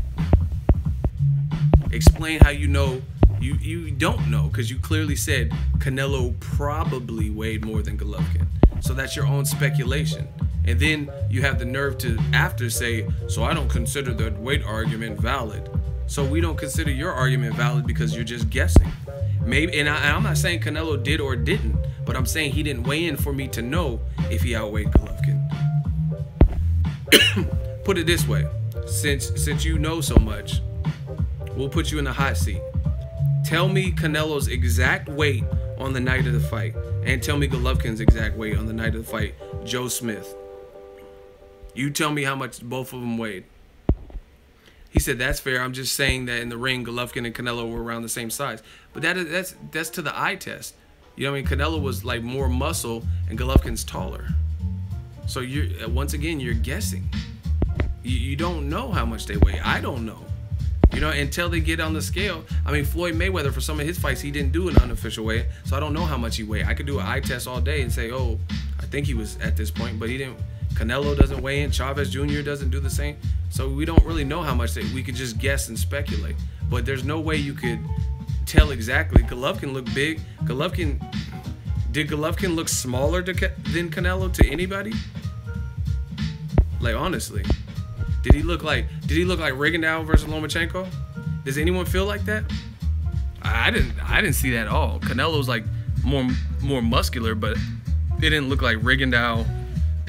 Explain how you know. You don't know because you clearly said Canelo probably weighed more than Golovkin. So that's your own speculation. And then you have the nerve to after say, so I don't consider the weight argument valid. So we don't consider your argument valid because you're just guessing. Maybe, and I'm not saying Canelo did or didn't, but I'm saying he didn't weigh in for me to know if he outweighed Golovkin. Put it this way, since you know so much, we'll put you in the hot seat. Tell me Canelo's exact weight on the night of the fight, and tell me Golovkin's exact weight on the night of the fight. Joe Smith. You tell me how much both of them weighed. He said, that's fair. I'm just saying that in the ring, Golovkin and Canelo were around the same size. But that's to the eye test. You know what I mean? Canelo was like more muscle, and Golovkin's taller. So you're once again, you're guessing. You don't know how much they weigh. I don't know. You know, until they get on the scale. I mean, Floyd Mayweather, for some of his fights, he didn't do an unofficial weigh, so I don't know how much he weighed. I could do an eye test all day and say, oh, I think he was at this point, but he didn't. Canelo doesn't weigh in. Chavez Jr. doesn't do the same. So we don't really know how much we could just guess and speculate. But there's no way you could tell exactly. Golovkin looked big. Did Golovkin look smaller than Canelo to anybody? Like, honestly. Did he look like Rigondeaux versus Lomachenko? Does anyone feel like that? I didn't see that at all. Canelo's like more muscular, but it didn't look like Rigondeaux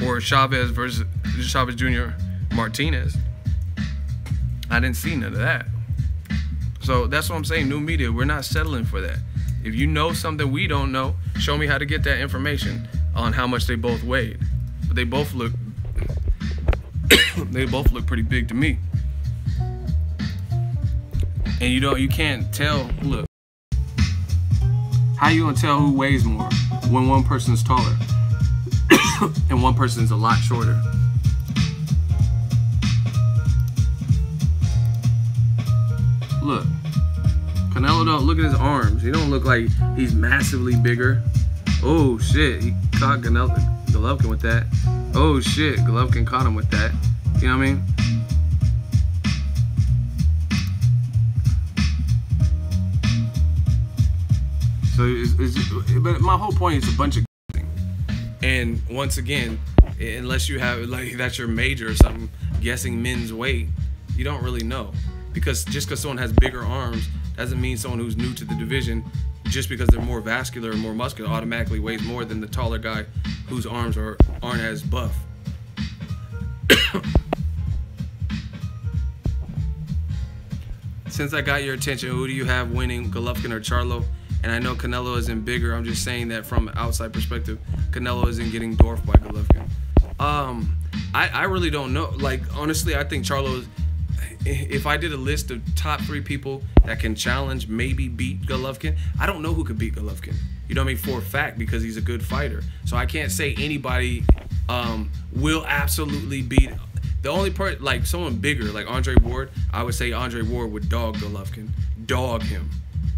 or Chavez versus Chavez Jr. Martinez. I didn't see none of that. So that's what I'm saying. New media, we're not settling for that. If you know something we don't know, show me how to get that information on how much they both weighed. But they both look pretty big to me. And you can't tell. Look, how you gonna tell who weighs more when one person's taller and one person's a lot shorter? Look, Canelo don't look at his arms. He don't look like he's massively bigger. Oh shit, he caught Golovkin with that. Oh shit, Golovkin caught him with that. You know what I mean? So but my whole point is a bunch of guessing. And once again, unless you have like that's your major or something, guessing men's weight, you don't really know. Because just because someone has bigger arms doesn't mean someone who's new to the division, just because they're more vascular and more muscular, automatically weighs more than the taller guy whose arms aren't as buff. Since I got your attention, who do you have winning, Golovkin or Charlo? And I know Canelo isn't bigger. I'm just saying that from an outside perspective, Canelo isn't getting dwarfed by Golovkin. I really don't know. Like, honestly, I think Charlo is, if I did a list of top 3 people that can challenge, maybe beat Golovkin, I don't know who could beat Golovkin. You know what I mean? For a fact, because he's a good fighter. So I can't say anybody will absolutely beat. The only part, like someone bigger, like Andre Ward, I would say Andre Ward would dog Golovkin, dog him,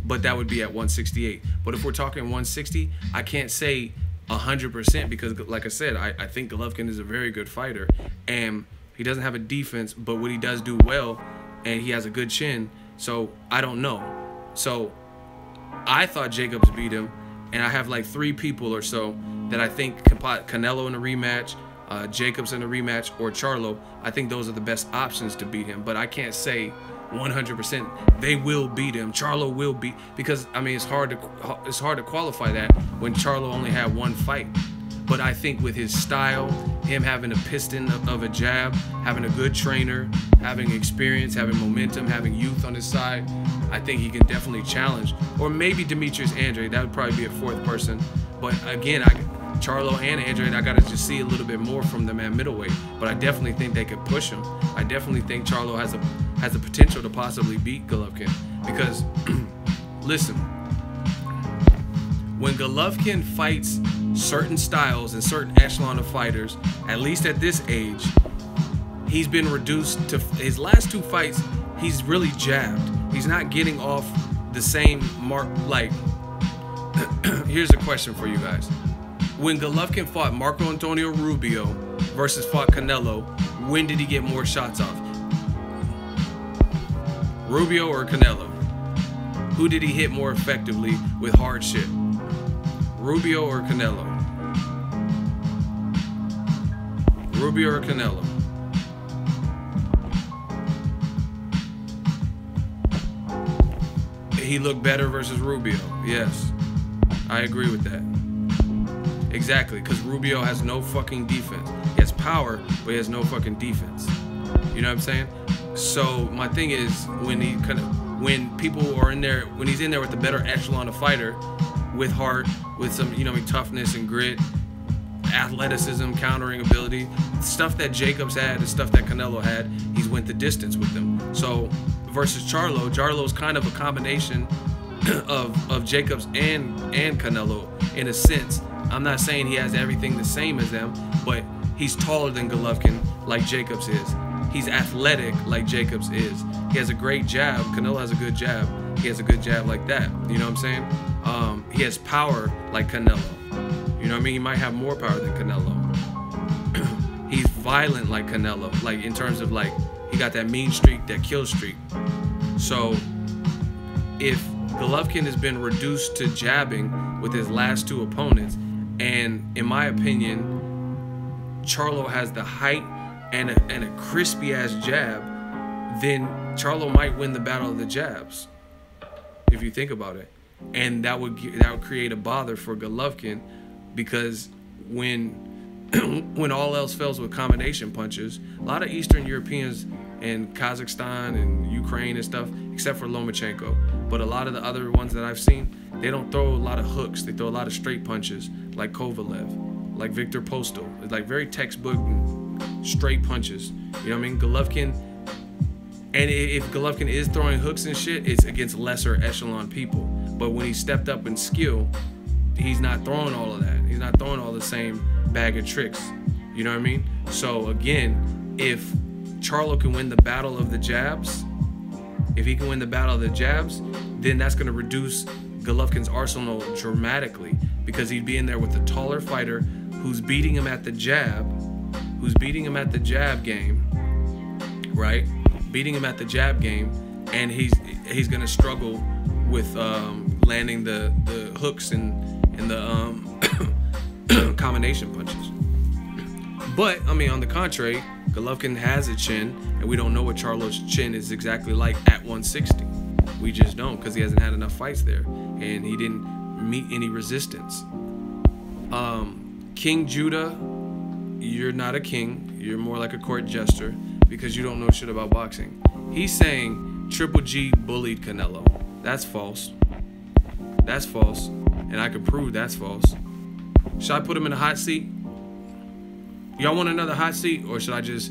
but that would be at 168. But if we're talking 160, I can't say 100% because, like I said, I think Golovkin is a very good fighter, and he doesn't have a defense, but what he does do well, and he has a good chin. So I don't know. So I thought Jacobs beat him, and I have like 3 people or so that I think Canelo in a rematch, Jacobs in a rematch, or Charlo. I think those are the best options to beat him, but I can't say 100% they will beat him. Charlo will beat, because I mean it's hard to qualify that when Charlo only had 1 fight. But I think with his style, him having a piston of a jab, having a good trainer, having experience, having momentum, having youth on his side, I think he can definitely challenge. Or maybe Demetrius Andrade, that would probably be a 4th person. But again, Charlo and Andrade, I gotta just see a little bit more from them at middleweight. But I definitely think they could push him. I definitely think Charlo has the potential to possibly beat Golovkin. Because, listen, when Golovkin fights certain styles and certain echelon of fighters, at least at this age, he's been reduced to his last 2 fights. He's really jabbed. He's not getting off the same mark. Like, here's a question for you guys. When Golovkin fought Marco Antonio Rubio versus fought Canelo, when did he get more shots off? Rubio or Canelo? Who did he hit more effectively with hard shit? Rubio or Canelo? Rubio or Canelo? He looked better versus Rubio. Yes, I agree with that. Exactly, because Rubio has no fucking defense. He has power, but he has no fucking defense. You know what I'm saying? So my thing is, when people are in there, when he's in there with the better echelon of fighter, with heart, with some, toughness and grit, athleticism, countering ability, stuff that Jacobs had, the stuff that Canelo had, he's went the distance with them. So versus Charlo's kind of a combination of Jacobs and Canelo in a sense. I'm not saying he has everything the same as them, but he's taller than Golovkin like Jacobs is. He's athletic like Jacobs is. He has a great jab. Canelo has a good jab. He has a good jab like that. You know what I'm saying? He has power like Canelo. You know what I mean? He might have more power than Canelo. He's violent like Canelo, like in terms of like he got that mean streak, that kill streak. So if Golovkin has been reduced to jabbing with his last 2 opponents, and in my opinion, Charlo has the height and a crispy ass jab, then Charlo might win the battle of the jabs, if you think about it. And that would create a bother for Golovkin, because when all else fails with combination punches, a lot of Eastern Europeans and Kazakhstan and Ukraine and stuff, except for Lomachenko, but a lot of the other ones that I've seen, they don't throw a lot of hooks. They throw a lot of straight punches, like Kovalev, like Victor Postal. It's like very textbook straight punches. You know what I mean? Golovkin, and if Golovkin is throwing hooks and shit, it's against lesser echelon people. But when he stepped up in skill, he's not throwing all of that. He's not throwing all the same bag of tricks. You know what I mean? So again, if Charlo can win the battle of the jabs, if he can win the battle of the jabs, then that's going to reduce Golovkin's arsenal dramatically, because he'd be in there with a taller fighter who's beating him at the jab, game, right? Beating him at the jab game, and he's going to struggle with landing the hooks and the combination punches. But I mean, on the contrary, Golovkin has a chin, and we don't know what Charlo's chin is exactly like at 160. We just don't, because he hasn't had enough fights there, and he didn't meet any resistance. King Judah, you're not a king. You're more like a court jester, because you don't know shit about boxing. He's saying Triple G bullied Canelo. That's false. That's false, and I can prove that's false. Should I put him in a hot seat? Y'all want another hot seat, or should I just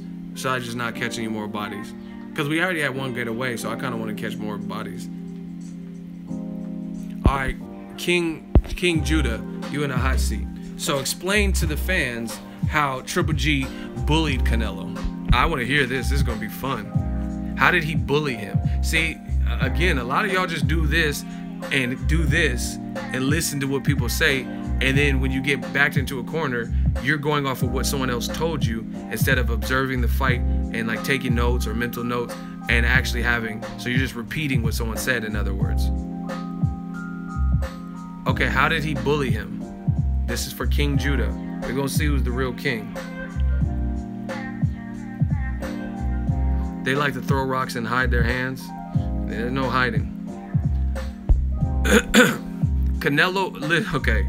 not catch any more bodies? Because we already had one get away, so I kind of want to catch more bodies. All right, King Judah, you in a hot seat. So explain to the fans how Triple G bullied Canelo. I want to hear this. This is going to be fun. How did he bully him? See, again, a lot of y'all just do this and listen to what people say, and then when you get backed into a corner, you're going off of what someone else told you instead of observing the fight and like taking notes or mental notes and actually having, so you're just repeating what someone said, in other words. Okay, how did he bully him? This is for King Judah. We're gonna see who's the real king. They like to throw rocks and hide their hands. There's no hiding. Canelo, okay,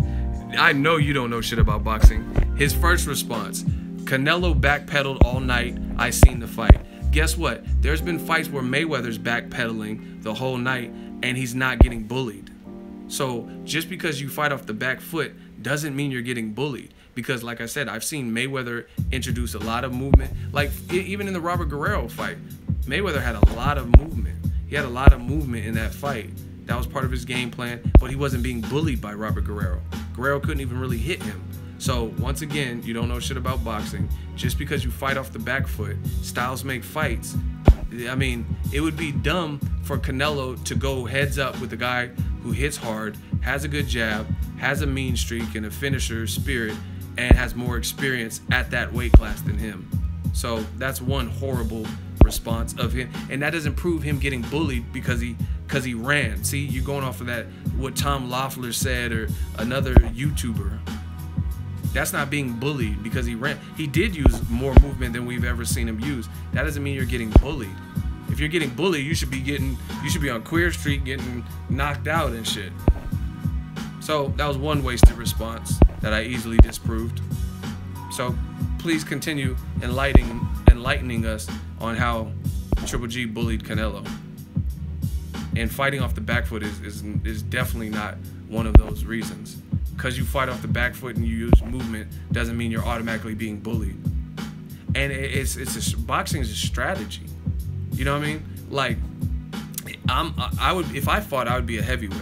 I know you don't know shit about boxing. His first response, Canelo backpedaled all night. I seen the fight. Guess what? There's been fights where Mayweather's backpedaling the whole night and he's not getting bullied. So just because you fight off the back foot doesn't mean you're getting bullied. Because like I said, I've seen Mayweather introduce a lot of movement. Like even in the Robert Guerrero fight, Mayweather had a lot of movement. He had a lot of movement in that fight. That was part of his game plan, but he wasn't being bullied by Robert Guerrero. Guerrero couldn't even really hit him. So once again, you don't know shit about boxing. Just because you fight off the back foot, styles make fights. I mean, it would be dumb for Canelo to go heads up with a guy who hits hard, has a good jab, has a mean streak and a finisher spirit, and has more experience at that weight class than him. So that's one horrible response of him, and that doesn't prove him getting bullied because he ran. See, you're going off of that, what Tom Loeffler said or another YouTuber. That's not being bullied because he ran. He did use more movement than we've ever seen him use. That doesn't mean you're getting bullied. If you're getting bullied, you should be on Queer Street getting knocked out and shit. So that was one wasted response that I easily disproved. So please continue enlightening us on how Triple G bullied Canelo. And fighting off the back foot is definitely not one of those reasons. Because you fight off the back foot and you use movement doesn't mean you're automatically being bullied. And boxing is a strategy. You know what I mean? Like, if I fought, I would be a heavyweight.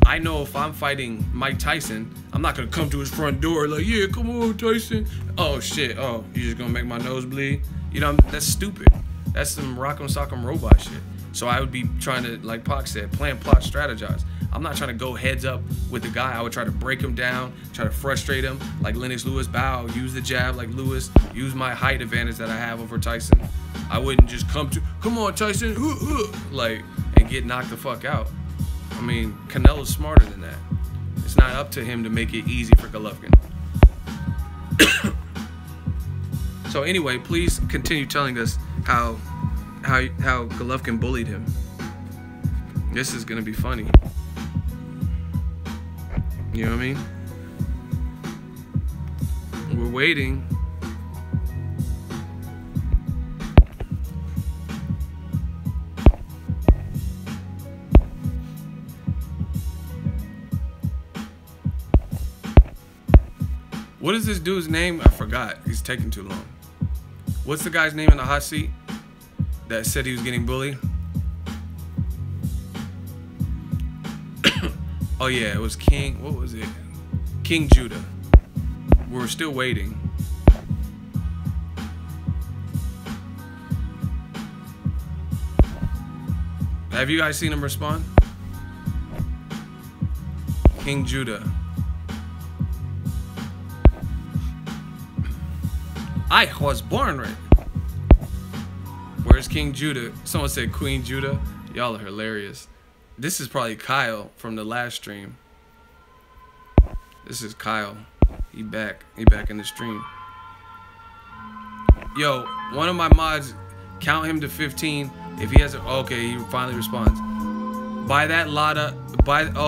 I know if I'm fighting Mike Tyson, I'm not gonna come to his front door like, yeah, come on, Tyson. Oh shit. Oh, you just gonna make my nose bleed? You know, that's stupid. That's some rock'em sock'em robot shit. So I would be trying to, like Pac said, plan, plot, strategize. I'm not trying to go heads up with the guy. I would try to break him down, try to frustrate him, like Lennox Lewis. Bow, use the jab like Lewis, use my height advantage that I have over Tyson. I wouldn't just come on, Tyson, like, and get knocked the fuck out. I mean, Canelo's smarter than that. It's not up to him to make it easy for Golovkin. So anyway, please continue telling us how Golovkin bullied him. This is gonna be funny. You know what I mean? We're waiting. What is this dude's name? I forgot. He's taking too long. What's the guy's name in the hot seat that said he was getting bullied? Oh yeah, it was King. What was it? King Judah. We're still waiting. Have you guys seen him respond? King Judah. I was born right. Where's King Judah? Someone said Queen Judah. Y'all are hilarious. This is probably Kyle from the last stream. This is Kyle. He back in the stream. Yo, one of my mods, count him to 15. If he has a, okay, he finally responds. Oh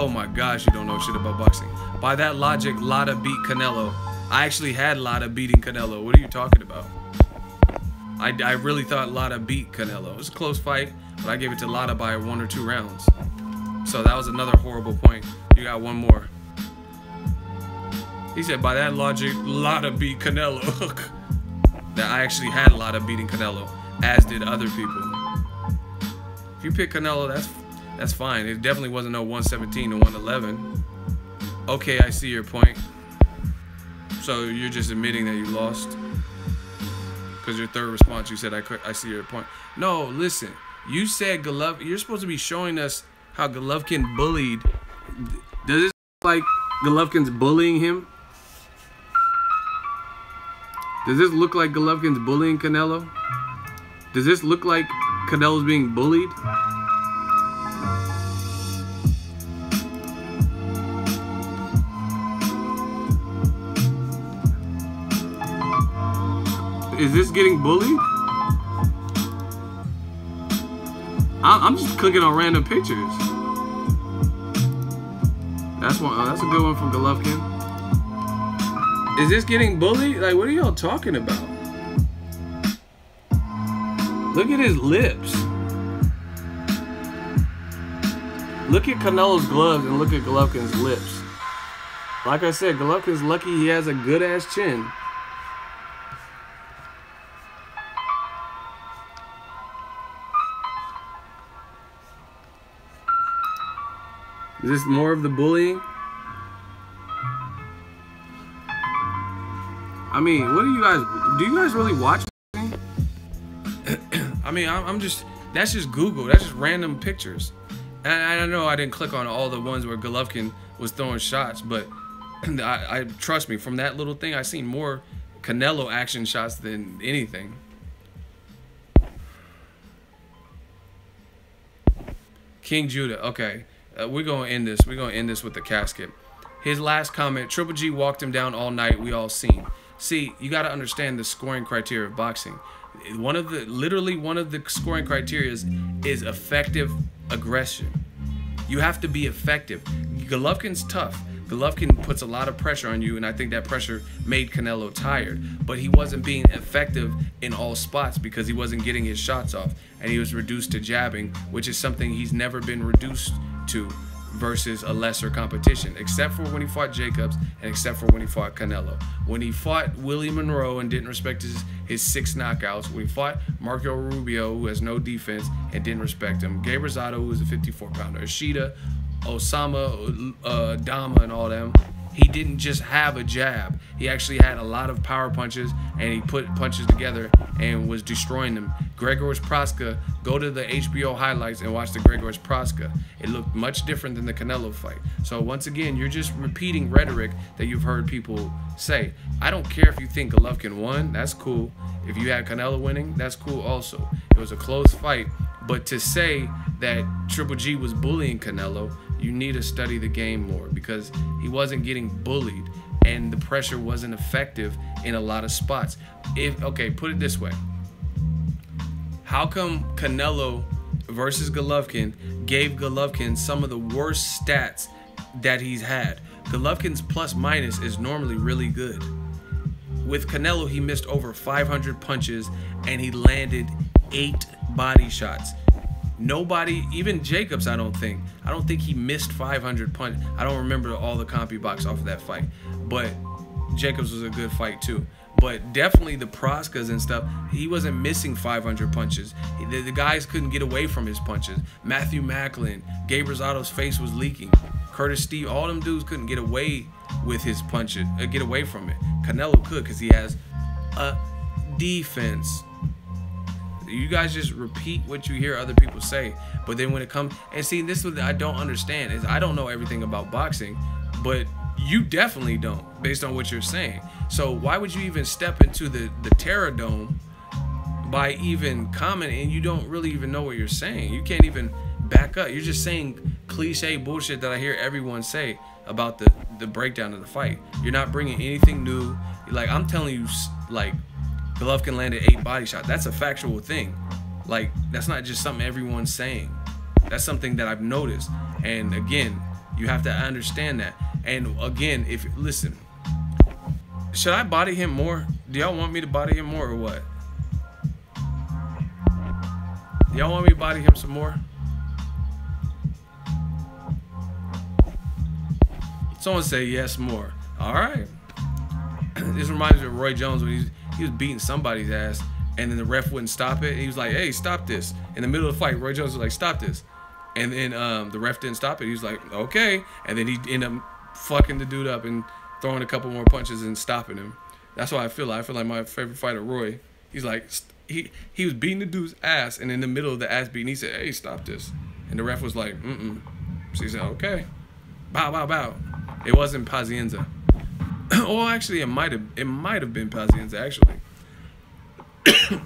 my gosh, you don't know shit about boxing. By that logic, Lara beat Canelo. I actually had Lara beating Canelo. What are you talking about? I really thought Lara beat Canelo. It was a close fight, but I gave it to Lara by 1 or 2 rounds. So that was another horrible point. You got one more. He said, by that logic, Lara beat Canelo. That I actually had Lara beating Canelo, as did other people. If you pick Canelo, that's fine. It definitely wasn't no 117 to 111. Okay, I see your point. So you're just admitting that you lost? Because your third response, you said, I see your point. No, listen. You said Golovkin. You're supposed to be showing us how Golovkin bullied. Does this look like Golovkin's bullying him? Does this look like Golovkin's bullying Canelo? Does this look like Canelo's being bullied? Is this getting bullied? I'm just clicking on random pictures. That's one. That's a good one from Golovkin. Is this getting bullied? Like, what are y'all talking about? Look at his lips. Look at Canelo's gloves and look at Golovkin's lips. Like I said, Golovkin's lucky he has a good ass chin. Is this more of the bullying? I mean, what do you guys really watch? I mean, I'm just, that's just Google. That's just random pictures. And I know I didn't click on all the ones where Golovkin was throwing shots, but I trust me, from that little thing, I seen more Canelo action shots than anything. King Judah, okay. We're going to end this. We're going to end this with the casket. His last comment, Triple G walked him down all night. We all seen. See, you got to understand the scoring criteria of boxing. Literally one of the scoring criteria is effective aggression. You have to be effective. Golovkin's tough. Golovkin puts a lot of pressure on you, and I think that pressure made Canelo tired. But he wasn't being effective in all spots because he wasn't getting his shots off, and he was reduced to jabbing, which is something he's never been reduced to versus a lesser competition, except for when he fought Jacobs and except for when he fought Canelo. When he fought Willie Monroe and didn't respect his 6 knockouts, when he fought Marco Rubio, who has no defense, and didn't respect him, Gabe Rosado, who was a 54-pounder, Ishida, Osama, Dama, and all them, he didn't just have a jab. He actually had a lot of power punches, and he put punches together and was destroying them. Gregor's Proska, go to the HBO highlights and watch the Gregor's Proska. It looked much different than the Canelo fight. So once again, you're just repeating rhetoric that you've heard people say. I don't care if you think Golovkin won, that's cool. If you had Canelo winning, that's cool also. It was a close fight, but to say that Triple G was bullying Canelo, you need to study the game more because he wasn't getting bullied and the pressure wasn't effective in a lot of spots. Okay, put it this way. How come Canelo versus Golovkin gave Golovkin some of the worst stats that he's had? Golovkin's plus minus is normally really good. With Canelo, he missed over 500 punches and he landed 8 body shots. Nobody, even Jacobs, I don't think he missed 500 punches. I don't remember all the CompuBox off of that fight, but Jacobs was a good fight too. But definitely the Proskas and stuff, he wasn't missing 500 punches. The guys couldn't get away from his punches. Matthew Macklin, Gabe Rosado's face was leaking. Curtis Steve, all them dudes couldn't get away with his punches, get away from it. Canelo could because he has a defense. You guys just repeat what you hear other people say, but then when it comes, and see, this is what I don't understand, is I don't know everything about boxing, but you definitely don't, based on what you're saying. So why would you even step into the Terror Dome by even commenting, and you don't really even know what you're saying? You can't even back up. You're just saying cliche bullshit that I hear everyone say about the breakdown of the fight. You're not bringing anything new. Like, I'm telling you, like, Golovkin landed 8 body shots. That's a factual thing. Like, that's not just something everyone's saying. That's something that I've noticed. And again, you have to understand that. And again, listen, should I body him more? Do y'all want me to body him more or what? Do y'all want me to body him some more? Someone say yes, more. All right. This reminds me of Roy Jones when he was beating somebody's ass, and then the ref wouldn't stop it. He was like, "Hey, stop this!" In the middle of the fight, Roy Jones was like, "Stop this," and then the ref didn't stop it. He was like, "Okay," and then he ended up fucking the dude up and throwing a couple more punches and stopping him. That's why I feel like. I feel like my favorite fighter, Roy, he's like, he was beating the dude's ass, and in the middle of the ass beating, he said, "Hey, stop this." And the ref was like, So he said, "Okay. Bow, bow, bow." It wasn't Pazienza. Oh, actually, it might have been Pazienza, actually.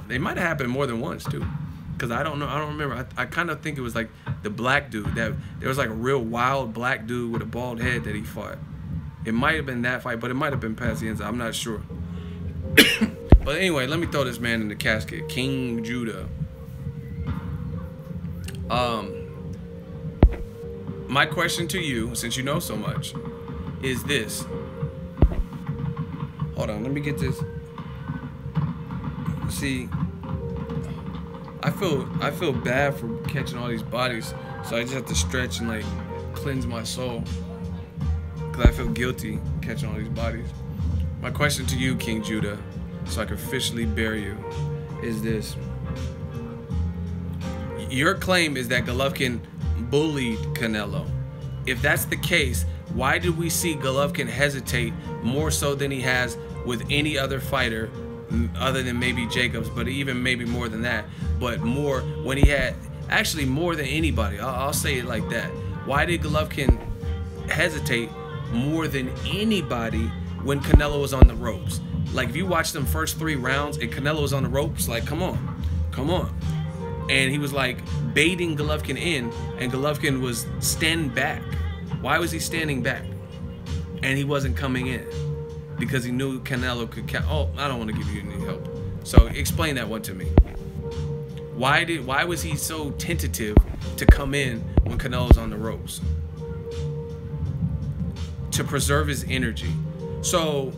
It might have happened more than once, too. Because I don't know. I don't remember. I kind of think it was like the black dude. There was like a real wild black dude with a bald head that he fought. It might have been that fight, but it might have been Pazienza. I'm not sure. But anyway, let me throw this man in the casket. King Judah. My question to you, since you know so much, is this. Hold on, let me get this. See, I feel bad for catching all these bodies, so I just have to stretch and like cleanse my soul, because I feel guilty catching all these bodies. My question to you, King Judah, so I can officially bury you, is this. Your claim is that Golovkin bullied Canelo. If that's the case, why did we see Golovkin hesitate more so than he has with any other fighter, other than maybe Jacobs, but even maybe more than that, but more when he had, actually more than anybody, I'll say it like that. Why did Golovkin hesitate more than anybody when Canelo was on the ropes? Like, if you watch them first 3 rounds and Canelo was on the ropes, like, come on. And he was like baiting Golovkin in, and Golovkin was standing back. Why was he standing back? And he wasn't coming in because he knew Canelo could oh, I don't want to give you any help. So explain that one to me. Why was he so tentative to come in when Canelo's on the ropes? To preserve his energy. So,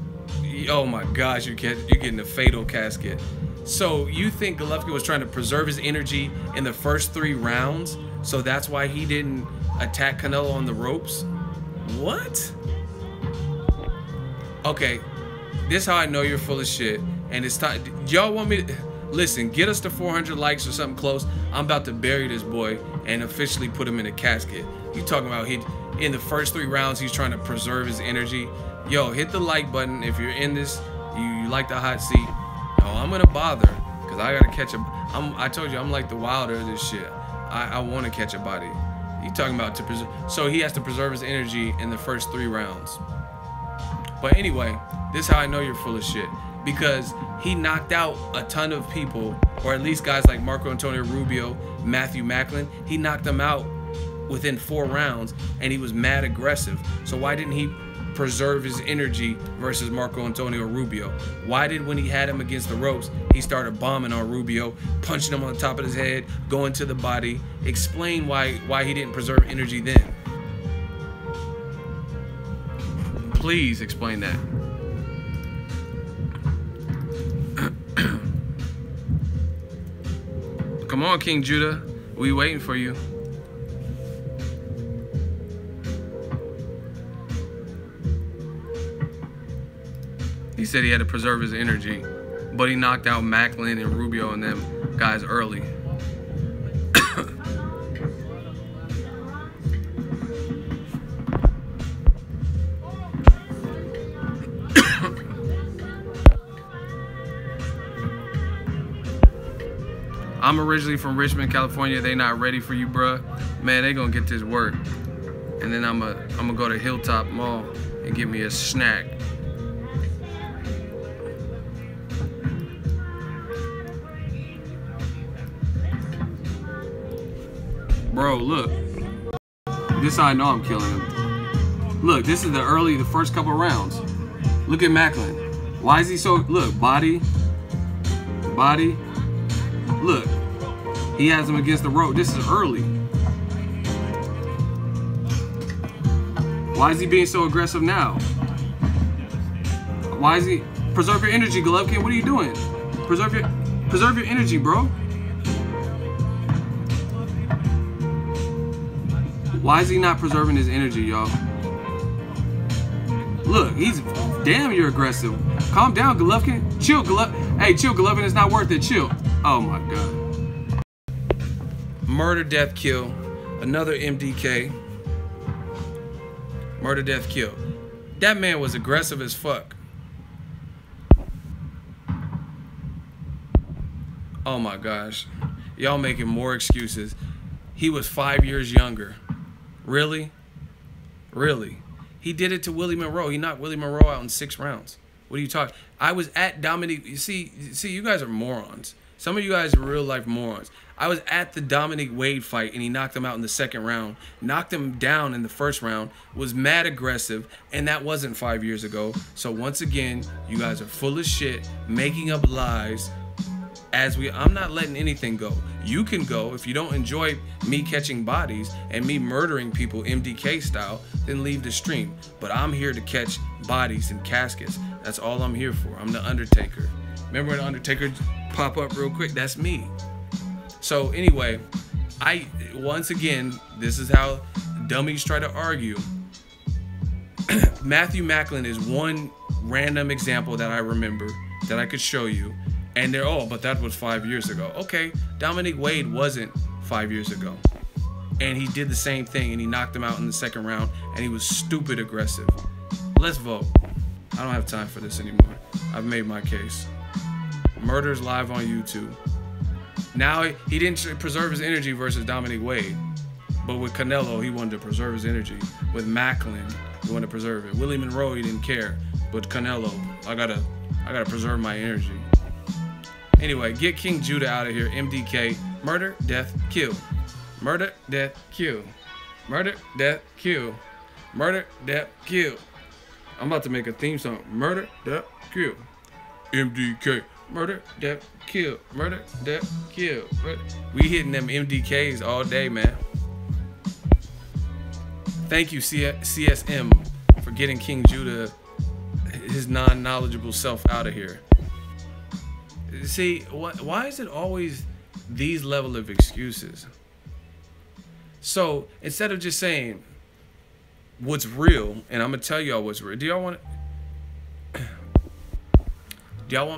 oh my gosh, you're getting a fatal casket. So you think Golovkin was trying to preserve his energy in the first 3 rounds, so that's why he didn't attack Canelo on the ropes? What? Okay, this is how I know you're full of shit, and it's time. Y'all want me to listen? Get us to 400 likes or something close. I'm about to bury this boy and officially put him in a casket. You talking about in the first 3 rounds he's trying to preserve his energy? Yo, hit the like button if you're in this. You like the hot seat. No, I'm gonna bother because I gotta catch I told you I'm like the Wilder of this shit. I want to catch a body. You talking about to preserve? So he has to preserve his energy in the first 3 rounds. But anyway, this is how I know you're full of shit, because he knocked out a ton of people, or at least guys like Marco Antonio Rubio, Matthew Macklin. He knocked them out within 4 rounds, and he was mad aggressive. So why didn't he preserve his energy versus Marco Antonio Rubio? Why did, when he had him against the ropes, he started bombing on Rubio, punching him on the top of his head, going to the body? Explain why he didn't preserve energy then. Please explain that. Come on, King Judah. We waiting for you. He said he had to preserve his energy, but he knocked out Macklin and Rubio and them guys early. I'm originally from Richmond, California. They not ready for you, bruh. Man, they gonna get this work. And then I'm gonna go to Hilltop Mall and get me a snack. Bro, look. This is how I know I'm killing him. Look, this is the first couple rounds. Look at Macklin. Why is he so, look, body. Look, he has him against the rope. This is early. Why is he being so aggressive now? Why is he, preserve your energy, Golovkin, what are you doing? Preserve your energy, bro. Why is he not preserving his energy, y'all? Look, damn, you're aggressive. Calm down, Golovkin. Chill, Golovkin. Hey, chill, Golovkin. It's not worth it. Chill. Oh, my God. Murder, death, kill. Another MDK. Murder, death, kill. That man was aggressive as fuck. Oh my gosh. Y'all making more excuses. He was 5 years younger. Really? Really? He did it to Willie Monroe. He knocked Willie Monroe out in 6 rounds. What are you talking? I was at Dominique. You see, you guys are morons. Some of you guys are real life morons. I was at the Dominique Wade fight, and he knocked him out in the 2nd round. Knocked him down in the 1st round. Was mad aggressive, and that wasn't 5 years ago. So once again, you guys are full of shit, making up lies. I'm not letting anything go. You can go. If you don't enjoy me catching bodies and me murdering people MDK style, then leave the stream. But I'm here to catch bodies and caskets. That's all I'm here for. I'm the Undertaker. Remember when the Undertaker pop up real quick? That's me. So anyway, once again, this is how dummies try to argue. Matthew Macklin is one random example that I remember that I could show you. And they're, oh, but that was 5 years ago. Okay, Dominique Wade wasn't 5 years ago. And he did the same thing, and he knocked him out in the 2nd round, and he was stupid aggressive. Let's vote. I don't have time for this anymore. I've made my case. Murder's live on YouTube. Now, he didn't preserve his energy versus Dominique Wade. But with Canelo, he wanted to preserve his energy. With Macklin, he wanted to preserve it. Willie Monroe, he didn't care. But Canelo, I gotta preserve my energy. Anyway, get King Judah out of here. MDK. Murder, death, kill. Murder, death, kill. Murder, death, kill. Murder, death, kill. I'm about to make a theme song. Murder, death, kill. MDK. Murder, death, kill. Murder, death, kill. We hitting them MDKs all day, man. Thank you, CSM, for getting King Judah, his non-knowledgeable self, out of here. See, why is it always these level of excuses? So instead of just saying what's real, and I'm gonna tell y'all what's real. Do y'all want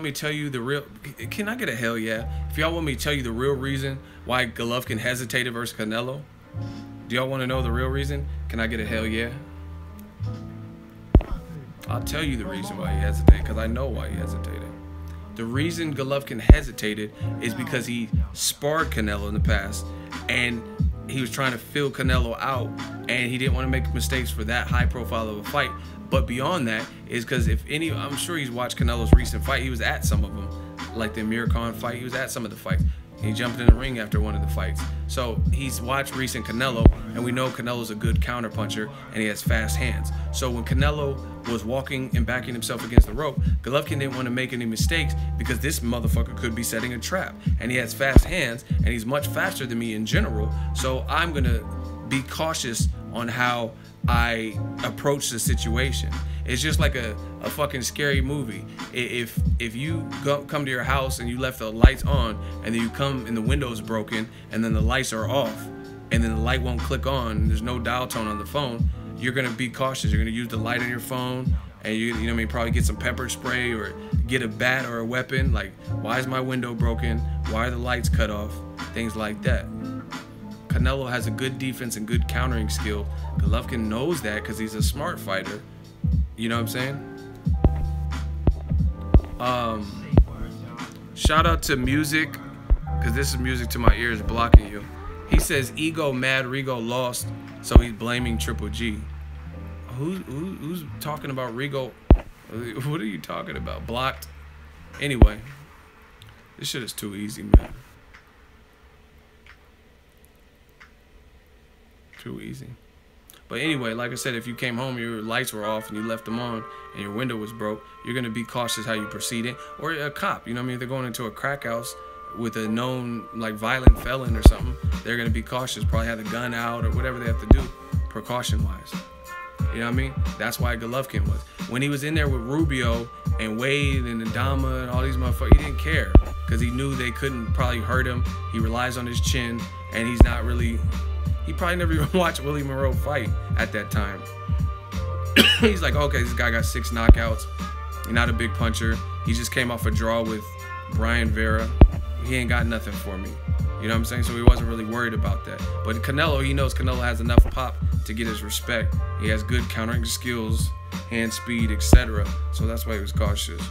me to tell you the real? Can I get a hell yeah? If y'all want me to tell you the real reason why Golovkin hesitated versus Canelo, do y'all want to know the real reason? Can I get a hell yeah? I'll tell you the reason why he hesitated, because I know why he hesitated. The reason Golovkin hesitated is because he sparred Canelo in the past, and he was trying to fill Canelo out, and he didn't want to make mistakes for that high profile of a fight. But beyond that is because I'm sure he's watched Canelo's recent fight. He was at some of them, like the Amir Khan fight. He was at some of the fights. He jumped in the ring after one of the fights. So he's watched recent Canelo, and we know Canelo's a good counter puncher, and he has fast hands. So when Canelo was walking and backing himself against the rope, Golovkin didn't want to make any mistakes because this motherfucker could be setting a trap. And he has fast hands, and he's much faster than me in general. So I'm going to be cautious on how I approach the situation. It's just like a fucking scary movie. If you come to your house and you left the lights on, and then you come and the window's broken, and then the lights are off, and then the light won't click on, and there's no dial tone on the phone, you're gonna be cautious. You're gonna use the light on your phone, and you know what I mean, probably get some pepper spray or get a bat or a weapon. Like, why is my window broken? Why are the lights cut off? Things like that. Canelo has a good defense and good countering skill. Golovkin knows that because he's a smart fighter. You know what I'm saying? Shout out to Music, because this is music to my ears blocking you. He says ego mad Rigo lost, so he's blaming Triple G. Who's talking about Rigo? What are you talking about? Blocked? Anyway, this shit is too easy, man. Too easy. But anyway, like I said, if you came home, your lights were off and you left them on and your window was broke, you're going to be cautious how you proceed it. Or a cop, you know what I mean? If they're going into a crack house with a known, like, violent felon or something, they're going to be cautious, probably have the gun out or whatever they have to do, precaution-wise. You know what I mean? That's why Golovkin was. When he was in there with Rubio and Wade and Adama and all these motherfuckers, he didn't care because he knew they couldn't probably hurt him. He relies on his chin, and he's not really... He probably never even watched Willie Monroe fight at that time. He's like, okay, this guy got 6 knockouts. He's not a big puncher. He just came off a draw with Brian Vera. He ain't got nothing for me. You know what I'm saying? So he wasn't really worried about that. But Canelo, he knows Canelo has enough pop to get his respect. He has good countering skills. hand speed, etc. So that's why he was cautious.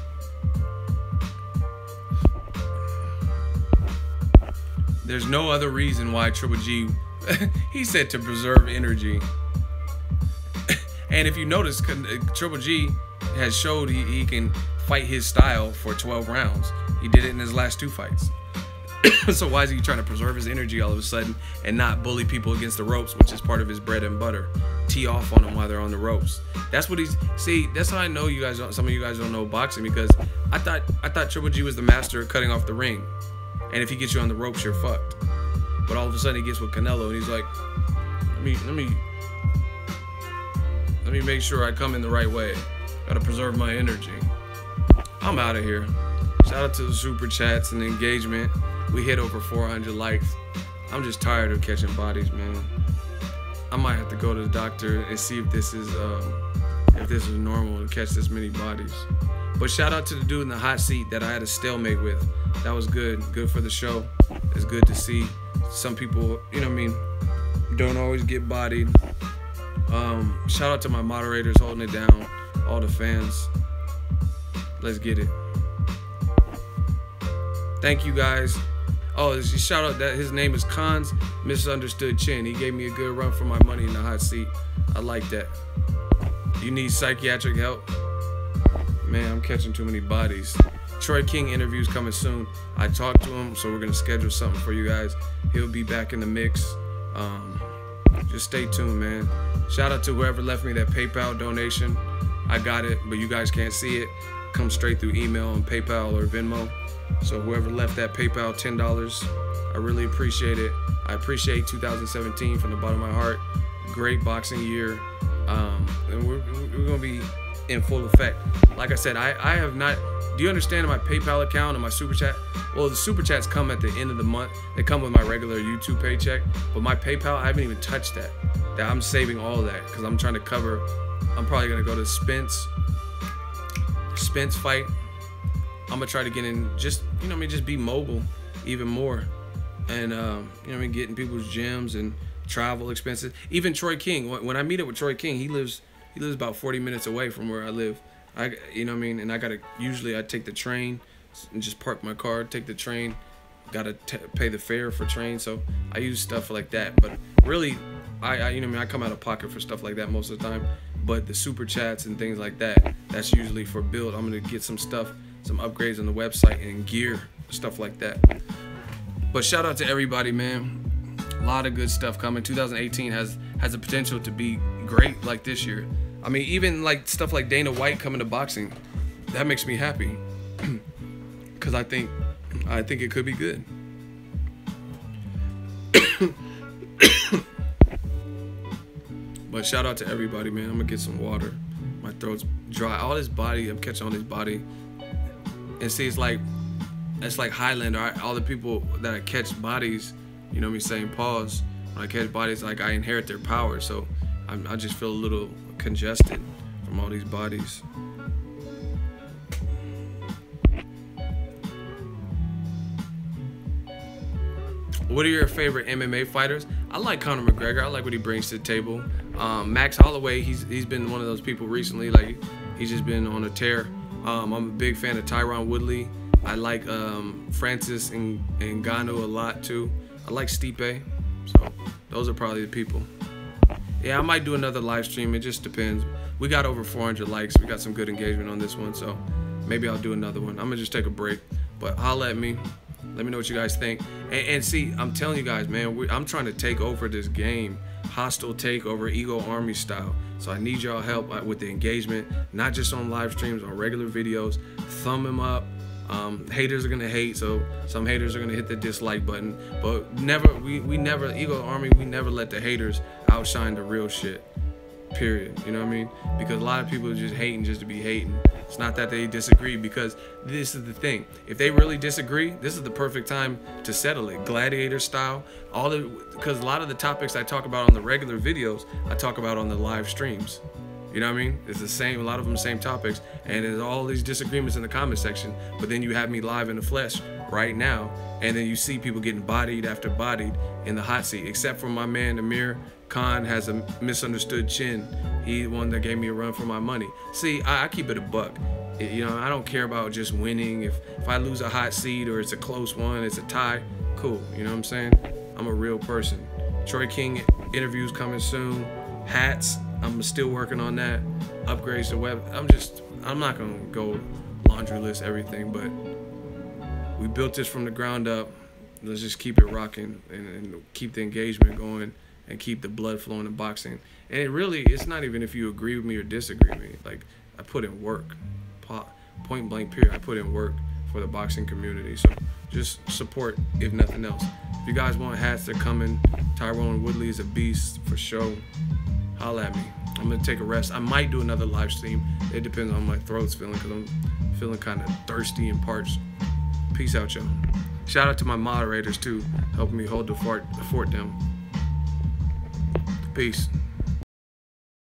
There's no other reason why Triple G, he said to preserve energy. And if you notice, Triple G has showed he can fight his style for 12 rounds. He did it in his last 2 fights. So why is he trying to preserve his energy all of a sudden and not bully people against the ropes, which is part of his bread and butter? Tee off on them while they're on the ropes. That's what he's, see, that's how I know you guys, some of you guys don't know boxing, because I thought Triple G was the master of cutting off the ring. And if he gets you on the ropes, you're fucked. But all of a sudden he gets with Canelo and he's like, let me make sure I come in the right way. Gotta preserve my energy. I'm out of here. Shout out to the super chats and the engagement. We hit over 400 likes. I'm just tired of catching bodies, man. I might have to go to the doctor and see if this is normal to catch this many bodies. But shout out to the dude in the hot seat that I had a stalemate with. That was good. Good for the show. It's good to see some people, you know what I mean, don't always get bodied. Shout out to my moderators holding it down, all the fans. Let's get it. Thank you guys. Oh, shout out that his name is Khan's Misunderstood Chin. He gave me a good run for my money in the hot seat. I like that. You need psychiatric help? Man, I'm catching too many bodies. Troy King interview's coming soon. I talked to him, so we're gonna schedule something for you guys. He'll be back in the mix. Just stay tuned, man. Shout out to whoever left me that PayPal donation. I got it, but you guys can't see it. Comes straight through email on PayPal or Venmo. So whoever left that PayPal $10, I really appreciate it. I appreciate 2017 from the bottom of my heart. Great boxing year. And we're gonna be in full effect. Like I said, I have not. Do you understand my PayPal account and my super chat? Well, the super chats come at the end of the month. They come with my regular YouTube paycheck. But my PayPal, I haven't even touched that. I'm saving all of that because I'm trying to cover. I'm probably gonna go to Spence fight. I'm gonna try to get in, just, you know what I mean, just be mobile even more, and you know what I mean, getting people's gyms and travel expenses. Even Troy King, when I meet up with Troy King, he lives about 40 minutes away from where I live. You know what I mean, and usually I take the train and just park my car, take the train, gotta pay the fare for train, so I use stuff like that. But really, you know what I mean, I come out of pocket for stuff like that most of the time. But the super chats and things like that, that's usually for build. I'm gonna get some stuff, some upgrades on the website and gear, stuff like that. But shout out to everybody, man. A lot of good stuff coming. 2018 has the potential to be great like this year. I mean, even like stuff like Dana White coming to boxing, that makes me happy. Cause I think it could be good. But shout out to everybody, man. I'm gonna get some water. My throat's dry. All this body, I'm catching all this body. And see, it's like Highlander. All the people that I catch bodies, you know me saying pause. When I catch bodies, like I inherit their power. So I just feel a little congested from all these bodies. What are your favorite MMA fighters? I like Conor McGregor. I like what he brings to the table. Max Holloway, he's been one of those people recently. Like, he's just been on a tear. I'm a big fan of Tyron Woodley. I like Francis Ngannou a lot too. I like Stipe. So those are probably the people. Yeah, I might do another live stream. It just depends. We got over 400 likes. We got some good engagement on this one, so maybe I'll do another one. I'm gonna just take a break, but holla at me. Let me know what you guys think. And see, I'm telling you guys, man, I'm trying to take over this game. Hostile takeover, Ego Army style. So I need y'all help with the engagement, not just on live streams, on regular videos. Thumb them up. Haters are gonna hate, so some haters are gonna hit the dislike button. But never, we never, Ego Army, we never let the haters outshine the real shit. Period. You know what I mean? Because a lot of people are just hating just to be hating. It's not that they disagree, because this is the thing. If they really disagree, this is the perfect time to settle it. Gladiator style. Because a lot of the topics I talk about on the regular videos, I talk about on the live streams. You know what I mean? It's the same, a lot of them same topics, and there's all these disagreements in the comment section, but then you have me live in the flesh right now, and then you see people getting bodied after bodied in the hot seat, except for my man Amir Khan has a misunderstood chin. He the one that gave me a run for my money. See, I keep it a buck. You know, I don't care about just winning. If I lose a hot seat or it's a close one, it's a tie, cool. You know what I'm saying? I'm a real person. Troy King interviews coming soon. Hats, I'm still working on that. Upgrades to web. I'm not gonna go laundry list everything, but we built this from the ground up. Let's just keep it rocking and keep the engagement going and keep the blood flowing in boxing. And it's not even if you agree with me or disagree with me. Like, I put in work, point blank period. I put in work for the boxing community. So just support, if nothing else. If you guys want hats, they're coming. Tyrone Woodley is a beast for sure. Holla at me. I'm gonna take a rest. I might do another live stream. It depends on my throat's feeling, because I'm feeling kind of thirsty and parched. Peace out, y'all. Shout out to my moderators too, helping me hold the fort down. Peace.